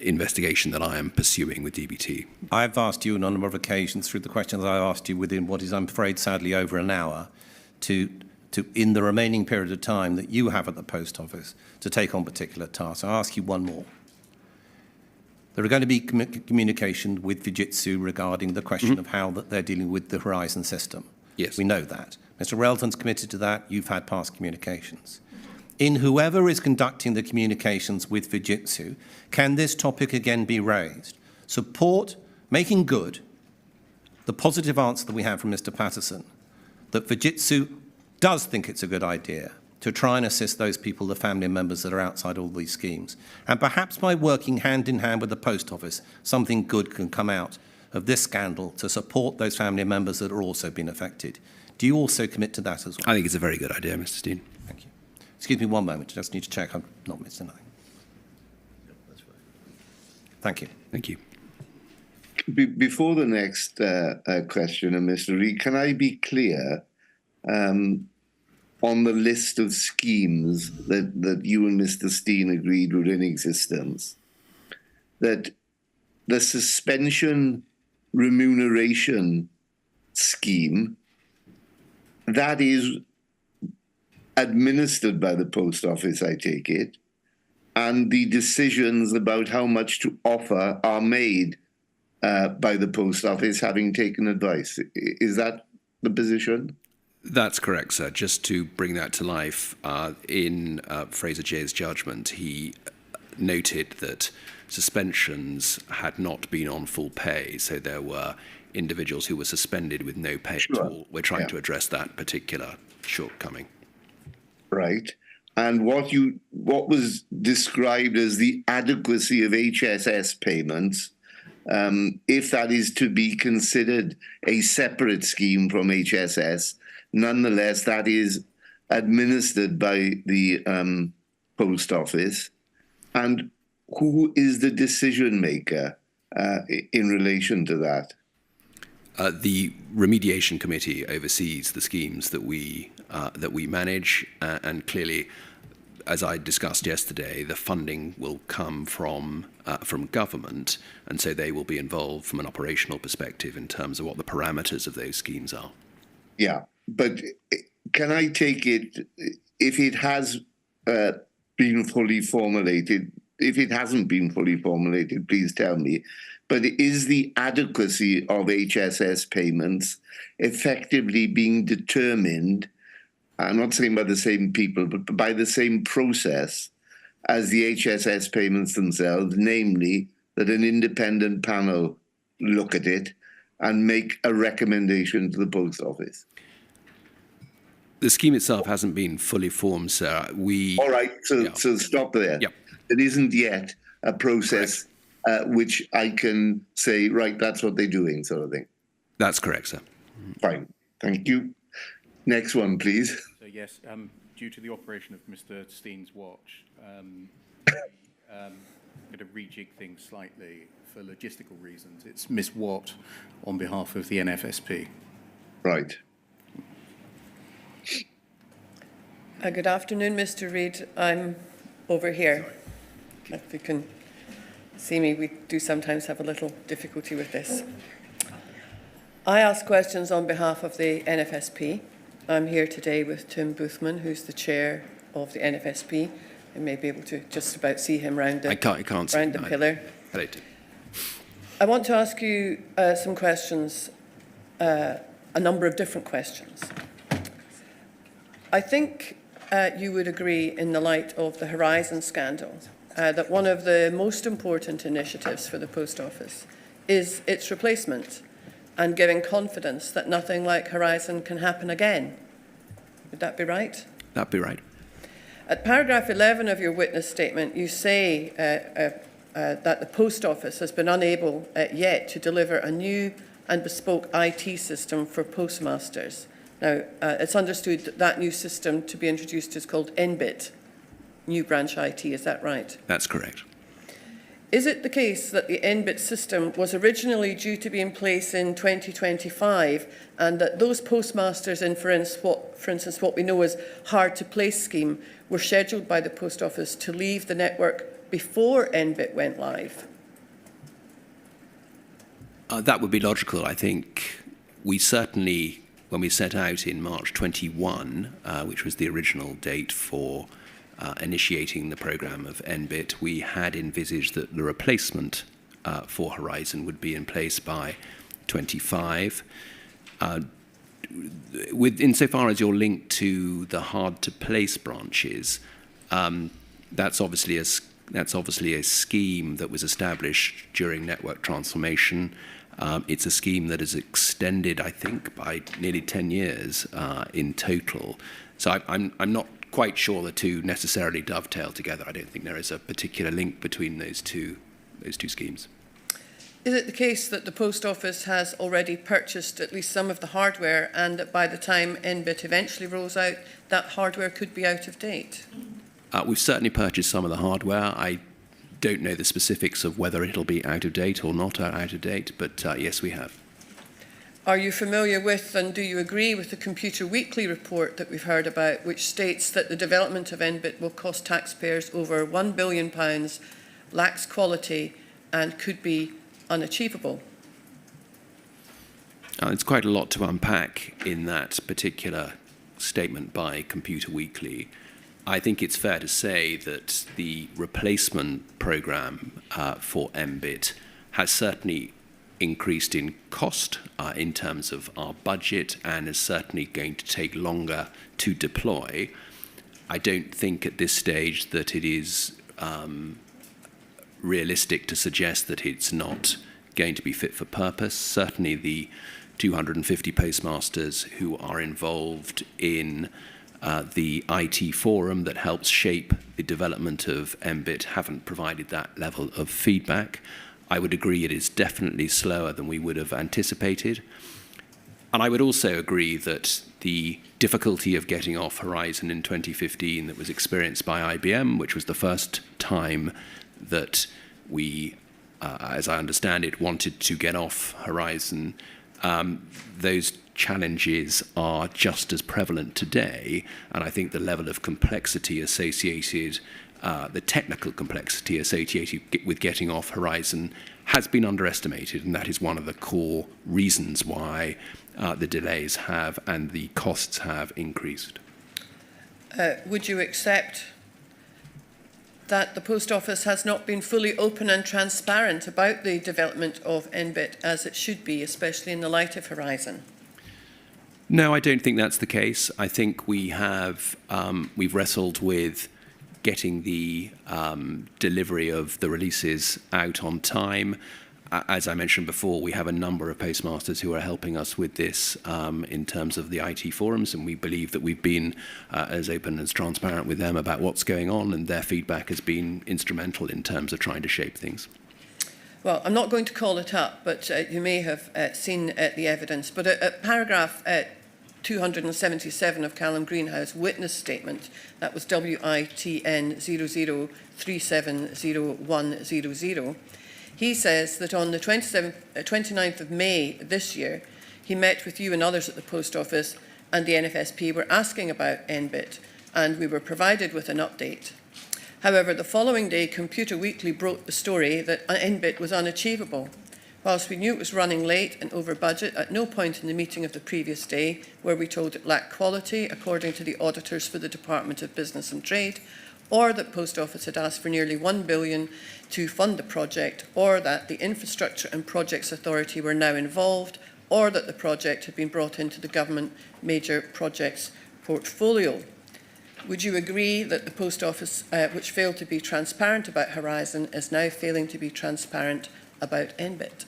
investigation that I am pursuing with DBT. I've asked you on a number of occasions through the questions I asked you within what is, I'm afraid, sadly over an hour, to in the remaining period of time that you have at the post office, to take on particular tasks. I'll ask you one more. There are going to be communication with Fujitsu regarding the question of how that they're dealing with the Horizon system. Yes. We know that. Mr. Relton's committed to that. You've had past communications. In whoever is conducting the communications with Fujitsu, can this topic again be raised? Support, making good the positive answer that we have from Mr. Patterson, that Fujitsu does think it's a good idea to try and assist those people, the family members that are outside all these schemes. And perhaps by working hand in hand with the post office, something good can come out of this scandal to support those family members that are also been affected. Do you also commit to that as well? I think it's a very good idea, Mr. Steen. Thank you. Excuse me one moment. I just need to check I'm not missing anything. Thank you. Thank you. Before the next question, Mr. Reid, can I be clear on the list of schemes that you and Mr. Steen agreed were in existence, that the suspension remuneration scheme, that is administered by the post office, I take it, and the decisions about how much to offer are made by the Post Office, having taken advice. Is that the position? That's correct, sir. Just to bring that to life, in Fraser Jay's judgment, he noted that suspensions had not been on full pay, so there were individuals who were suspended with no pay at all. We're trying to address that particular shortcoming. Right. And what was described as the adequacy of HSS payments, if that is to be considered a separate scheme from HSS, nonetheless, that is administered by the Post Office. And who is the decision maker in relation to that? The remediation committee oversees the schemes that we manage, and clearly, as I discussed yesterday, the funding will come from government, and so they will be involved from an operational perspective in terms of what the parameters of those schemes are. Yeah, but can I take it, if it has been fully formulated, if it hasn't been fully formulated, please tell me, but is the adequacy of HSS payments effectively being determined, I'm not saying by the same people, but by the same process as the HSS payments themselves, namely that an independent panel look at it and make a recommendation to the Post Office? The scheme itself hasn't been fully formed, sir. All right, so stop there. Yeah. It isn't yet a process which I can say, right, that's what they're doing, sort of thing. That's correct, sir. Fine, thank you. Next one, please. So yes, due to the operation of Mr. Steen's watch, I'm going to rejig things slightly for logistical reasons. It's Miss Watt on behalf of the NFSP. Right. Good afternoon, Mr. Reid. I'm over here. If you can see me, we do sometimes have a little difficulty with this. I ask questions on behalf of the NFSP. I'm here today with Tim Boothman, who's the chair of the NFSP. I may be able to just about see him round the, I can't see round the pillar. Hello, Tim. I want to ask you some questions, a number of different questions. I think you would agree, in the light of the Horizon scandal, that one of the most important initiatives for the Post Office is its replacement and giving confidence that nothing like Horizon can happen again. Would that be right? That'd be right. At paragraph 11 of your witness statement, you say that the Post Office has been unable yet to deliver a new and bespoke IT system for postmasters. Now, it's understood that that new system to be introduced is called NBIT, New Branch IT, is that right? That's correct. Is it the case that the NBIT system was originally due to be in place in 2025 and that those postmasters in, for instance, what we know as hard-to-place scheme were scheduled by the Post Office to leave the network before NBIT went live? That would be logical. I think we certainly, when we set out in March 21, which was the original date for initiating the programme of NBIT, we had envisaged that the replacement for Horizon would be in place by 25. Insofar as you're linked to the hard-to-place branches, that's obviously a scheme that was established during network transformation. It's a scheme that is extended, I think, by nearly 10 years in total. So I'm not quite sure the two necessarily dovetail together. I don't think there is a particular link between those two schemes. Is it the case that the Post Office has already purchased at least some of the hardware and that by the time NBIT eventually rolls out, that hardware could be out of date? We've certainly purchased some of the hardware. I don't know the specifics of whether it'll be out of date or not out of date, but yes, we have. Are you familiar with and do you agree with the Computer Weekly report that we've heard about, which states that the development of NBIT will cost taxpayers over £1 billion, lacks quality and could be unachievable? It's quite a lot to unpack in that particular statement by Computer Weekly. I think it's fair to say that the replacement programme for MBIT has certainly increased in cost in terms of our budget and is certainly going to take longer to deploy. I don't think at this stage that it is realistic to suggest that it's not going to be fit for purpose. Certainly the 250 postmasters who are involved in the IT forum that helps shape the development of MBIT haven't provided that level of feedback. I would agree it is definitely slower than we would have anticipated. And I would also agree that the difficulty of getting off Horizon in 2015 that was experienced by IBM, which was the first time that we, as I understand it, wanted to get off Horizon, those challenges are just as prevalent today. And I think the level of complexity associated, the technical complexity associated with getting off Horizon has been underestimated, and that is one of the core reasons why the delays have and the costs have increased. Would you accept that the Post Office has not been fully open and transparent about the development of NBIT as it should be, especially in the light of Horizon? No, I don't think that's the case. I think we have we've wrestled with getting the delivery of the releases out on time. As I mentioned before, we have a number of postmasters who are helping us with this in terms of the IT forums, and we believe that we've been as open and as transparent with them about what's going on, and their feedback has been instrumental in terms of trying to shape things. Well, I'm not going to call it up, but you may have seen the evidence. But paragraph 277 of Callum Greenhouse witness statement, that was WITN 00370100, he says that on the 29th of May this year, he met with you and others at the Post Office, and the NFSP were asking about NBIT, and we were provided with an update. However, the following day, Computer Weekly broke the story that NBIT was unachievable. Whilst we knew it was running late and over budget, at no point in the meeting of the previous day were we told it lacked quality, according to the auditors for the Department of Business and Trade, or that Post Office had asked for nearly $1 billion to fund the project, or that the Infrastructure and Projects Authority were now involved, or that the project had been brought into the Government Major Projects portfolio. Would you agree that the Post Office, which failed to be transparent about Horizon, is now failing to be transparent about NBIT?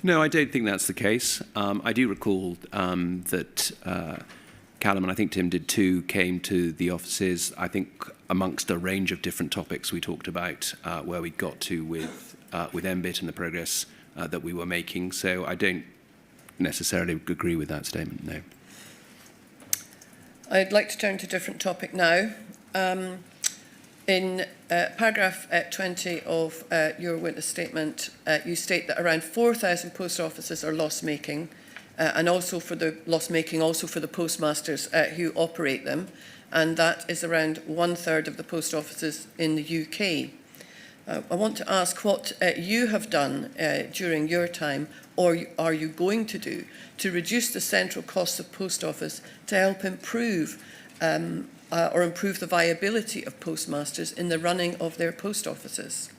No, I don't think that's the case. I do recall that Callum, and I think Tim did too, came to the offices, I think amongst a range of different topics we talked about where we got to with NBIT and the progress that we were making. So I don't necessarily agree with that statement, no. I'd like to turn to a different topic now. In paragraph 20 of your witness statement, you state that around 4,000 post offices are loss-making, and also for the loss-making, also for the postmasters who operate them, and that is around 1/3 of the post offices in the UK. I want to ask what you have done during your time, or are you going to do, to reduce the central costs of post office to help improve or improve the viability of postmasters in the running of their post offices?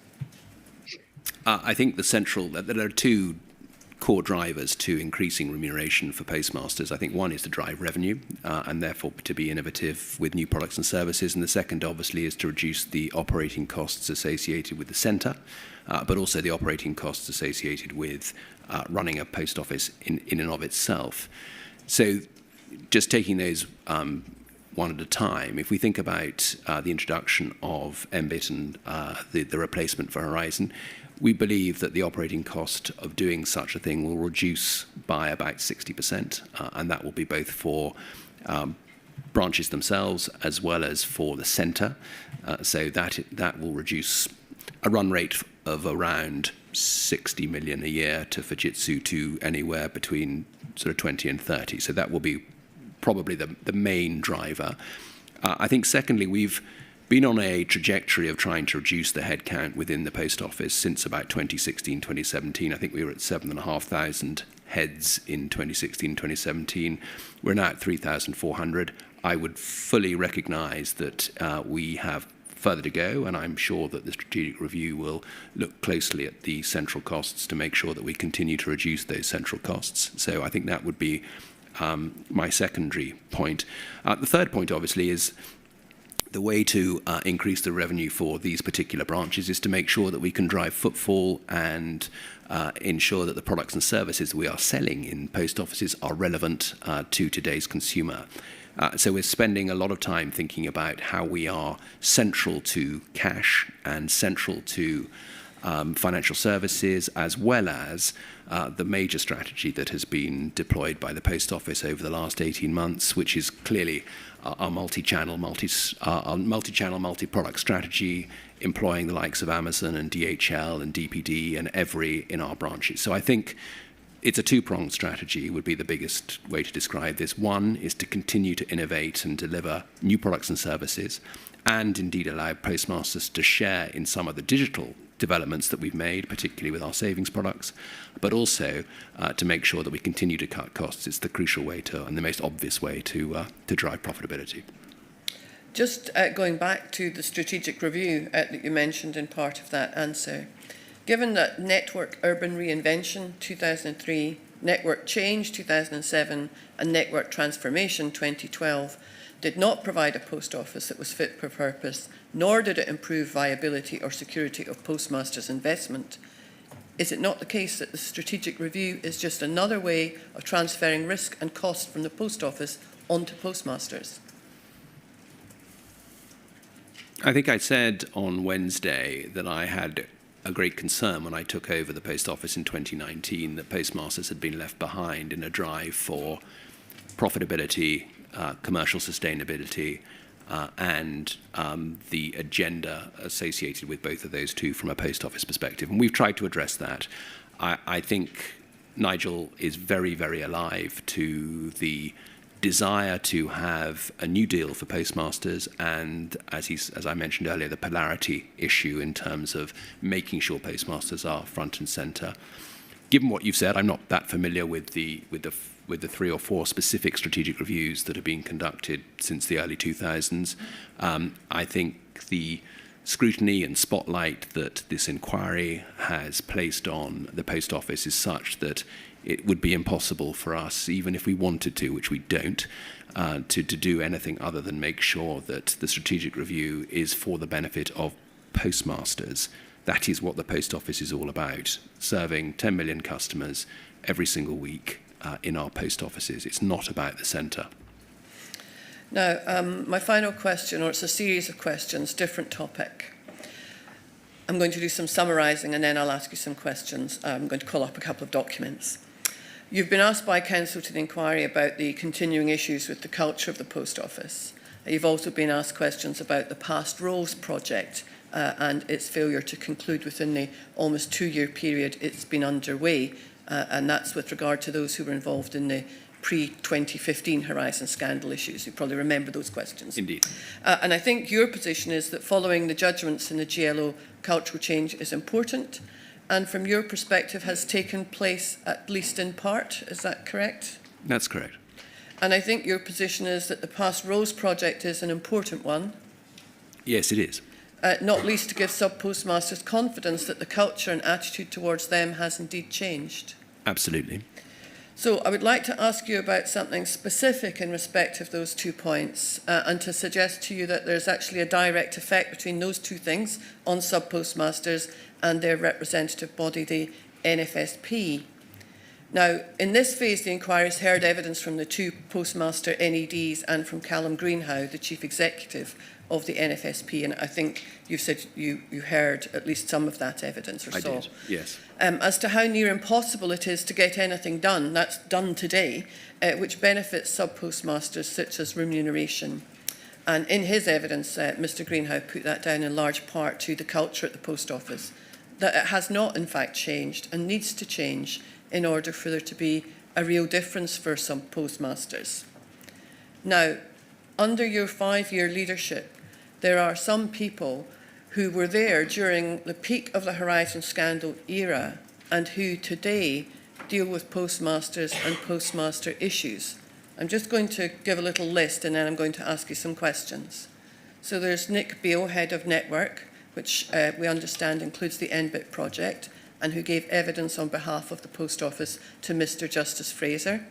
I think there are two core drivers to increasing remuneration for postmasters. I think one is to drive revenue and therefore to be innovative with new products and services, and the second obviously is to reduce the operating costs associated with the centre, but also the operating costs associated with running a post office in and of itself. So just taking those one at a time, if we think about the introduction of NBIT and the replacement for Horizon, we believe that the operating cost of doing such a thing will reduce by about 60%, and that will be both for branches themselves as well as for the centre. So that will reduce a run rate of around 60 million a year to Fujitsu to anywhere between sort of 20 and 30. So that will be probably the main driver. I think secondly, we've been on a trajectory of trying to reduce the headcount within the post office since about 2016, 2017. I think we were at 7,500 heads in 2016, 2017. We're now at 3,400. I would fully recognise that we have further to go, and I'm sure that the strategic review will look closely at the central costs to make sure that we continue to reduce those central costs. So I think that would be my secondary point. The third point, obviously, is the way to increase the revenue for these particular branches is to make sure that we can drive footfall and ensure that the products and services we are selling in post offices are relevant to today's consumer. So we're spending a lot of time thinking about how we are central to cash and central to financial services, as well as the major strategy that has been deployed by the Post Office over the last 18 months, which is clearly our multi-channel, multi-product strategy, employing the likes of Amazon and DHL and DPD and Every in our branches. So I think it's a two-pronged strategy would be the biggest way to describe this. One is to continue to innovate and deliver new products and services, and indeed allow postmasters to share in some of the digital developments that we've made, particularly with our savings products, but also to make sure that we continue to cut costs. It's the crucial way to, and the most obvious way to drive profitability. Just going back to the strategic review that you mentioned in part of that answer, given that Network Urban Reinvention 2003, Network Change 2007 and Network Transformation 2012 did not provide a post office that was fit for purpose, nor did it improve viability or security of postmasters' investment, is it not the case that the strategic review is just another way of transferring risk and cost from the post office onto postmasters? I think I said on Wednesday that I had a great concern when I took over the Post Office in 2019 that postmasters had been left behind in a drive for profitability, commercial sustainability, and the agenda associated with both of those two from a post office perspective. And we've tried to address that. I think Nigel is very, very alive to the desire to have a new deal for postmasters, and as I mentioned earlier, the polarity issue in terms of making sure postmasters are front and centre. Given what you've said, I'm not that familiar with the 3 or 4 specific strategic reviews that have been conducted since the early 2000s. I think the scrutiny and spotlight that this inquiry has placed on the Post Office is such that it would be impossible for us, even if we wanted to, which we don't, to do anything other than make sure that the strategic review is for the benefit of postmasters. That is what the Post Office is all about, serving 10 million customers every single week in our post offices. It's not about the centre. Now, my final question, or it's a series of questions, different topic. I'm going to do some summarising and then I'll ask you some questions. I'm going to call up a couple of documents. You've been asked by Council to the inquiry about the continuing issues with the culture of the Post Office. You've also been asked questions about the Past Roles project and its failure to conclude within the almost 2-year period it's been underway, and that's with regard to those who were involved in the pre-2015 Horizon scandal issues. You probably remember those questions. Indeed. And I think your position is that following the judgments in the GLO, cultural change is important, and from your perspective has taken place at least in part. Is that correct? That's correct. And I think your position is that the Past Roles project is an important one. Yes, it is. Not least to give sub-postmasters confidence that the culture and attitude towards them has indeed changed. Absolutely. So I would like to ask you about something specific in respect of those 2 points and to suggest to you that there's actually a direct effect between those 2 things on sub-postmasters and their representative body, the NFSP. Now, in this phase, the inquiry has heard evidence from the 2 postmaster NEDs and from Callum Greenhow, the Chief Executive of the NFSP, and I think you've said you heard at least some of that evidence or so. I did, yes. As to how near impossible it is to get anything done, that's done today, which benefits sub-postmasters such as remuneration. And in his evidence, Mr Greenhow put that down in large part to the culture at the Post Office, that it has not in fact changed and needs to change in order for there to be a real difference for some postmasters. Now, under your 5-year leadership, there are some people who were there during the peak of the Horizon scandal era and who today deal with postmasters and postmaster issues. I'm just going to give a little list and then I'm going to ask you some questions. So there's Nick Beale, Head of Network, which we understand includes the NBIT project, and who gave evidence on behalf of the Post Office to Mr. Justice Fraser.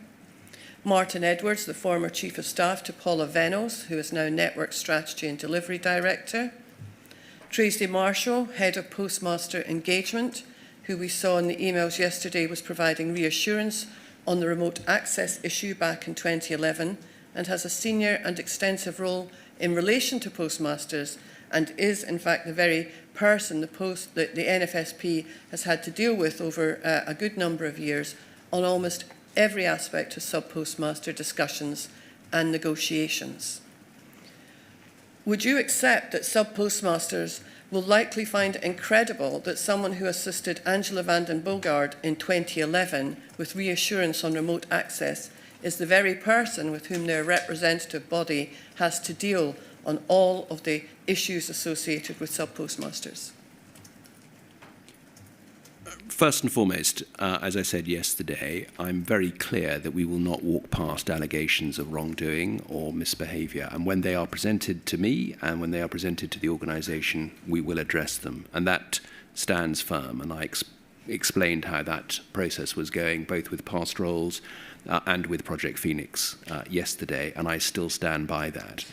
Martin Edwards, the former Chief of Staff to Paula Venos, who is now Network Strategy and Delivery Director. Tracy Marshall, Head of Postmaster Engagement, who we saw in the emails yesterday was providing reassurance on the remote access issue back in 2011 and has a senior and extensive role in relation to postmasters and is in fact the very person the NFSP has had to deal with over a good number of years on almost every aspect of sub-postmaster discussions and negotiations. Would you accept that sub-postmasters will likely find it incredible that someone who assisted Angela van den Boogaard in 2011 with reassurance on remote access is the very person with whom their representative body has to deal on all of the issues associated with sub-postmasters? First and foremost, as I said yesterday, I'm very clear that we will not walk past allegations of wrongdoing or misbehaviour. And when they are presented to me and when they are presented to the organisation, we will address them. And that stands firm. And I explained how that process was going, both with past roles and with Project Phoenix yesterday. And I still stand by that.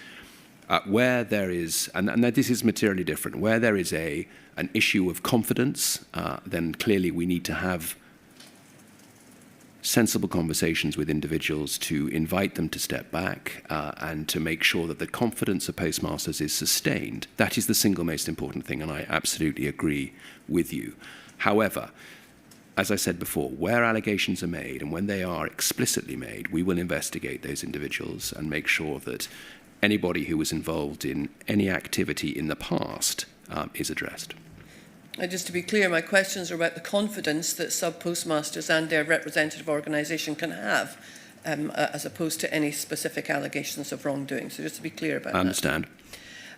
Where there is, and this is materially different, where there is an issue of confidence, then clearly we need to have sensible conversations with individuals to invite them to step back and to make sure that the confidence of postmasters is sustained. That is the single most important thing, and I absolutely agree with you. However, as I said before, where allegations are made and when they are explicitly made, we will investigate those individuals and make sure that anybody who was involved in any activity in the past is addressed. Just to be clear, my questions are about the confidence that sub-postmasters and their representative organisation can have, as opposed to any specific allegations of wrongdoing. So just to be clear about that. I understand.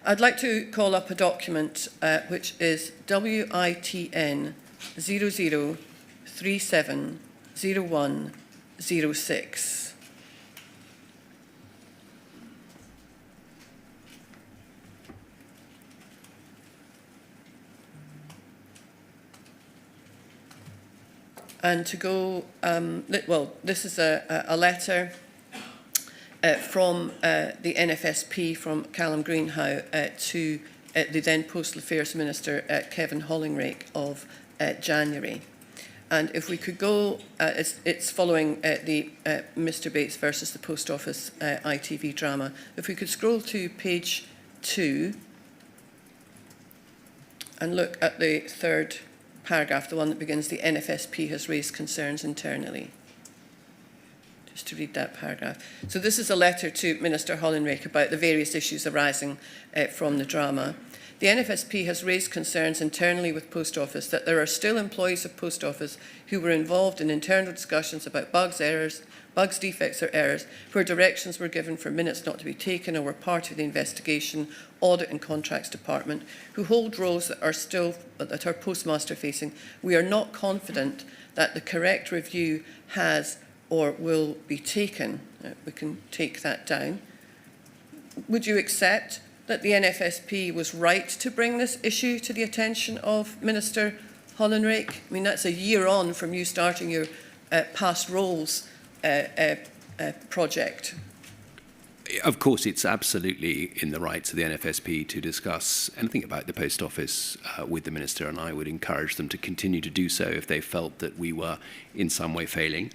I'd like to call up a document which is WITN 00370106. And to go, well, this is a letter from the NFSP, from Callum Greenhow, to the then Postal Affairs Minister, Kevin Hollingrake, of January. And if we could go, it's following the Mr Bates versus the Post Office ITV drama. If we could scroll to page 2 and look at the third paragraph, the one that begins, the NFSP has raised concerns internally. Just to read that paragraph. So this is a letter to Minister Hollinrake about the various issues arising from the drama. The NFSP has raised concerns internally with Post Office that there are still employees of Post Office who were involved in internal discussions about bugs, defects or errors, where directions were given for minutes not to be taken or were part of the investigation, audit and contracts department, who hold roles that are postmaster facing. We are not confident that the correct review has or will be taken. We can take that down. Would you accept that the NFSP was right to bring this issue to the attention of Minister Hollinrake? I mean, that's a year on from you starting your past roles project. Of course, it's absolutely in the rights of the NFSP to discuss anything about the Post Office with the Minister, and I would encourage them to continue to do so if they felt that we were in some way failing.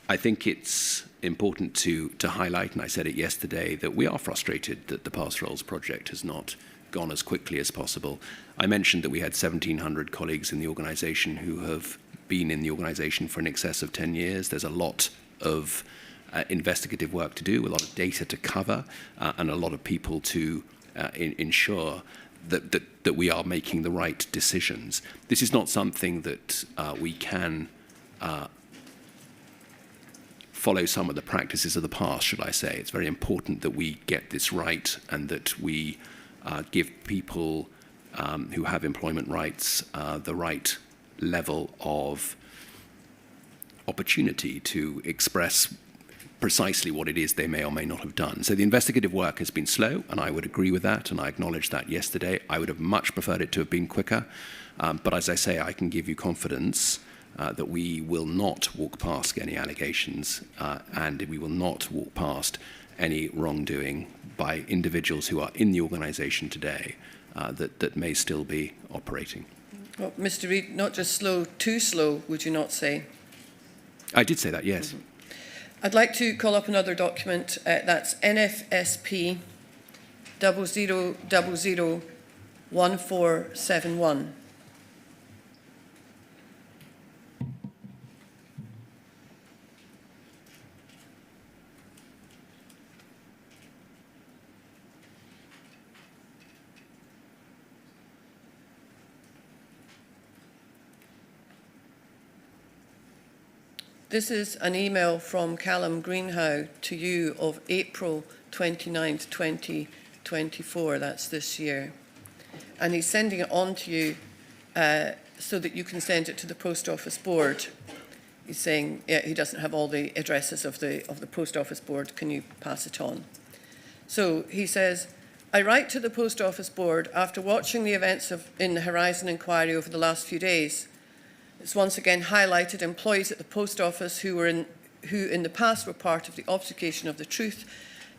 I think it's important to highlight, and I said it yesterday, that we are frustrated that the Past Roles project has not gone as quickly as possible. I mentioned that we had 1,700 colleagues in the organisation who have been in the organisation for in excess of 10 years. There's a lot of investigative work to do, a lot of data to cover, and a lot of people to ensure that we are making the right decisions. This is not something that we can follow some of the practices of the past, should I say. It's very important that we get this right and that we give people who have employment rights the right level of opportunity to express precisely what it is they may or may not have done. So the investigative work has been slow, and I would agree with that, and I acknowledged that yesterday. I would have much preferred it to have been quicker, but as I say, I can give you confidence that we will not walk past any allegations, and we will not walk past any wrongdoing by individuals who are in the organisation today that may still be operating. Well, Mr. Reid, not just slow, too slow, would you not say? I did say that, yes. Mm-hmm. I'd like to call up another document. That's NFSP 00001471. This is an email from Callum Greenhow to you of April 29th, 2024. That's this year. And he's sending it on to you so that you can send it to the Post Office Board. He's saying he doesn't have all the addresses of the Post Office Board. Can you pass it on? So he says, I write to the Post Office Board after watching the events in the Horizon inquiry over the last few days. It's once again highlighted employees at the Post Office who in the past were part of the obfuscation of the truth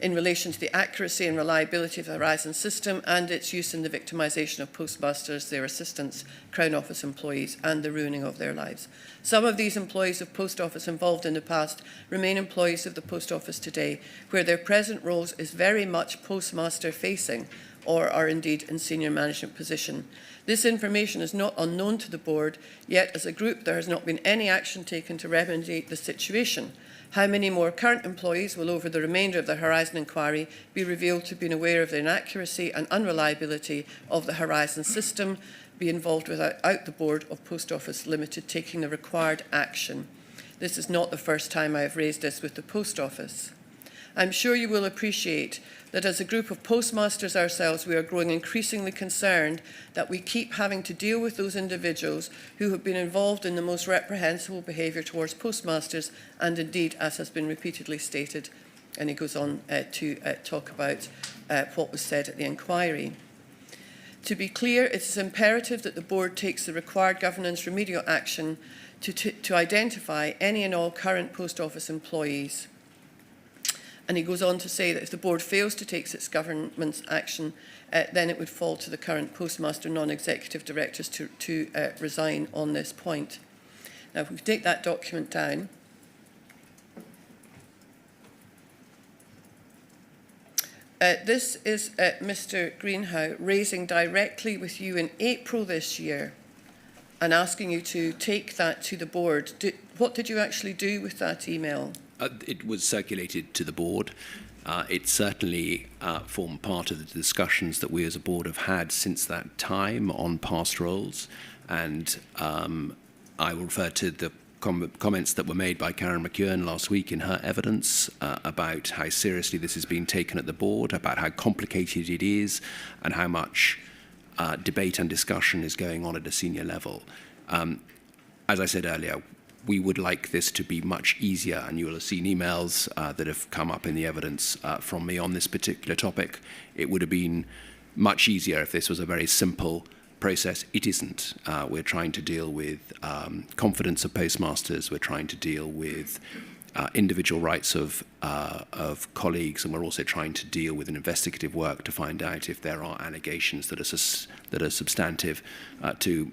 in relation to the accuracy and reliability of the Horizon system and its use in the victimisation of postmasters, their assistants, Crown Office employees, and the ruining of their lives. Some of these employees of Post Office involved in the past remain employees of the Post Office today, where their present roles is very much postmaster facing or are indeed in senior management position. This information is not unknown to the board, yet as a group there has not been any action taken to remedy the situation. How many more current employees will over the remainder of the Horizon inquiry be revealed to have been aware of the inaccuracy and unreliability of the Horizon system, be involved without the Board of Post Office Limited taking the required action? This is not the first time I have raised this with the Post Office. I'm sure you will appreciate that as a group of postmasters ourselves, we are growing increasingly concerned that we keep having to deal with those individuals who have been involved in the most reprehensible behaviour towards postmasters, and indeed, as has been repeatedly stated, and he goes on to talk about what was said at the inquiry. To be clear, it is imperative that the board takes the required governance remedial action to identify any and all current Post Office employees. And he goes on to say that if the board fails to take its governance action, then it would fall to the current postmaster non-executive directors to resign on this point. Now, if we take that document down. This is Mr. Greenhow raising directly with you in April this year and asking you to take that to the board. What did you actually do with that email? It was circulated to the board. It certainly formed part of the discussions that we as a board have had since that time on past roles. And I will refer to the comments that were made by Karen McKeown last week in her evidence about how seriously this is being taken at the board, about how complicated it is, and how much debate and discussion is going on at a senior level. As I said earlier, we would like this to be much easier, and you will have seen emails that have come up in the evidence from me on this particular topic. It would have been much easier if this was a very simple process. It isn't. We're trying to deal with confidence of postmasters. We're trying to deal with individual rights of colleagues, and we're also trying to deal with an investigative work to find out if there are allegations that are substantive to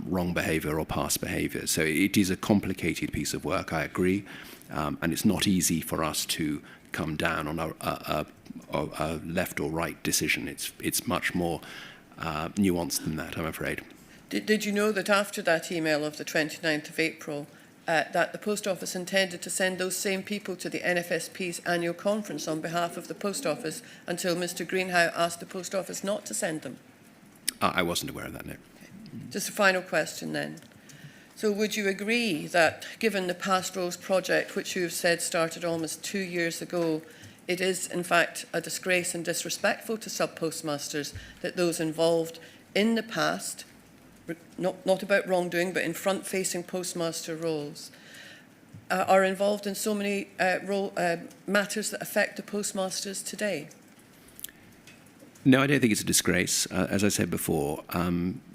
wrong behaviour or past behaviour. So it is a complicated piece of work, I agree, and it's not easy for us to come down on a left or right decision. It's much more nuanced than that, I'm afraid. Did you know that after that email of the 29th of April, that the Post Office intended to send those same people to the NFSP's annual conference on behalf of the Post Office until Mr. Greenhow asked the Post Office not to send them? I wasn't aware of that, no. Okay. Just a final question then. So would you agree that given the Past Roles project, which you have said started almost 2 years ago, it is in fact a disgrace and disrespectful to sub-postmasters that those involved in the past, not about wrongdoing, but in front-facing postmaster roles, are involved in so many matters that affect the postmasters today? No, I don't think it's a disgrace. As I said before,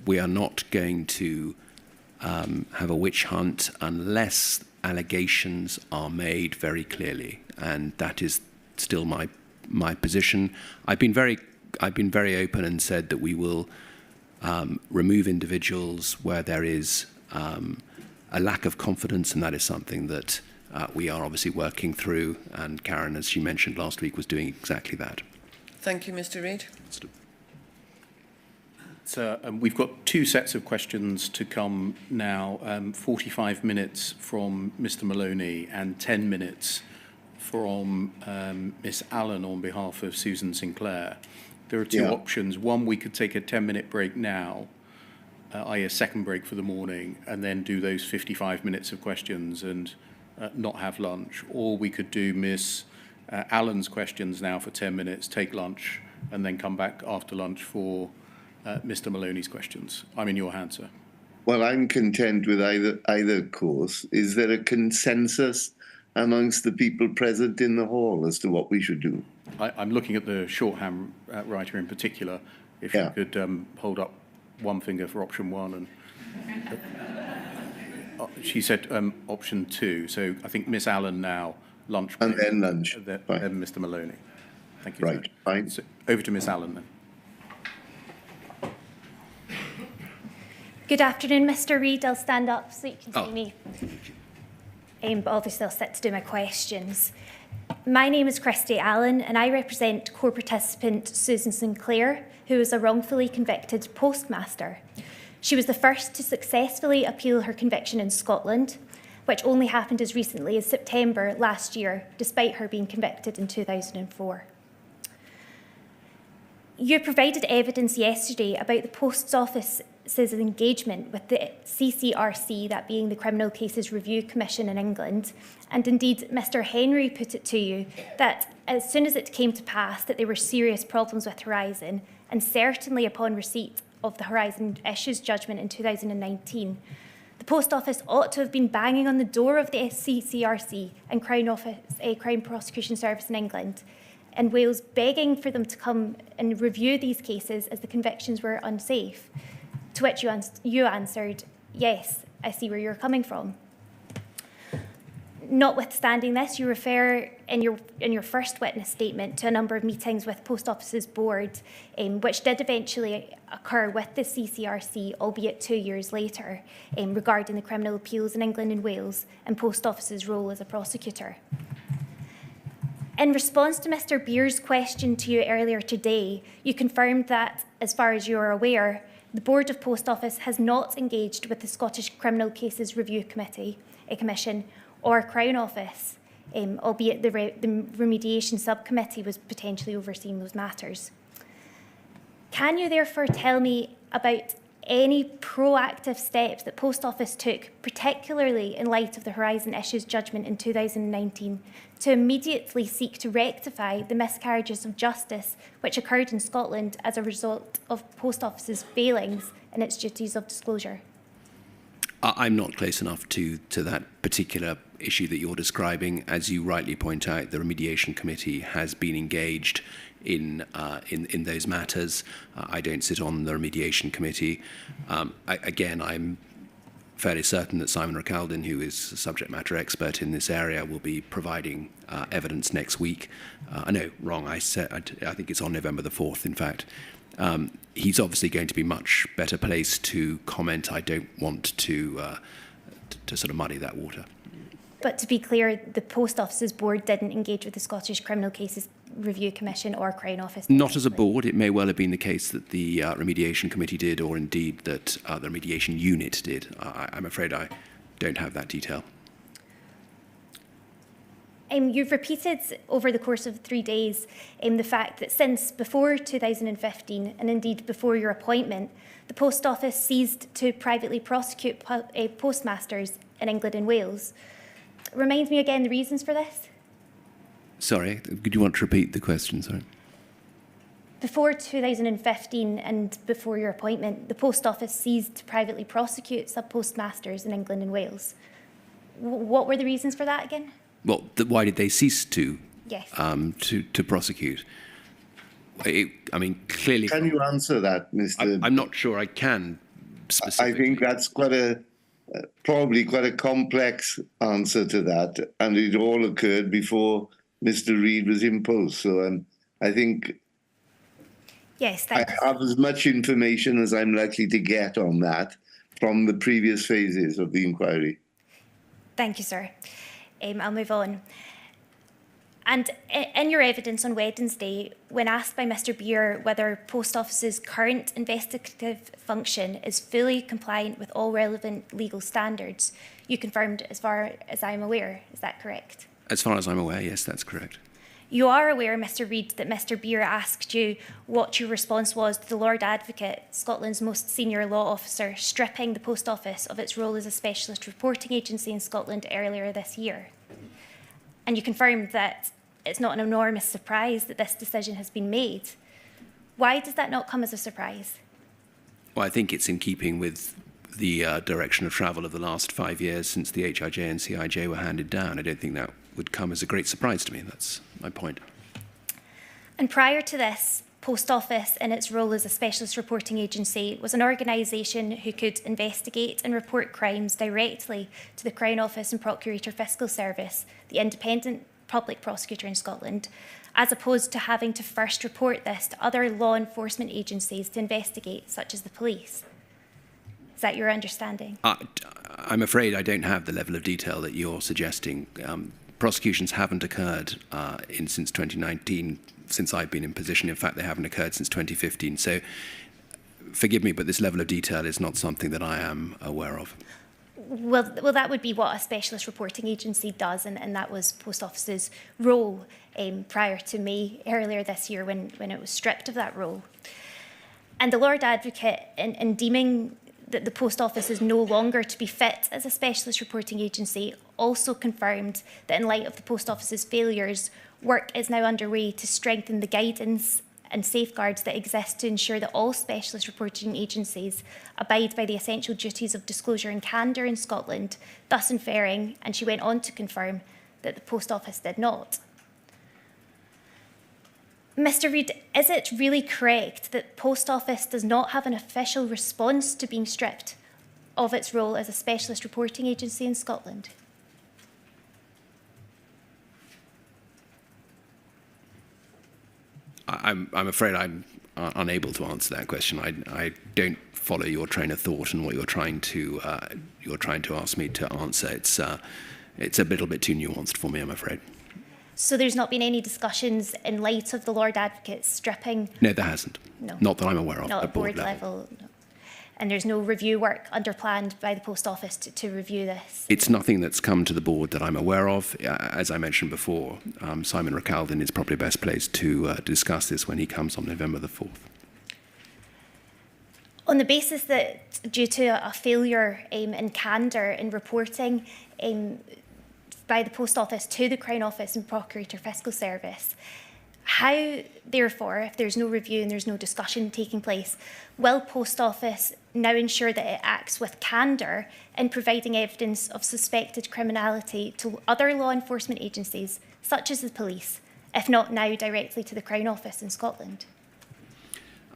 we are not going to have a witch hunt unless allegations are made very clearly, and that is still my position. I've been very open and said that we will remove individuals where there is a lack of confidence, and that is something that we are obviously working through. And Karen, as she mentioned last week, was doing exactly that. Thank you, Mr. Reid. So we've got two sets of questions to come now, 45 minutes from Mr. Maloney and 10 minutes from Miss Allen on behalf of Susan Sinclair. There are two options. One, we could take a 10-minute break now, i.e. a second break for the morning, and then do those 55 minutes of questions and not have lunch. Or we could do Miss Allen's questions now for 10 minutes, take lunch, and then come back after lunch for Mr. Maloney's questions. I'm in your hands, sir. Well, I'm content with either course. Is there a consensus amongst the people present in the hall as to what we should do? I'm looking at the shorthand writer in particular. If you could hold up one finger for option one. And she said option two. So I think Miss Allen now, lunch break. And then lunch. Then Mr. Maloney. Thank you. Right, fine. So over to Miss Allen then. Good afternoon, Mr. Reid. I'll stand up so you can see me. But obviously I'll sit to do my questions. My name is Christy Allen and I represent core participant Susan Sinclair, who was a wrongfully convicted postmaster. She was the first to successfully appeal her conviction in Scotland, which only happened as recently as September last year, despite her being convicted in 2004. You provided evidence yesterday about the Post Office's engagement with the CCRC, that being the Criminal Cases Review Commission in England, and indeed Mr. Henry put it to you that as soon as it came to pass that there were serious problems with Horizon, and certainly upon receipt of the Horizon Issues judgment in 2019, the Post Office ought to have been banging on the door of the CCRC and Crown Prosecution Service in England and Wales, begging for them to come and review these cases as the convictions were unsafe. To which you answered, yes, I see where you're coming from. Notwithstanding this, you refer in your first witness statement to a number of meetings with Post Office's board, which did eventually occur with the CCRC, albeit 2 years later, regarding the criminal appeals in England and Wales and Post Office's role as a prosecutor. In response to Mr. Beer's question to you earlier today, you confirmed that, as far as you are aware, the Board of Post Office has not engaged with the Scottish Criminal Cases Review Commission or Crown Office, albeit the remediation subcommittee was potentially overseeing those matters. Can you therefore tell me about any proactive steps that Post Office took, particularly in light of the Horizon Issues judgment in 2019, to immediately seek to rectify the miscarriages of justice which occurred in Scotland as a result of Post Office's failings in its duties of disclosure? I'm not close enough to that particular issue that you're describing. As you rightly point out, the remediation committee has been engaged in those matters. I don't sit on the remediation committee. Again, I'm fairly certain that Simon Ricaldin, who is a subject matter expert in this area, will be providing evidence next week. No, wrong. I think it's on November the 4th, in fact. He's obviously going to be much better placed to comment. I don't want to sort of muddy that water. But to be clear, the Post Office's board didn't engage with the Scottish Criminal Cases Review Commission or Crown Office? Not as a board. It may well have been the case that the remediation committee did, or indeed that the remediation unit did. I'm afraid I don't have that detail. You've repeated over the course of 3 days the fact that since before 2015, and indeed before your appointment, the Post Office ceased to privately prosecute postmasters in England and Wales. Remind me again the reasons for this? Sorry, could you want to repeat the question? Sorry. Before 2015 and before your appointment, the Post Office ceased to privately prosecute sub-postmasters in England and Wales. What were the reasons for that again? Well, why did they cease to Yes. to prosecute? I mean, clearly. Can you answer that, Mr. I'm not sure I can specifically. I think that's probably quite a complex answer to that, and it all occurred before Mr. Reid was imposed. So I think Yes, I have as much information as I'm likely to get on that from the previous phases of the inquiry. Thank you, sir. I'll move on. And in your evidence on Wednesday, when asked by Mr. Beer whether Post Office's current investigative function is fully compliant with all relevant legal standards, you confirmed, as far as I'm aware. Is that correct? As far as I'm aware, yes, that's correct. You are aware, Mr. Reid, that Mr. Beer asked you what your response was to the Lord Advocate, Scotland's most senior law officer, stripping the Post Office of its role as a specialist reporting agency in Scotland earlier this year. And you confirmed that it's not an enormous surprise that this decision has been made. Why does that not come as a surprise? Well, I think it's in keeping with the direction of travel of the last 5 years since the HIJ and CIJ were handed down. I don't think that would come as a great surprise to me. That's my point. And prior to this, Post Office, in its role as a specialist reporting agency, was an organisation who could investigate and report crimes directly to the Crown Office and Procurator Fiscal Service, the independent public prosecutor in Scotland, as opposed to having to first report this to other law enforcement agencies to investigate, such as the police. Is that your understanding? I'm afraid I don't have the level of detail that you're suggesting. Prosecutions haven't occurred since 2019, since I've been in position. In fact, they haven't occurred since 2015. So forgive me, but this level of detail is not something that I am aware of. Well, that would be what a specialist reporting agency does, and that was Post Office's role prior to May earlier this year when it was stripped of that role. And the Lord Advocate, in deeming that the Post Office is no longer to be fit as a specialist reporting agency, also confirmed that in light of the Post Office's failures, work is now underway to strengthen the guidance and safeguards that exist to ensure that all specialist reporting agencies abide by the essential duties of disclosure and candour in Scotland, thus inferring, and she went on to confirm, that the Post Office did not. Mr. Reid, is it really correct that Post Office does not have an official response to being stripped of its role as a specialist reporting agency in Scotland? I'm afraid I'm unable to answer that question. I don't follow your train of thought and what you're trying to ask me to answer. It's a little bit too nuanced for me, I'm afraid. So there's not been any discussions in light of the Lord Advocate stripping? No, there hasn't. No. Not that I'm aware of. Not at board level. No. And there's no review work planned by the Post Office to review this? It's nothing that's come to the board that I'm aware of. As I mentioned before, Simon Recalden is probably best placed to discuss this when he comes on November the 4th. On the basis that due to a failure in candour in reporting by the Post Office to the Crown Office and Procurator Fiscal Service, how, therefore, if there's no review and there's no discussion taking place, will Post Office now ensure that it acts with candour in providing evidence of suspected criminality to other law enforcement agencies, such as the police, if not now directly to the Crown Office in Scotland?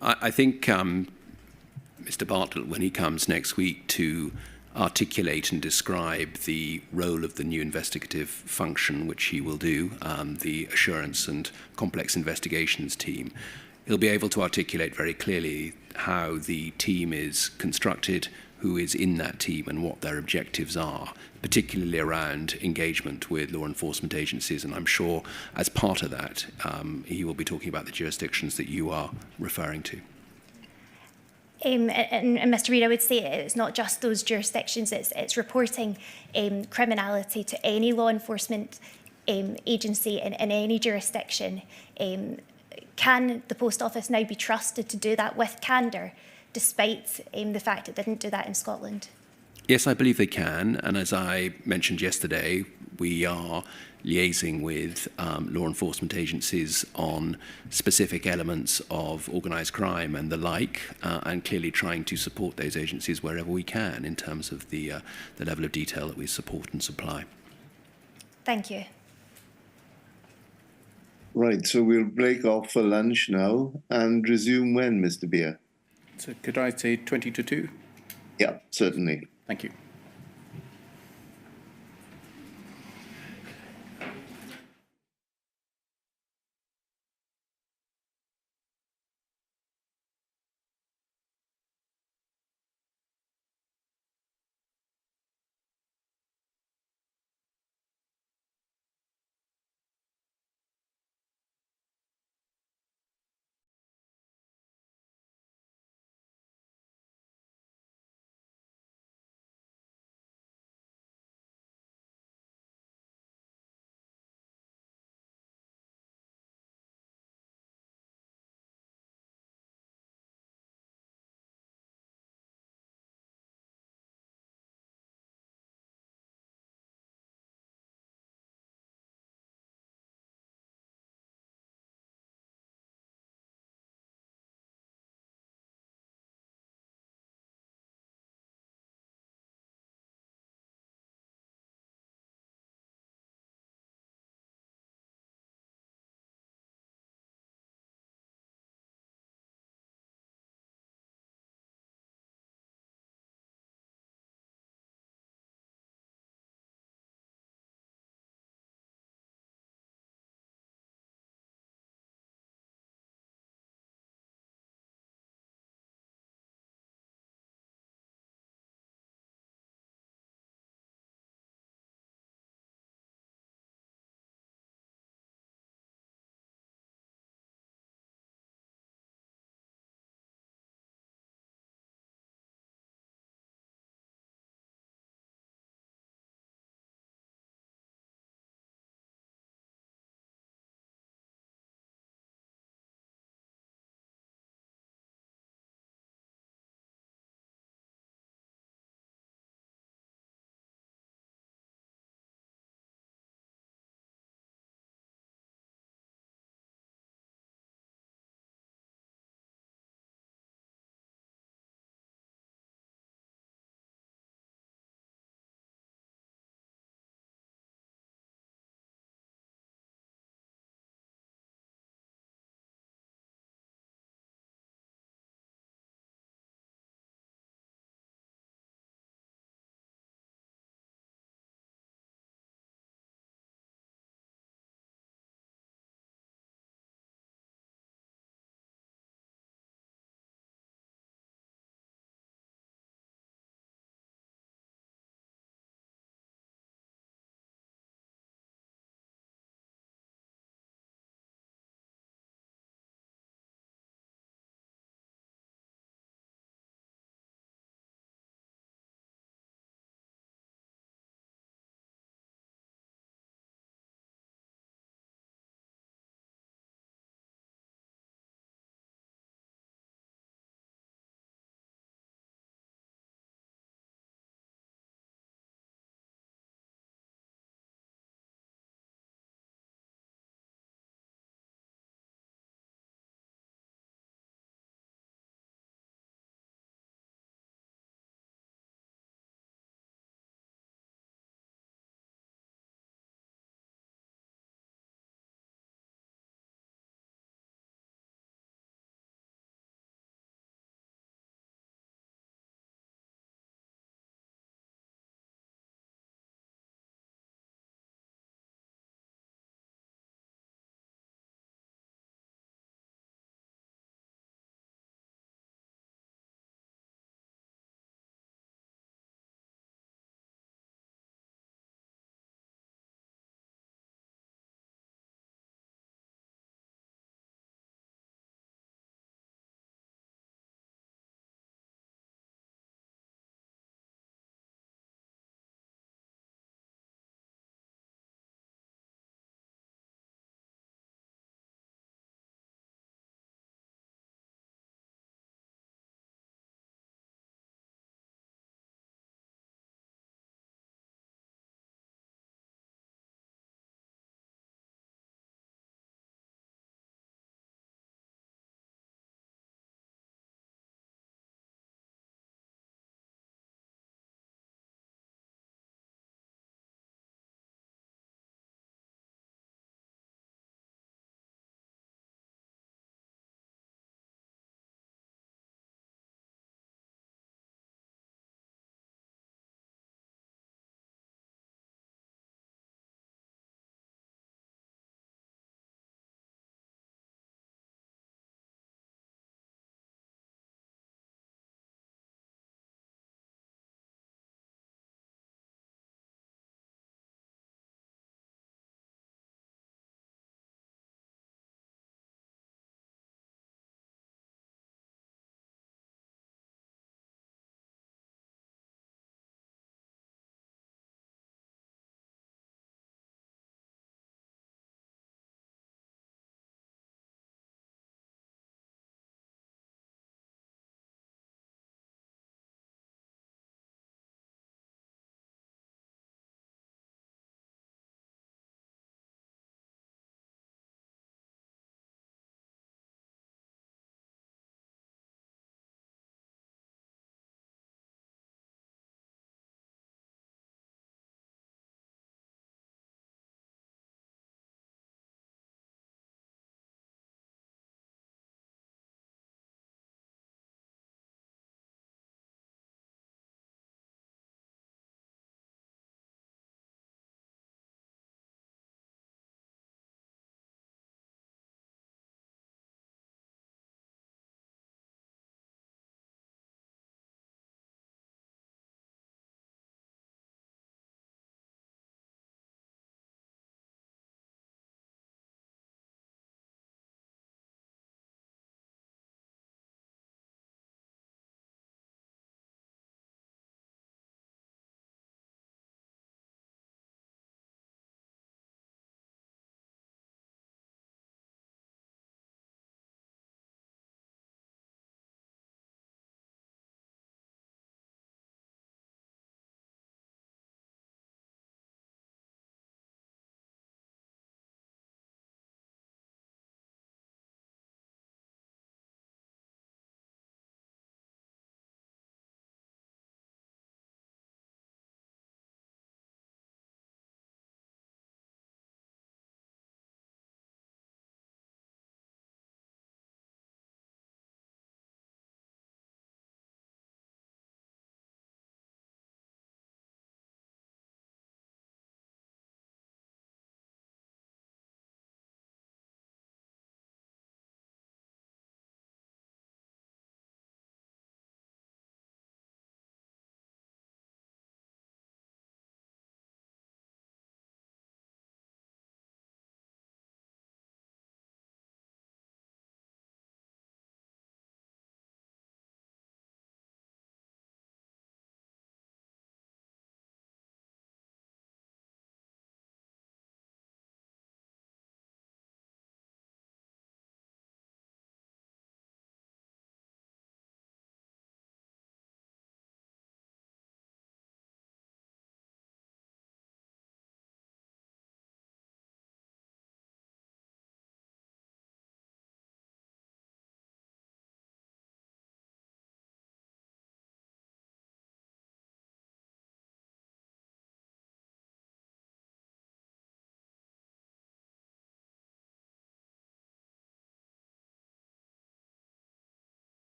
I think Mr. Bartlett, when he comes next week to articulate and describe the role of the new investigative function, which he will do, the Assurance and Complex Investigations team, he'll be able to articulate very clearly how the team is constructed, who is in that team and what their objectives are, particularly around engagement with law enforcement agencies. And I'm sure as part of that, he will be talking about the jurisdictions that you are referring to. And Mr. Reid, I would say it's not just those jurisdictions, it's reporting criminality to any law enforcement agency in any jurisdiction. Can the Post Office now be trusted to do that with candour, despite the fact it didn't do that in Scotland? Yes, I believe they can. And as I mentioned yesterday, we are liaising with law enforcement agencies on specific elements of organised crime and the like, and clearly trying to support those agencies wherever we can in terms of the level of detail that we support and supply. Thank you. Right, so we'll break off for lunch now and resume when, Mr. Beer? So could I say 20 to 2? Yeah, certainly. Thank you.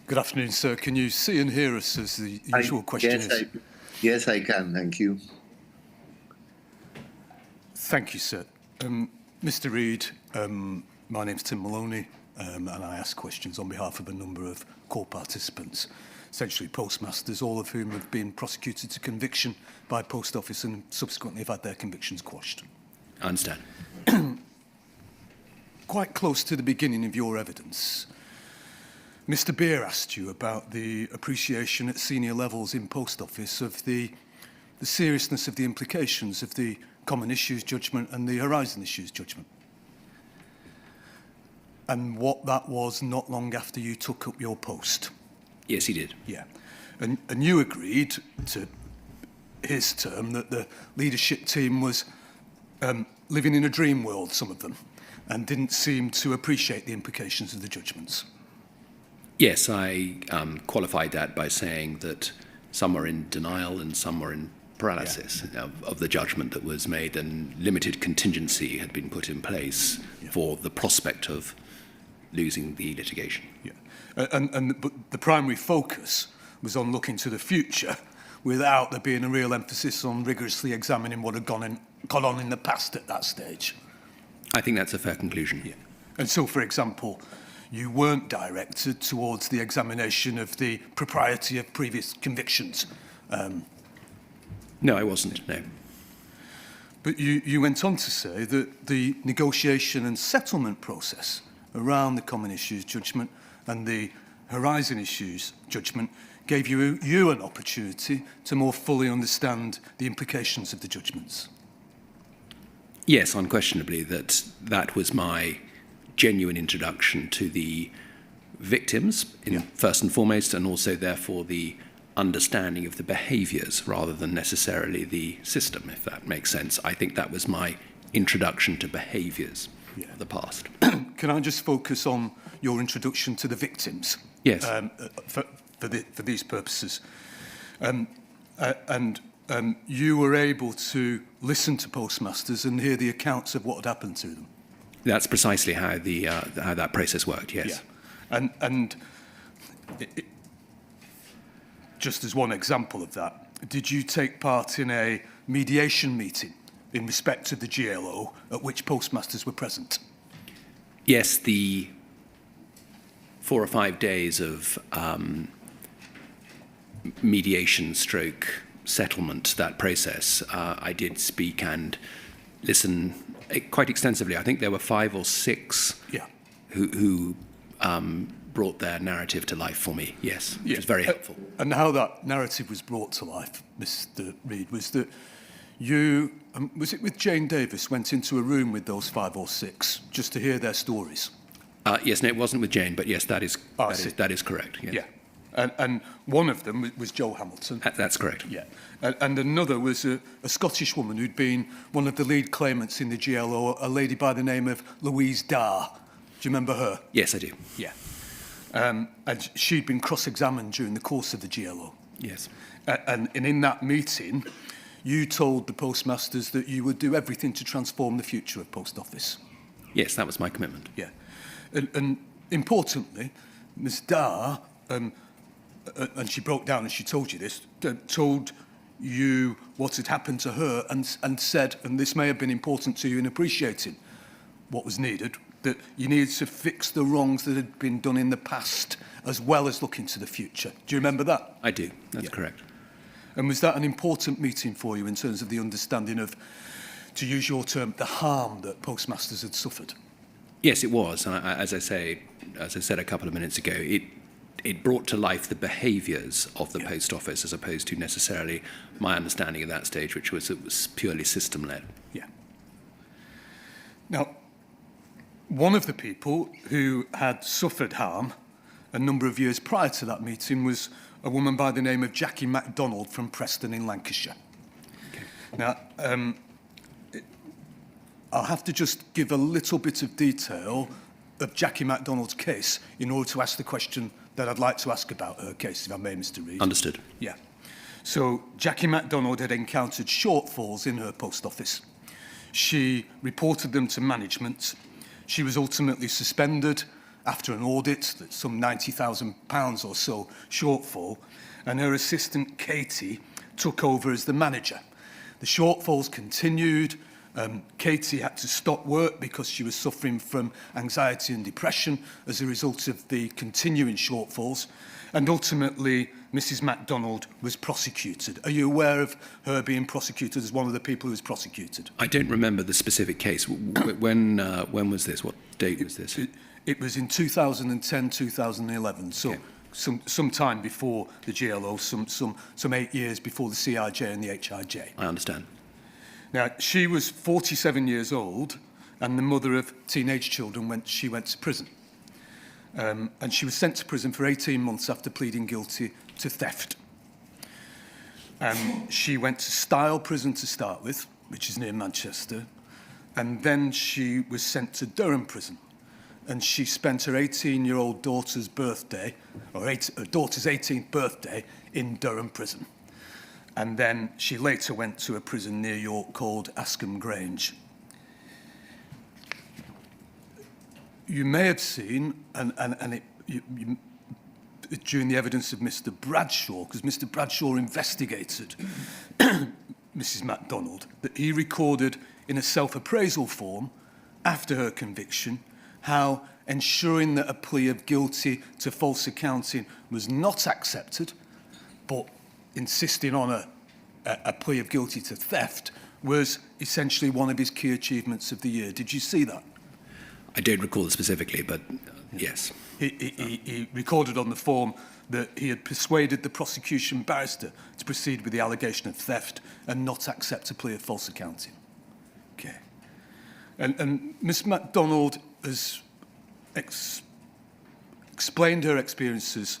Good afternoon, sir. Can you see and hear us, as the usual question is? Yes, I can. Thank you. Thank you, sir. Mr. Reid, my name's Tim Maloney, and I ask questions on behalf of a number of court participants, essentially postmasters, all of whom have been prosecuted to conviction by Post Office and subsequently have had their convictions quashed. I understand. Quite close to the beginning of your evidence, Mr. Beer asked you about the appreciation at senior levels in Post Office of the seriousness of the implications of the Common Issues Judgment and the Horizon Issues Judgment, and what that was not long after you took up your post. Yes, he did. Yeah. And you agreed to his term that the leadership team was living in a dream world, some of them, and didn't seem to appreciate the implications of the judgments. Yes, I qualified that by saying that some were in denial and some were in paralysis of the judgment that was made, and limited contingency had been put in place for the prospect of losing the litigation. Yeah. But the primary focus was on looking to the future without there being a real emphasis on rigorously examining what had gone on in the past at that stage. I think that's a fair conclusion. Yeah. And so, for example, you weren't directed towards the examination of the propriety of previous convictions. No, I wasn't, no. But you went on to say that the negotiation and settlement process around the Common Issues Judgment and the Horizon Issues Judgment gave you an opportunity to more fully understand the implications of the judgments. Yes, unquestionably, that was my genuine introduction to the victims, first and foremost, and also, therefore, the understanding of the behaviours rather than necessarily the system, if that makes sense. I think that was my introduction to behaviours of the past. Can I just focus on your introduction to the victims? Yes. For these purposes. You were able to listen to postmasters and hear the accounts of what had happened to them. That's precisely how that process worked, yes. Yeah. And just as one example of that, did you take part in a mediation meeting in respect of the GLO at which postmasters were present? Yes, the 4 or 5 days of mediation stroke settlement, that process, I did speak and listen quite extensively. I think there were 5 or 6 who brought their narrative to life for me, yes. It was very helpful. And how that narrative was brought to life, Mr. Reid, was that you, was it with Jane Davis, went into a room with those 5 or 6 just to hear their stories? Yes, no, it wasn't with Jane, but yes, that is correct. Yes. Yeah. And one of them was Jo Hamilton. That's correct. Yeah. And another was a Scottish woman who'd been one of the lead claimants in the GLO, a lady by the name of Louise Darr. Do you remember her? Yes, I do. Yeah. And she'd been cross-examined during the course of the GLO. Yes. And in that meeting, you told the postmasters that you would do everything to transform the future of Post Office. Yes, that was my commitment. Yeah. And importantly, Ms. Darr, and she broke down and she told you this, told you what had happened to her and said, and this may have been important to you in appreciating what was needed, that you needed to fix the wrongs that had been done in the past as well as looking to the future. Do you remember that? I do. That's correct. And was that an important meeting for you in terms of the understanding of, to use your term, the harm that postmasters had suffered? Yes, it was. And as I said a couple of minutes ago, it brought to life the behaviours of the Post Office as opposed to necessarily my understanding at that stage, which was it was purely system-led. Yeah. Now, one of the people who had suffered harm a number of years prior to that meeting was a woman by the name of Jackie MacDonald from Preston in Lancashire. Okay. Now, I'll have to just give a little bit of detail of Jackie MacDonald's case in order to ask the question that I'd like to ask about her case, if I may, Mr. Reid. Understood. Yeah. So Jackie MacDonald had encountered shortfalls in her post office. She reported them to management. She was ultimately suspended after an audit, that's some £90,000 or so shortfall, and her assistant Katie took over as the manager. The shortfalls continued. Katie had to stop work because she was suffering from anxiety and depression as a result of the continuing shortfalls. And ultimately, Mrs. MacDonald was prosecuted. Are you aware of her being prosecuted as one of the people who was prosecuted? I don't remember the specific case. When was this? What date was this? It was in 2010, 2011. So Okay. some time before the GLO, some 8 years before the CIJ and the HIJ. I understand. Now, she was 47 years old and the mother of teenage children she went to prison. And she was sent to prison for 18 months after pleading guilty to theft. She went to Style Prison to start with, which is near Manchester, and then she was sent to Durham Prison. And she spent her 18-year-old daughter's birthday, her daughter's 18th birthday, in Durham Prison. And then she later went to a prison near York called Askham Grange. You may have seen, during the evidence of Mr. Bradshaw, because Mr. Bradshaw investigated Mrs. MacDonald, that he recorded in a self-appraisal form after her conviction how ensuring that a plea of guilty to false accounting was not accepted, but insisting on a plea of guilty to theft was essentially one of his key achievements of the year. Did you see that? I don't recall it specifically, but yes. He recorded on the form that he had persuaded the prosecution barrister to proceed with the allegation of theft and not accept a plea of false accounting. Okay. And Miss MacDonald has explained her experiences,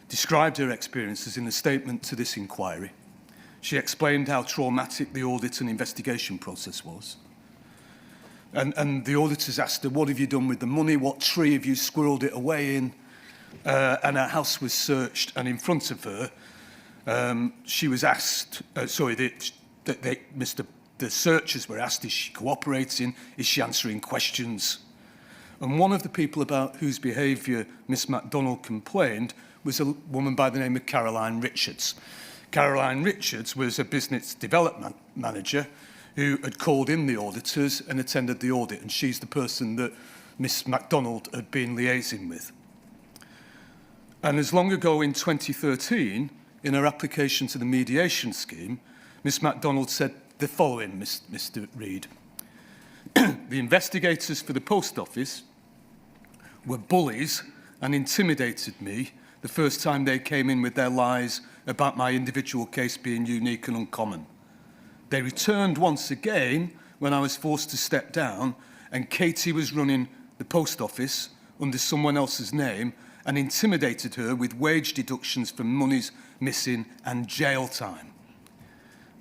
described her experiences in a statement to this inquiry. She explained how traumatic the audit and investigation process was. And the auditors asked her, what have you done with the money? What tree have you squirreled it away in? And her house was searched, and in front of her, she was asked, the searchers were asked, is she cooperating? Is she answering questions? And one of the people about whose behaviour Miss MacDonald complained was a woman by the name of Caroline Richards. Caroline Richards was a business development manager who had called in the auditors and attended the audit, and she's the person that Miss MacDonald had been liaising with. And as long ago in 2013, in her application to the mediation scheme, Miss MacDonald said the following, Mr. Reid. The investigators for the Post Office were bullies and intimidated me the first time they came in with their lies about my individual case being unique and uncommon. They returned once again when I was forced to step down, and Katie was running the post office under someone else's name and intimidated her with wage deductions for monies missing and jail time.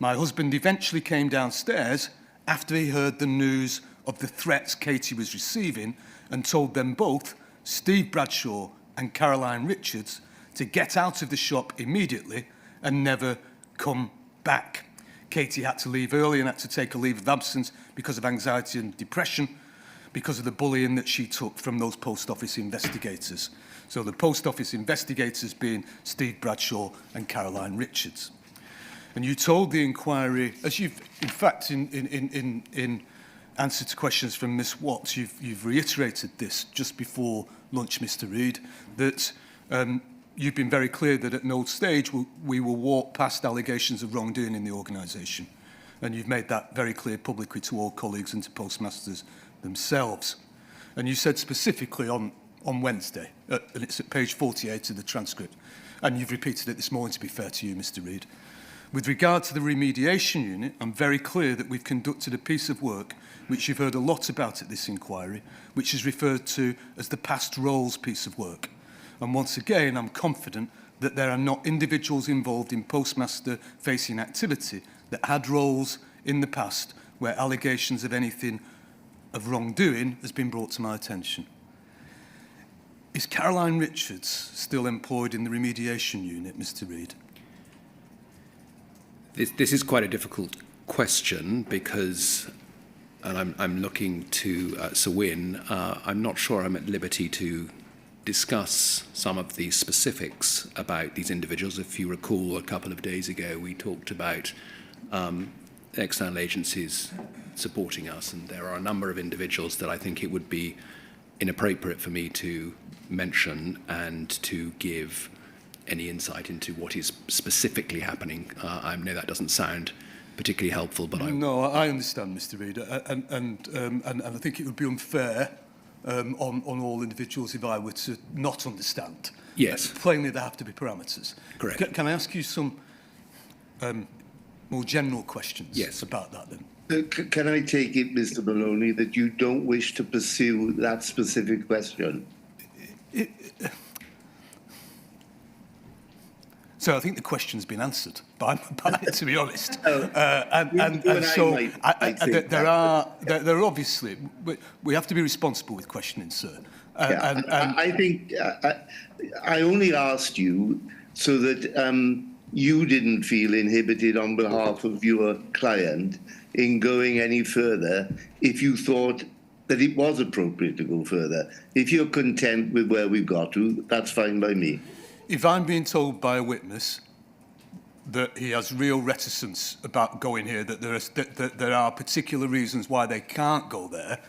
My husband eventually came downstairs after he heard the news of the threats Katie was receiving and told them both, Steve Bradshaw and Caroline Richards, to get out of the shop immediately and never come back. Katie had to leave early and had to take a leave of absence because of anxiety and depression, because of the bullying that she took from those post office investigators. So the post office investigators being Steve Bradshaw and Caroline Richards. And you told the inquiry, as you've, in fact, in answer to questions from Miss Watts, you've reiterated this just before lunch, Mr. Reid, that you've been very clear that at no stage we will walk past allegations of wrongdoing in the organisation. And you've made that very clear publicly to all colleagues and to postmasters themselves. And you said specifically on Wednesday, and it's at page 48 of the transcript, and you've repeated it this morning to be fair to you, Mr. Reid. With regard to the remediation unit, I'm very clear that we've conducted a piece of work which you've heard a lot about at this inquiry, which is referred to as the past roles piece of work. And once again, I'm confident that there are not individuals involved in postmaster-facing activity that had roles in the past where allegations of anything of wrongdoing has been brought to my attention. Is Caroline Richards still employed in the remediation unit, Mr. Reid? This is quite a difficult question because and I'm looking to Sir Wyn, I'm not sure I'm at liberty to discuss some of the specifics about these individuals. If you recall, a couple of days ago, we talked about external agencies supporting us, and there are a number of individuals that I think it would be inappropriate for me to mention and to give any insight into what is specifically happening. I know that doesn't sound particularly helpful, but No, I understand, Mr. Reid, and I think it would be unfair on all individuals if I were to not understand. Yes. Plainly, there have to be parameters. Correct. Can I ask you some more general questions Yes. about that then? Can I take it, Mr. Maloney, that you don't wish to pursue that specific question? So I think the question's been answered by to be honest. You and So might think there that, are obviously, we have to be responsible with questioning, sir. I think I only asked you so that you didn't feel inhibited on behalf of your client in going any further if you thought that it was appropriate to go further. If you're content with where we've got to, that's fine by me. If I'm being told by a witness that he has real reticence about going here, that there are particular reasons why they can't go there,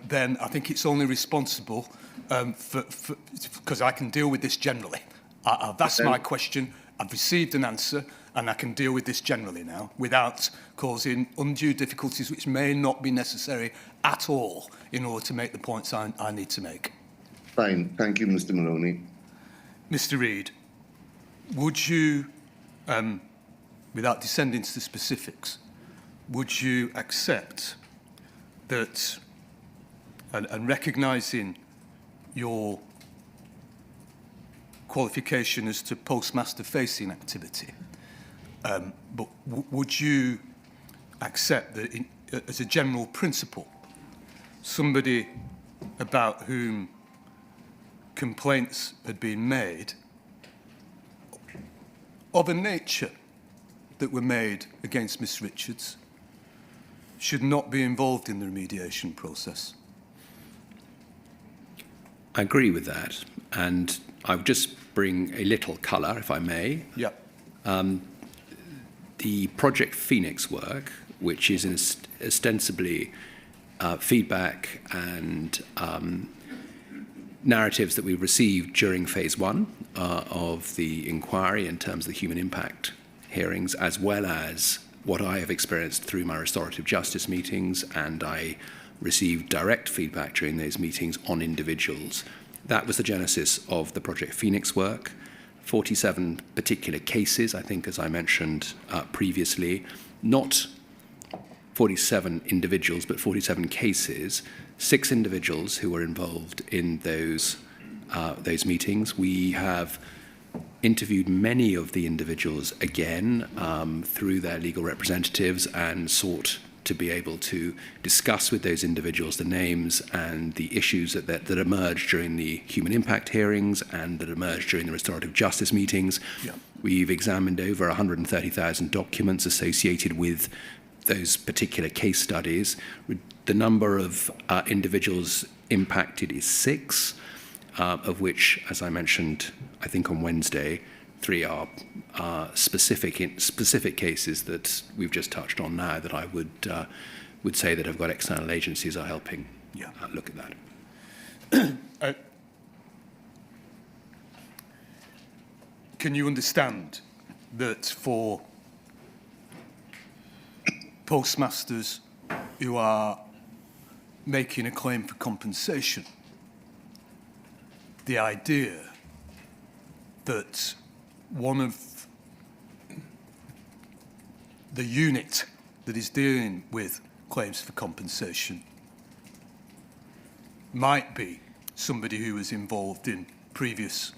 then I think it's only responsible because I can deal with this generally. I've asked my question, I've received an answer, and I can deal with this generally now without causing undue difficulties which may not be necessary at all in order to make the points I need to make. Fine. Thank you, Mr. Maloney. Mr. Reid, would you, without descending to the specifics, would you accept that, and recognising your qualification as to postmaster-facing activity, but would you accept that, as a general principle, somebody about whom complaints had been made of a nature that were made against Miss Richards should not be involved in the remediation process? I agree with that, and I would just bring a little colour, if I may. Yeah. The Project Phoenix work, which is ostensibly feedback and narratives that we received during phase one of the inquiry in terms of the human impact hearings, as well as what I have experienced through my restorative justice meetings, and I received direct feedback during those meetings on individuals. That was the genesis of the Project Phoenix work. 47 particular cases, I think, as I mentioned previously, not 47 individuals, but 47 cases, 6 individuals who were involved in those meetings. We have interviewed many of the individuals again through their legal representatives and sought to be able to discuss with those individuals the names and the issues that emerged during the human impact hearings and that emerged during the restorative justice meetings. Yeah. We've examined over 130,000 documents associated with those particular case studies. The number of individuals impacted is 6, of which, as I mentioned, I think on Wednesday, 3 are specific cases that we've just touched on now that I would say that have got external agencies are helping look at that. Can you understand that for postmasters who are making a claim for compensation, the idea that one of the unit that is dealing with claims for compensation might be somebody who was involved in previous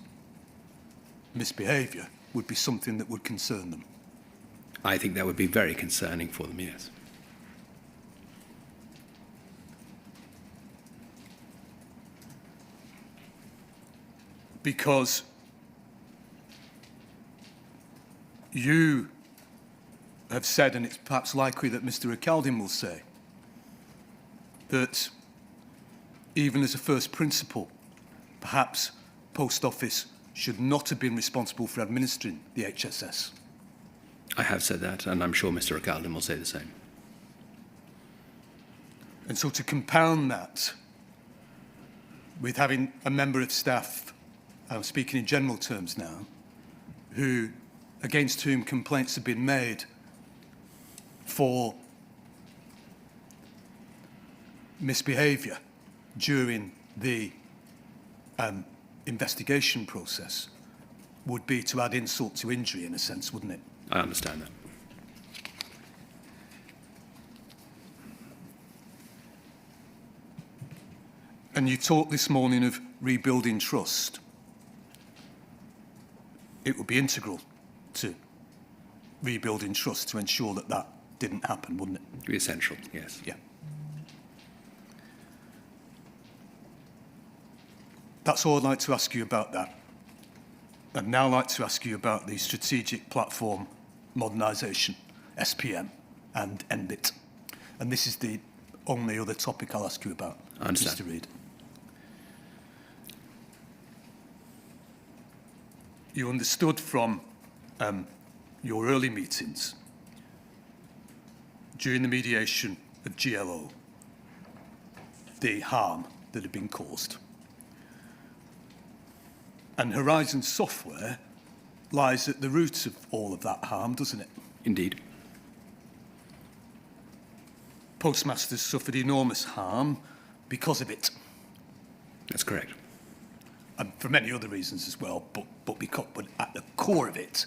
misbehaviour would be something that would concern them? I think that would be very concerning for them, yes. Because you have said, and it's perhaps likely that Mr. Ricaldin will say, that even as a first principle, perhaps Post Office should not have been responsible for administering the HSS? I have said that, and I'm sure Mr. O'Callaghan will say the same. And so to compound that with having a member of staff, I'm speaking in general terms now, against whom complaints have been made for misbehaviour during the investigation process, would be to add insult to injury, in a sense, wouldn't it? I understand that. And you talked this morning of rebuilding trust. It would be integral to rebuilding trust to ensure that that didn't happen, wouldn't it? It would be essential, yes. Yeah. That's all I'd like to ask you about that. I'd now like to ask you about the Strategic Platform Modernisation, SPM, and NBIT. And this is the only other topic I'll ask you about, I understand. Mr. Reid. You understood from your early meetings during the mediation of GLO the harm that had been caused. And Horizon Software lies at the root of all of that harm, doesn't it? Indeed. Postmasters suffered enormous harm because of it. That's correct. And for many other reasons as well, but at the core of it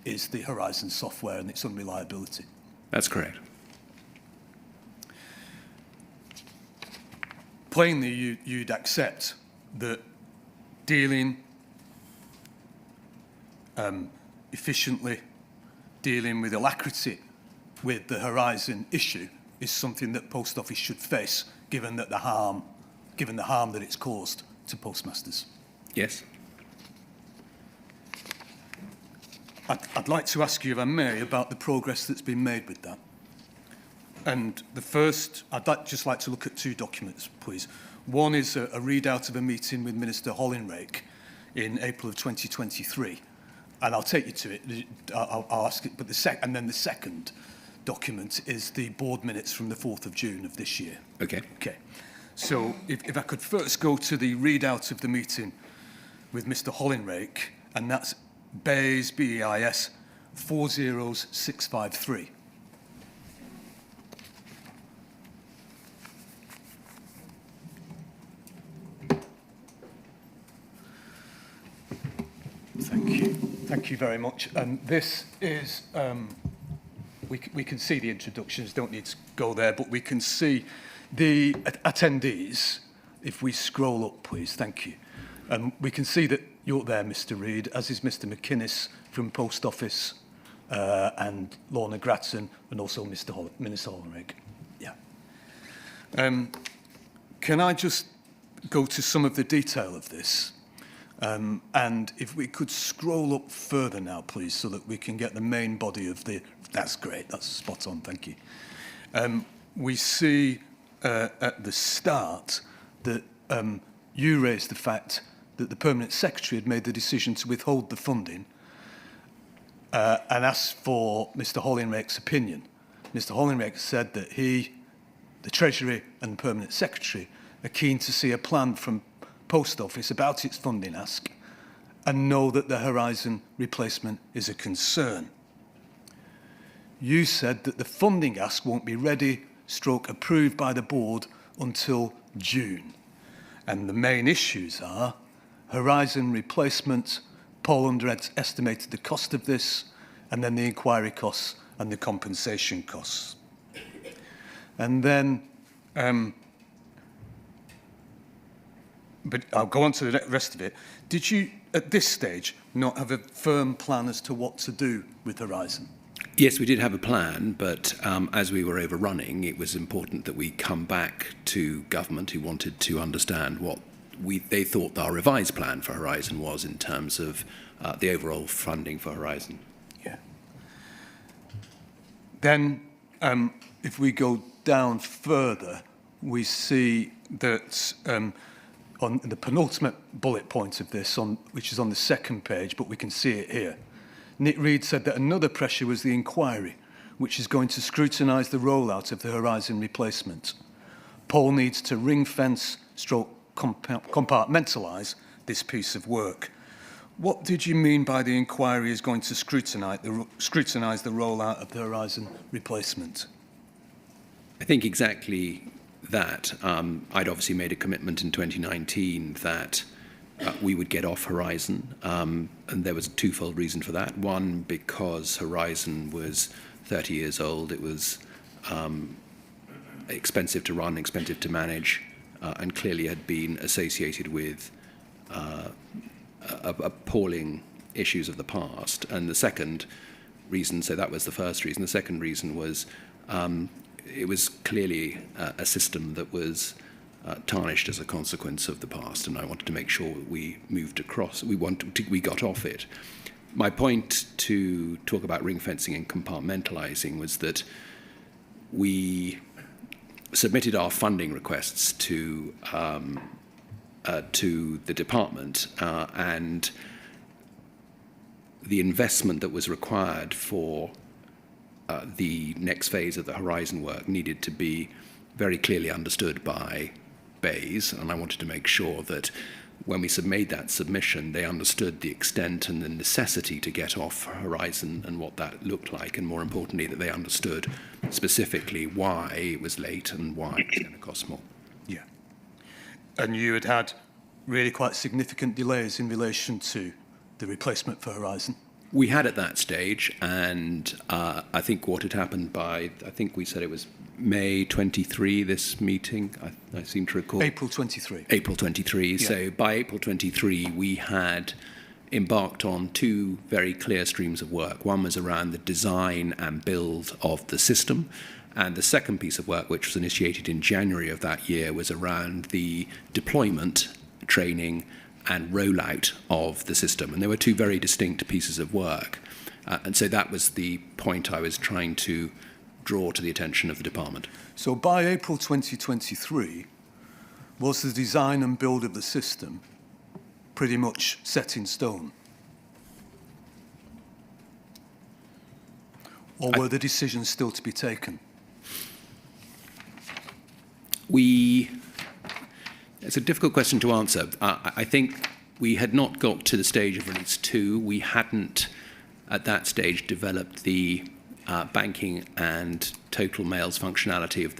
is the Horizon Software and its unreliability. That's correct. Plainly, you'd accept that dealing efficiently, dealing with alacrity with the Horizon issue is something that Post Office should face, given the harm that it's caused to postmasters. Yes. I'd like to ask you, if I may, about the progress that's been made with that. And the first, just like to look at two documents, please. One is a readout of a meeting with Minister Hollingreich in April of 2023. And I'll take you to it. I'll ask it. But and then the second document is the board minutes from the 4th of June of this year. Okay. Okay. So if I could first go to the readout of the meeting with Mr. Hollingreich, and that's BEIS, BEIS 40653. Thank you. Thank you very much. And this is, we can see the introductions, don't need to go there, but we can see the attendees. If we scroll up, please, thank you. We can see that you're there, Mr. Reid, as is Mr. McInnes from Post Office, and Lorna Grattan, and also Minister Hollingreich. Yeah. Can I just go to some of the detail of this? And if we could scroll up further now, please, so that we can get the main body of the... That's great. That's spot on. Thank you. We see at the start that you raised the fact that the Permanent Secretary had made the decision to withhold the funding and asked for Mr. Hollingreich's opinion. Mr. Hollingreich said that he, the Treasury and the Permanent Secretary are keen to see a plan from Post Office about its funding ask and know that the Horizon replacement is a concern. You said that the funding ask won't be ready, approved by the board until June. And the main issues are Horizon replacement, Paul underestimated the cost of this, and then the inquiry costs and the compensation costs. And then, but I'll go on to the rest of it. Did you, at this stage, not have a firm plan as to what to do with Horizon? Yes, we did have a plan, but as we were overrunning, it was important that we come back to government who wanted to understand what they thought our revised plan for Horizon was in terms of the overall funding for Horizon. Yeah. Then, if we go down further, we see that on the penultimate bullet point of this, which is on the second page, but we can see it here. Nick Reed said that another pressure was the inquiry, which is going to scrutinise the rollout of the Horizon replacement. Paul needs to ring-fence stroke compartmentalise this piece of work. What did you mean by the inquiry is going to scrutinise the rollout of the Horizon replacement? I think exactly that. I'd obviously made a commitment in 2019 that we would get off Horizon, and there was a twofold reason for that. One, because Horizon was 30 years old. It was expensive to run, expensive to manage, and clearly had been associated with appalling issues of the past. And the second reason, so that was the first reason. The second reason was it was clearly a system that was tarnished as a consequence of the past, and I wanted to make sure we moved across. We got off it. My point to talk about ring fencing and compartmentalising was that we submitted our funding requests to the department, and the investment that was required for the next phase of the Horizon work needed to be very clearly understood by BEIS, and I wanted to make sure that when we made that submission, they understood the extent and the necessity to get off Horizon and what that looked like, and more importantly, that they understood specifically why it was late and why it was going to cost more. Yeah. And you had really quite significant delays in relation to the replacement for Horizon. We had at that stage, and I think what had happened by, I think we said it was May 23, this meeting, I seem to recall. April 23. April 23. Yeah. So by April 23, we had embarked on two very clear streams of work. One was around the design and build of the system, and the second piece of work, which was initiated in January of that year, was around the deployment, training, and rollout of the system. And there were two very distinct pieces of work. And so that was the point I was trying to draw to the attention of the department. So by April 2023, was the design and build of the system pretty much set in stone? Or were the decisions still to be taken? It's a difficult question to answer. I think we had not got to the stage of release 2. We hadn't, at that stage, developed the banking and total mails functionality of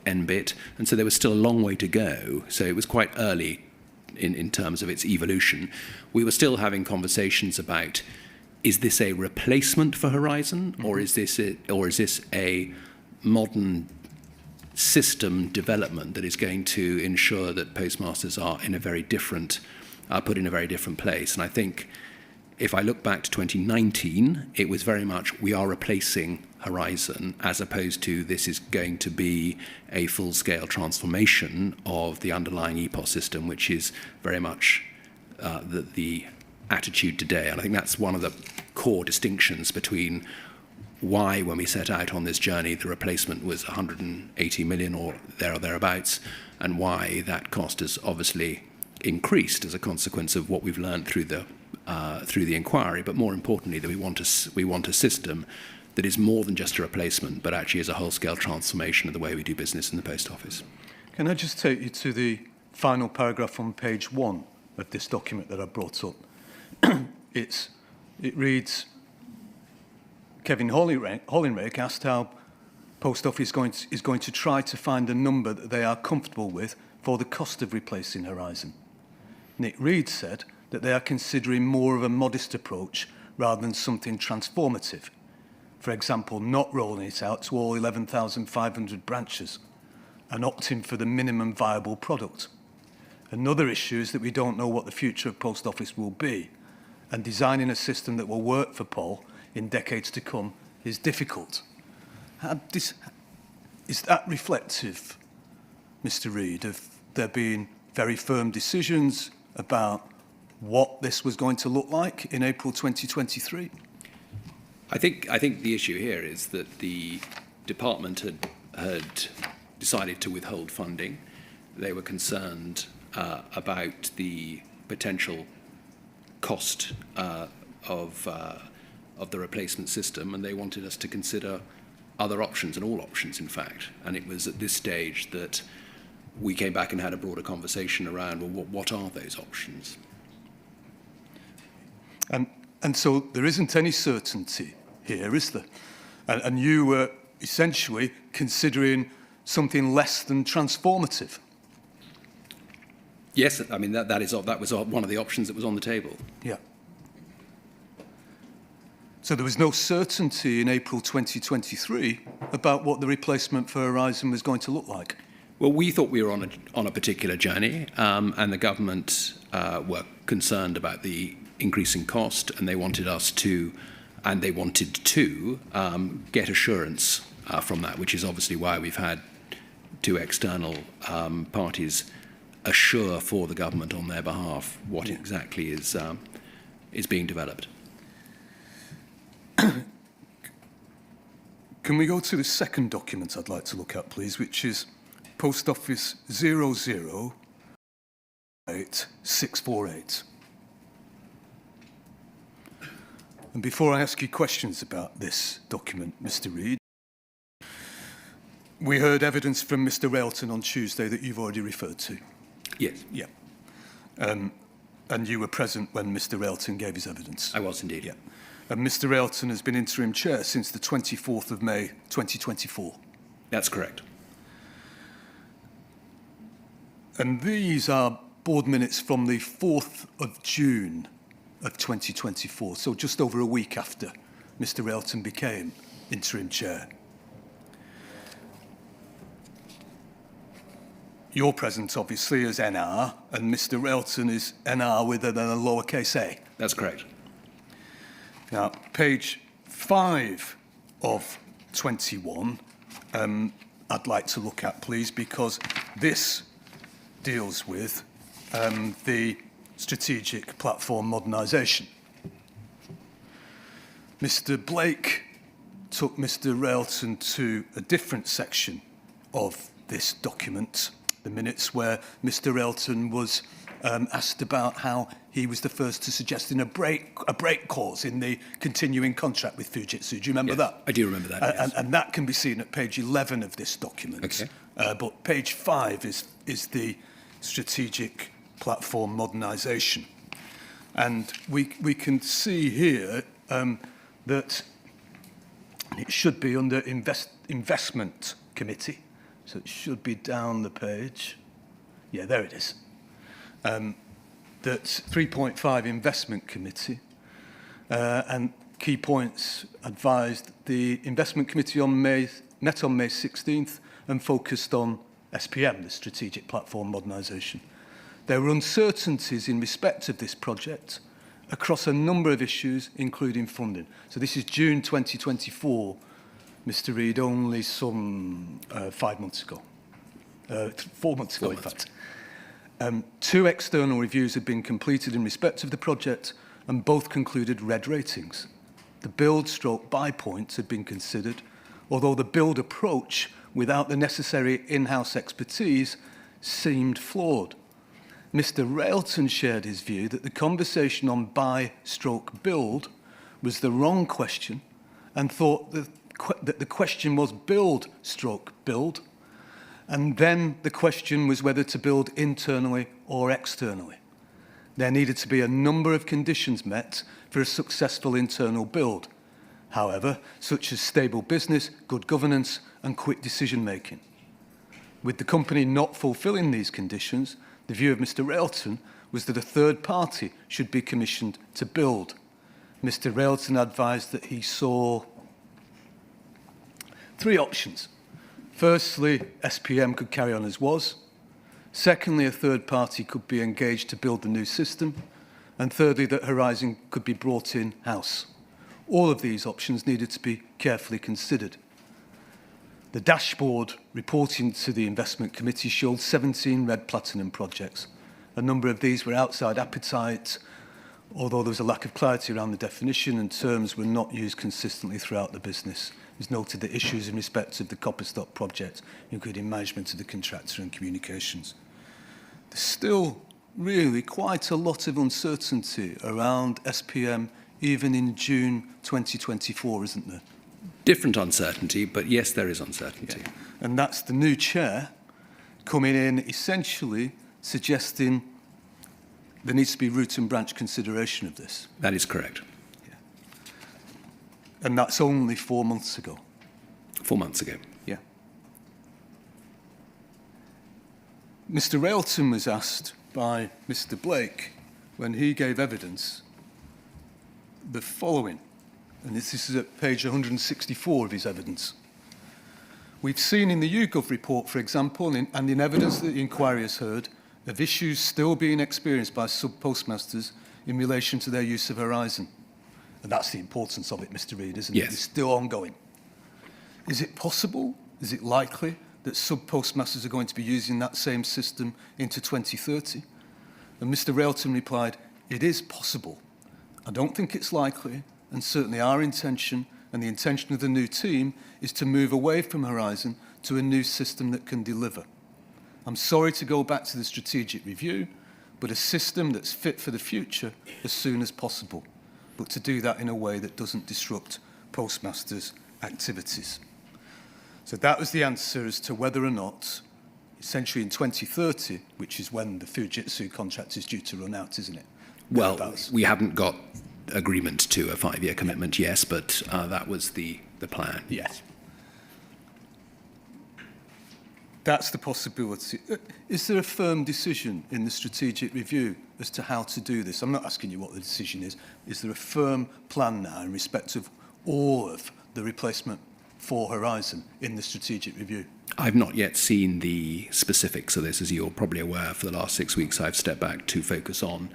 NBIT, and so there was still a long way to go. So it was quite early in terms of its evolution. We were still having conversations about, is this a replacement for Horizon, or is this a modern system development that is going to ensure that postmasters are in a very different, put in a very different place? And I think if I look back to 2019, it was very much we are replacing Horizon, as opposed to this is going to be a full-scale transformation of the underlying EPOS system, which is very much the attitude today. And I think that's one of the core distinctions between why, when we set out on this journey, the replacement was 180 million or thereabouts, and why that cost has obviously increased as a consequence of what we've learned through the inquiry. But more importantly, that we want a system that is more than just a replacement, but actually is a whole-scale transformation of the way we do business in the Post Office. Can I just take you to the final paragraph on page 1 of this document that I brought up? It reads, Kevin Hollingreich asked how Post Office is going to try to find a number that they are comfortable with for the cost of replacing Horizon. Nick Reed said that they are considering more of a modest approach rather than something transformative. For example, not rolling it out to all 11,500 branches and opting for the minimum viable product. Another issue is that we don't know what the future of Post Office will be, and designing a system that will work for Paul in decades to come is difficult. Is that reflective, Mr. Reed, of there being very firm decisions about what this was going to look like in April 2023? I think the issue here is that the department had decided to withhold funding. They were concerned about the potential cost of the replacement system, and they wanted us to consider other options, and all options, in fact. And it was at this stage that we came back and had a broader conversation around, well, what are those options? And so there isn't any certainty here, is there? And you were essentially considering something less than transformative. Yes, I mean, that was one of the options that was on the table. Yeah. So there was no certainty in April 2023 about what the replacement for Horizon was going to look like. Well, we thought we were on a particular journey, and the government were concerned about the increasing cost, and they wanted to get assurance from that, which is obviously why we've had two external parties assure for the government on their behalf what exactly is being developed. Can we go to the second document I'd like to look at, please, which is Post Office 008-648. And before I ask you questions about this document, Mr. Reid, we heard evidence from Mr. Railton on Tuesday that you've already referred to. Yes. Yeah. And you were present when Mr. Railton gave his evidence. I was indeed. Yeah. And Mr. Railton has been interim chair since the 24th of May 2024. That's correct. And these are board minutes from the 4th of June of 2024, so just over a week after Mr. Railton became interim chair. You're present, obviously, as NR, and Mr. Railton is NR with a lowercase a. That's correct. Now, page 5 of 21, I'd like to look at, please, because this deals with the strategic platform modernisation. Mr. Blake took Mr. Railton to a different section of this document, the minutes where Mr. Railton was asked about how he was the first to suggest a break clause in the continuing contract with Fujitsu. Do you remember that? I do remember that, yes. And that can be seen at page 11 of this document. Okay. But page 5 is the strategic platform modernisation. And we can see here that it should be under investment committee. So it should be down the page. Yeah, there it is. That's 3.5 investment committee. And key points advised the investment committee met on May 16th and focused on SPM, the strategic platform modernisation. There were uncertainties in respect of this project across a number of issues, including funding. So this is June 2024, Mr. Reid, only some 5 months ago. 4 months ago, in fact. 2 external reviews had been completed in respect of the project, and both concluded red ratings. The build/buy points had been considered, although the build approach without the necessary in-house expertise seemed flawed. Mr. Railton shared his view that the conversation on buy/build was the wrong question and thought that the question was build/build, and then the question was whether to build internally or externally. There needed to be a number of conditions met for a successful internal build, however, such as stable business, good governance, and quick decision-making. With the company not fulfilling these conditions, the view of Mr. Railton was that a third party should be commissioned to build. Mr. Railton advised that he saw 3 options. Firstly, SPM could carry on as was. Secondly, a third party could be engaged to build the new system. And thirdly, that Horizon could be brought in-house. All of these options needed to be carefully considered. The dashboard reporting to the investment committee showed 17 red platinum projects. A number of these were outside appetite although there was a lack of clarity around the definition and terms were not used consistently throughout the business. It was noted that issues in respect of the copper stock project, including management of the contractor and communications. There's still really quite a lot of uncertainty around SPM even in June 2024, isn't there? Different uncertainty, but yes, there is uncertainty. Yeah. And that's the new chair coming in essentially suggesting there needs to be root and branch consideration of this. That is correct. Yeah. And that's only 4 months ago. 4 months ago. Yeah. Mr. Railton was asked by Mr. Blake when he gave evidence the following, and this is at page 164 of his evidence. We've seen in the YouGov report, for example, and in evidence that the inquiry has heard, of issues still being experienced by sub-postmasters in relation to their use of Horizon. And that's the importance of it, Mr. Reid, isn't yes. it? It's still ongoing. Is it possible, is it likely, that sub-postmasters are going to be using that same system into 2030? And Mr. Railton replied, it is possible. I don't think it's likely, and certainly our intention and the intention of the new team is to move away from Horizon to a new system that can deliver. I'm sorry to go back to the strategic review, but a system that's fit for the future as soon as possible, but to do that in a way that doesn't disrupt postmasters' activities. So that was the answer as to whether or not, essentially in 2030, which is when the Fujitsu contract is due to run out, isn't it? Well, we haven't got agreement to a 5-year commitment, yes, but that was the plan. Yes. That's the possibility. Is there a firm decision in the strategic review as to how to do this? I'm not asking you what the decision is. Is there a firm plan now in respect of all of the replacement for Horizon in the strategic review? I've not yet seen the specifics of this. As you're probably aware, for the last 6 weeks, I've stepped back to focus on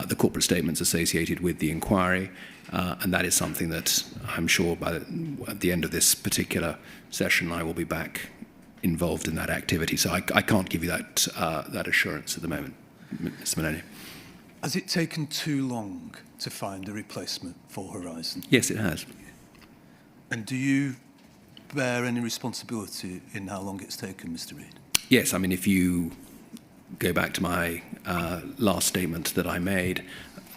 the corporate statements associated with the inquiry, and that is something that I'm sure at the end of this particular session I will be back involved in that activity. So I can't give you that assurance at the moment, Mr. Maloney. Has it taken too long to find a replacement for Horizon? Yes, it has. And do you bear any responsibility in how long it's taken, Mr. Reid? Yes, I mean, if you go back to my last statement that I made,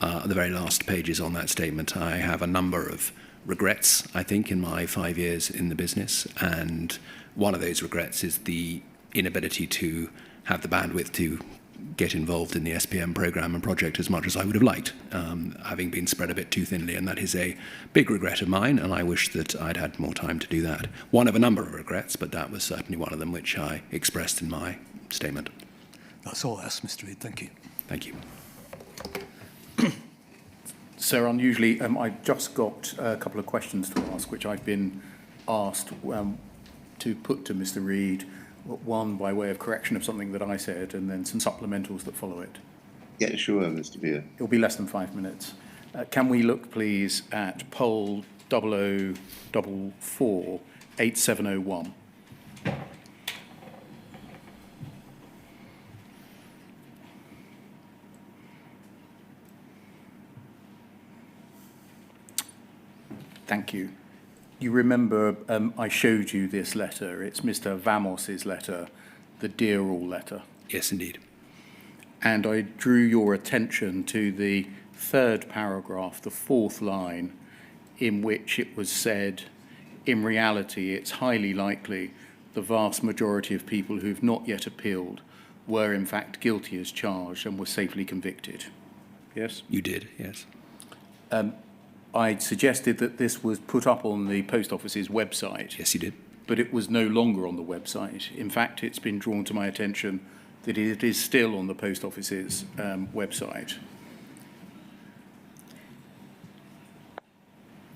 the very last pages on that statement, I have a number of regrets, I think, in my 5 years in the business. And one of those regrets is the inability to have the bandwidth to get involved in the SPM program and project as much as I would have liked, having been spread a bit too thinly. And that is a big regret of mine, and I wish that I'd had more time to do that. One of a number of regrets, but that was certainly one of them which I expressed in my statement. That's all I asked, Mr. Reid. Thank you. Thank you. Sir, unusually, I've just got a couple of questions to ask, which I've been asked to put to Mr. Reid, one by way of correction of something that I said, and then some supplementals that follow it. Yeah, sure, Mr. Beer. It'll be less than 5 minutes. Can we look, please, at poll 0044 8701? Thank you. You remember I showed you this letter. It's Mr. Vamos's letter, the Dear All letter. Yes, indeed. And I drew your attention to the third paragraph, the fourth line, in which it was said, in reality, it's highly likely the vast majority of people who've not yet appealed were in fact guilty as charged and were safely convicted. Yes? You did, yes. I suggested that this was put up on the Post Office's website. Yes, you did. But it was no longer on the website. In fact, it's been drawn to my attention that it is still on the Post Office's website.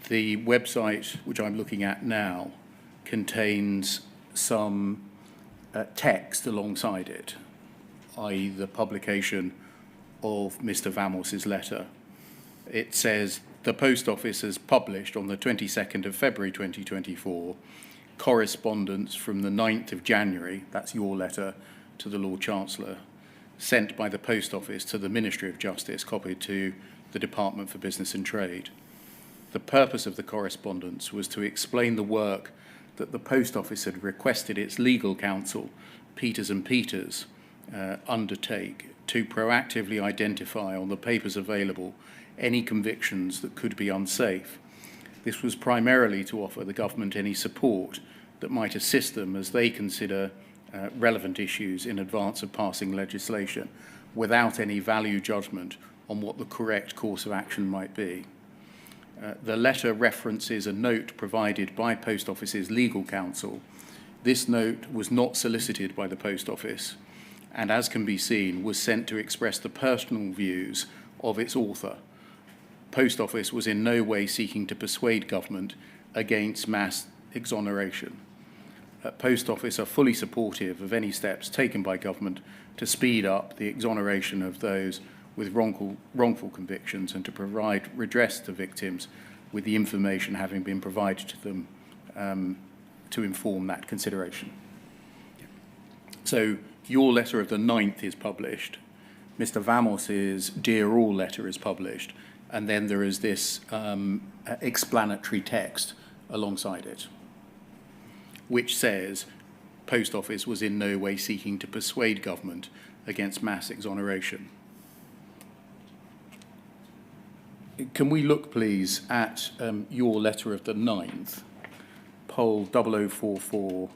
The website, which I'm looking at now, contains some text alongside it, i.e. the publication of Mr. Vamos's letter. It says, the Post Office has published on the 22nd of February 2024 correspondence from the 9th of January, that's your letter, to the Lord Chancellor, sent by the Post Office to the Ministry of Justice, copied to the Department for Business and Trade. The purpose of the correspondence was to explain the work that the Post Office had requested its legal counsel, Peters and Peters, undertake to proactively identify on the papers available any convictions that could be unsafe. This was primarily to offer the government any support that might assist them as they consider relevant issues in advance of passing legislation without any value judgment on what the correct course of action might be. The letter references a note provided by Post Office's legal counsel. This note was not solicited by the Post Office and, as can be seen, was sent to express the personal views of its author. Post Office was in no way seeking to persuade government against mass exoneration. Post Office are fully supportive of any steps taken by government to speed up the exoneration of those with wrongful convictions and to provide redress to victims with the information having been provided to them to inform that consideration. So your letter of the 9th is published, Mr. Vamos's Dear All letter is published, and then there is this explanatory text alongside it, which says Post Office was in no way seeking to persuade government against mass exoneration. Can we look, please, at your letter of the 9th, poll 0044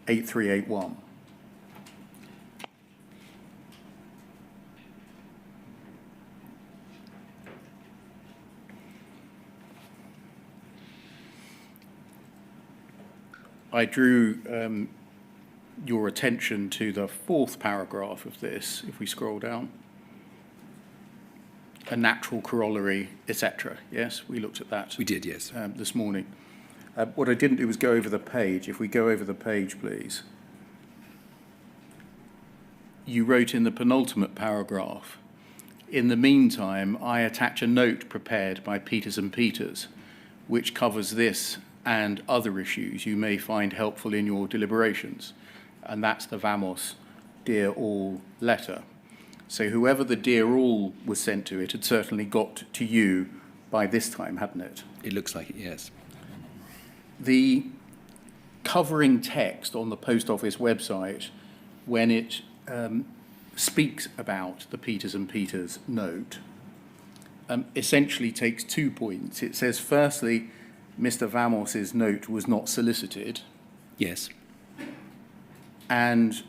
8381. I drew your attention to the 4th paragraph of this, if we scroll down. A natural corollary, etc. Yes, we looked at that. We did, yes. This morning. What I didn't do was go over the page. If we go over the page, please. You wrote in the penultimate paragraph, in the meantime, I attach a note prepared by Peters and Peters, which covers this and other issues you may find helpful in your deliberations. And that's the Vamos Dear All letter. So whoever the Dear All was sent to, it had certainly got to you by this time, hadn't it? It looks like it, yes. The covering text on the Post Office website, when it speaks about the Peters and Peters note, essentially takes 2 points. It says, firstly, Mr. Vamos's note was not solicited. Yes. And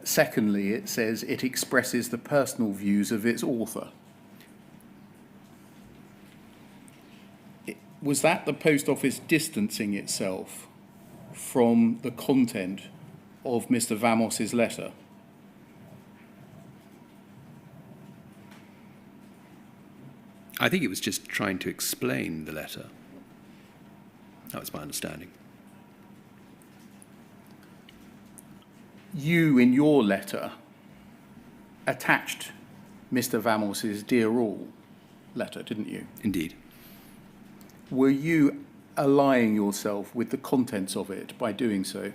secondly, it says it expresses the personal views of its author. Was that the Post Office distancing itself from the content of Mr. Vamos's letter? I think it was just trying to explain the letter. That was my understanding. You, in your letter, attached Mr. Vamos's Dear All letter, didn't you? Indeed. Were you allying yourself with the contents of it by doing so?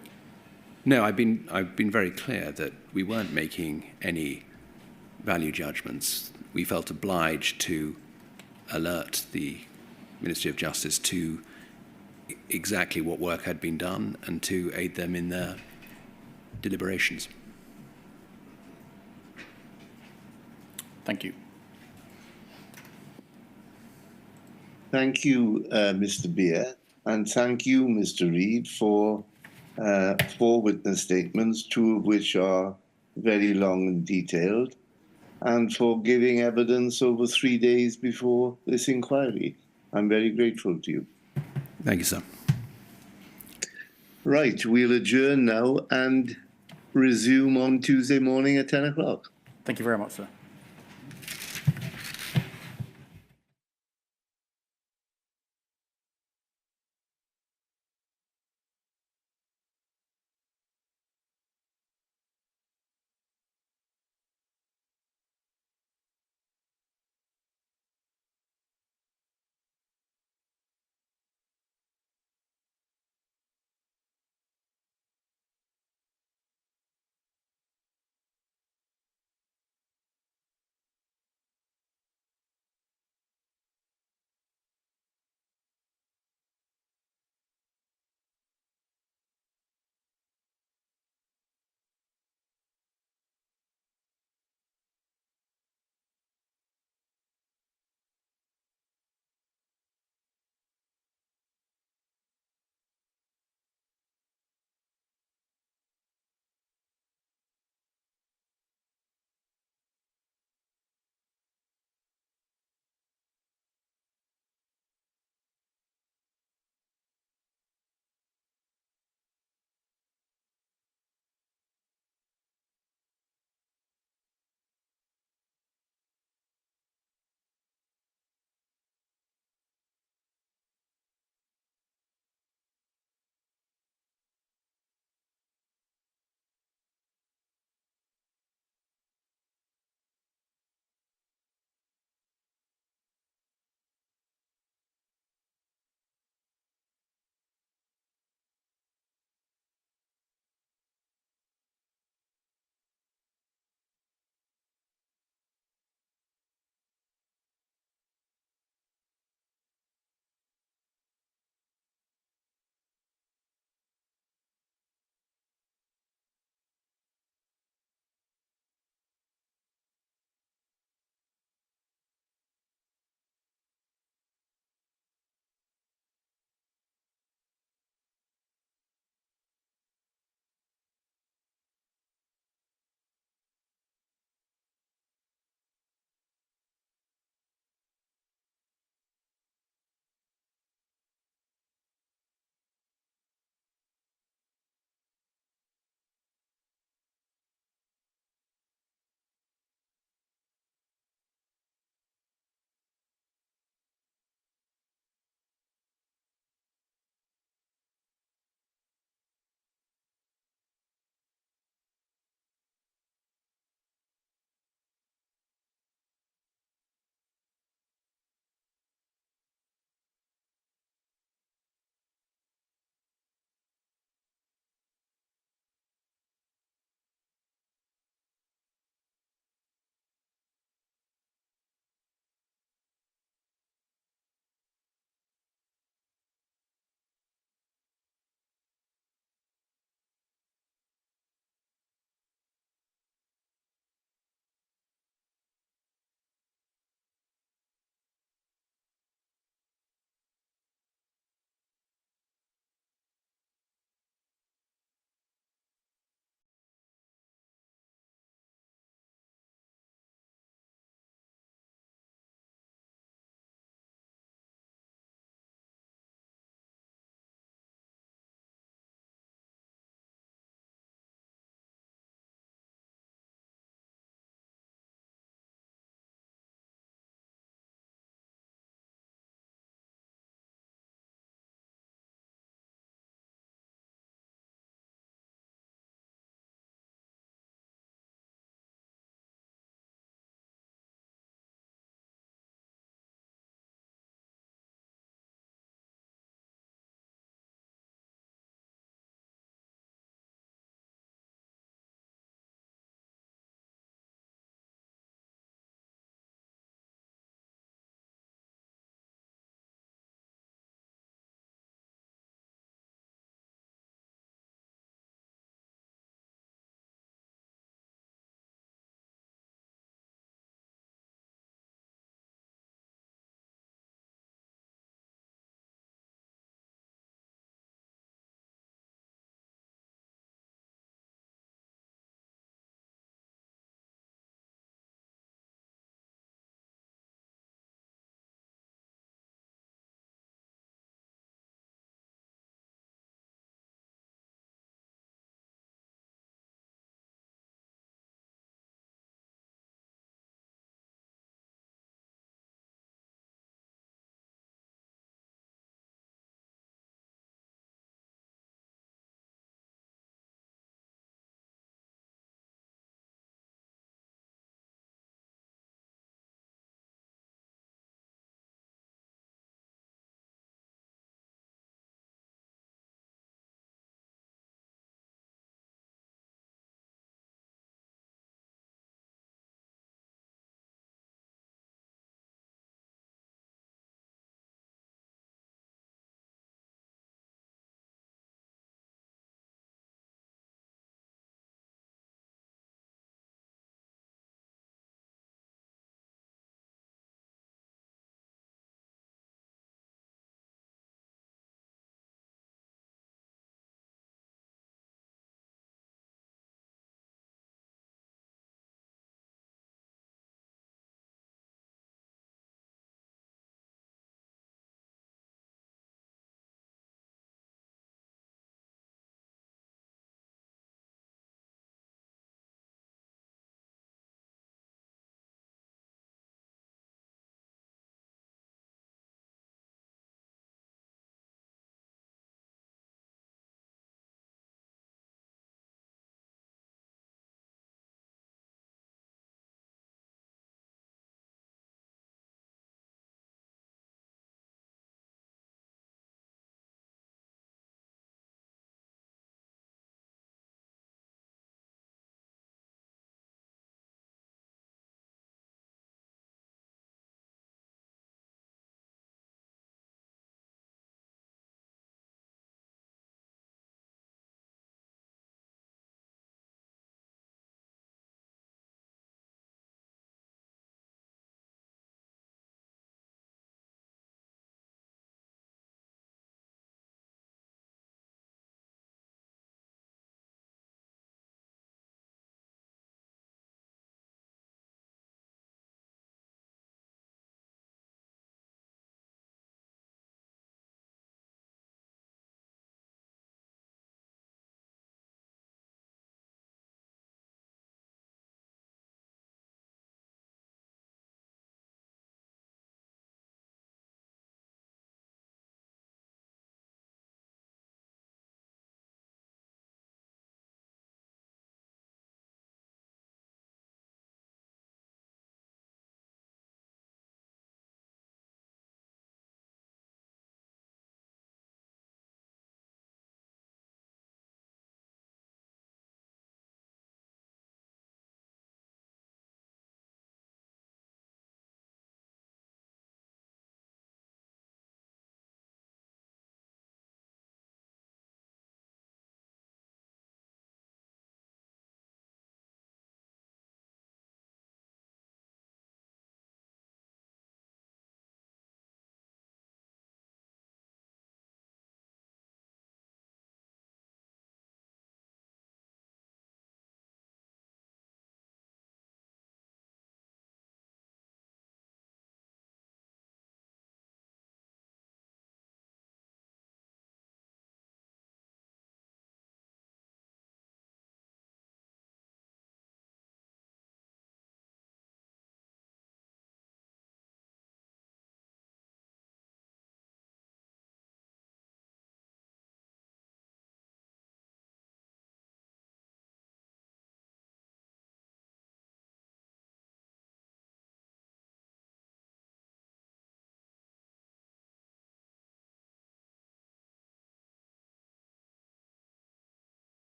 No, I've been very clear that we weren't making any value judgments. We felt obliged to alert the Ministry of Justice to exactly what work had been done and to aid them in their deliberations. Thank you. Thank you, Mr. Beer, and thank you, Mr. Reid, for 4 witness statements, 2 of which are very long and detailed, and for giving evidence over 3 days before this inquiry. I'm very grateful to you. Thank you, sir. Right, we'll adjourn now and resume on Tuesday morning at 10 o'clock. Thank you very much, sir.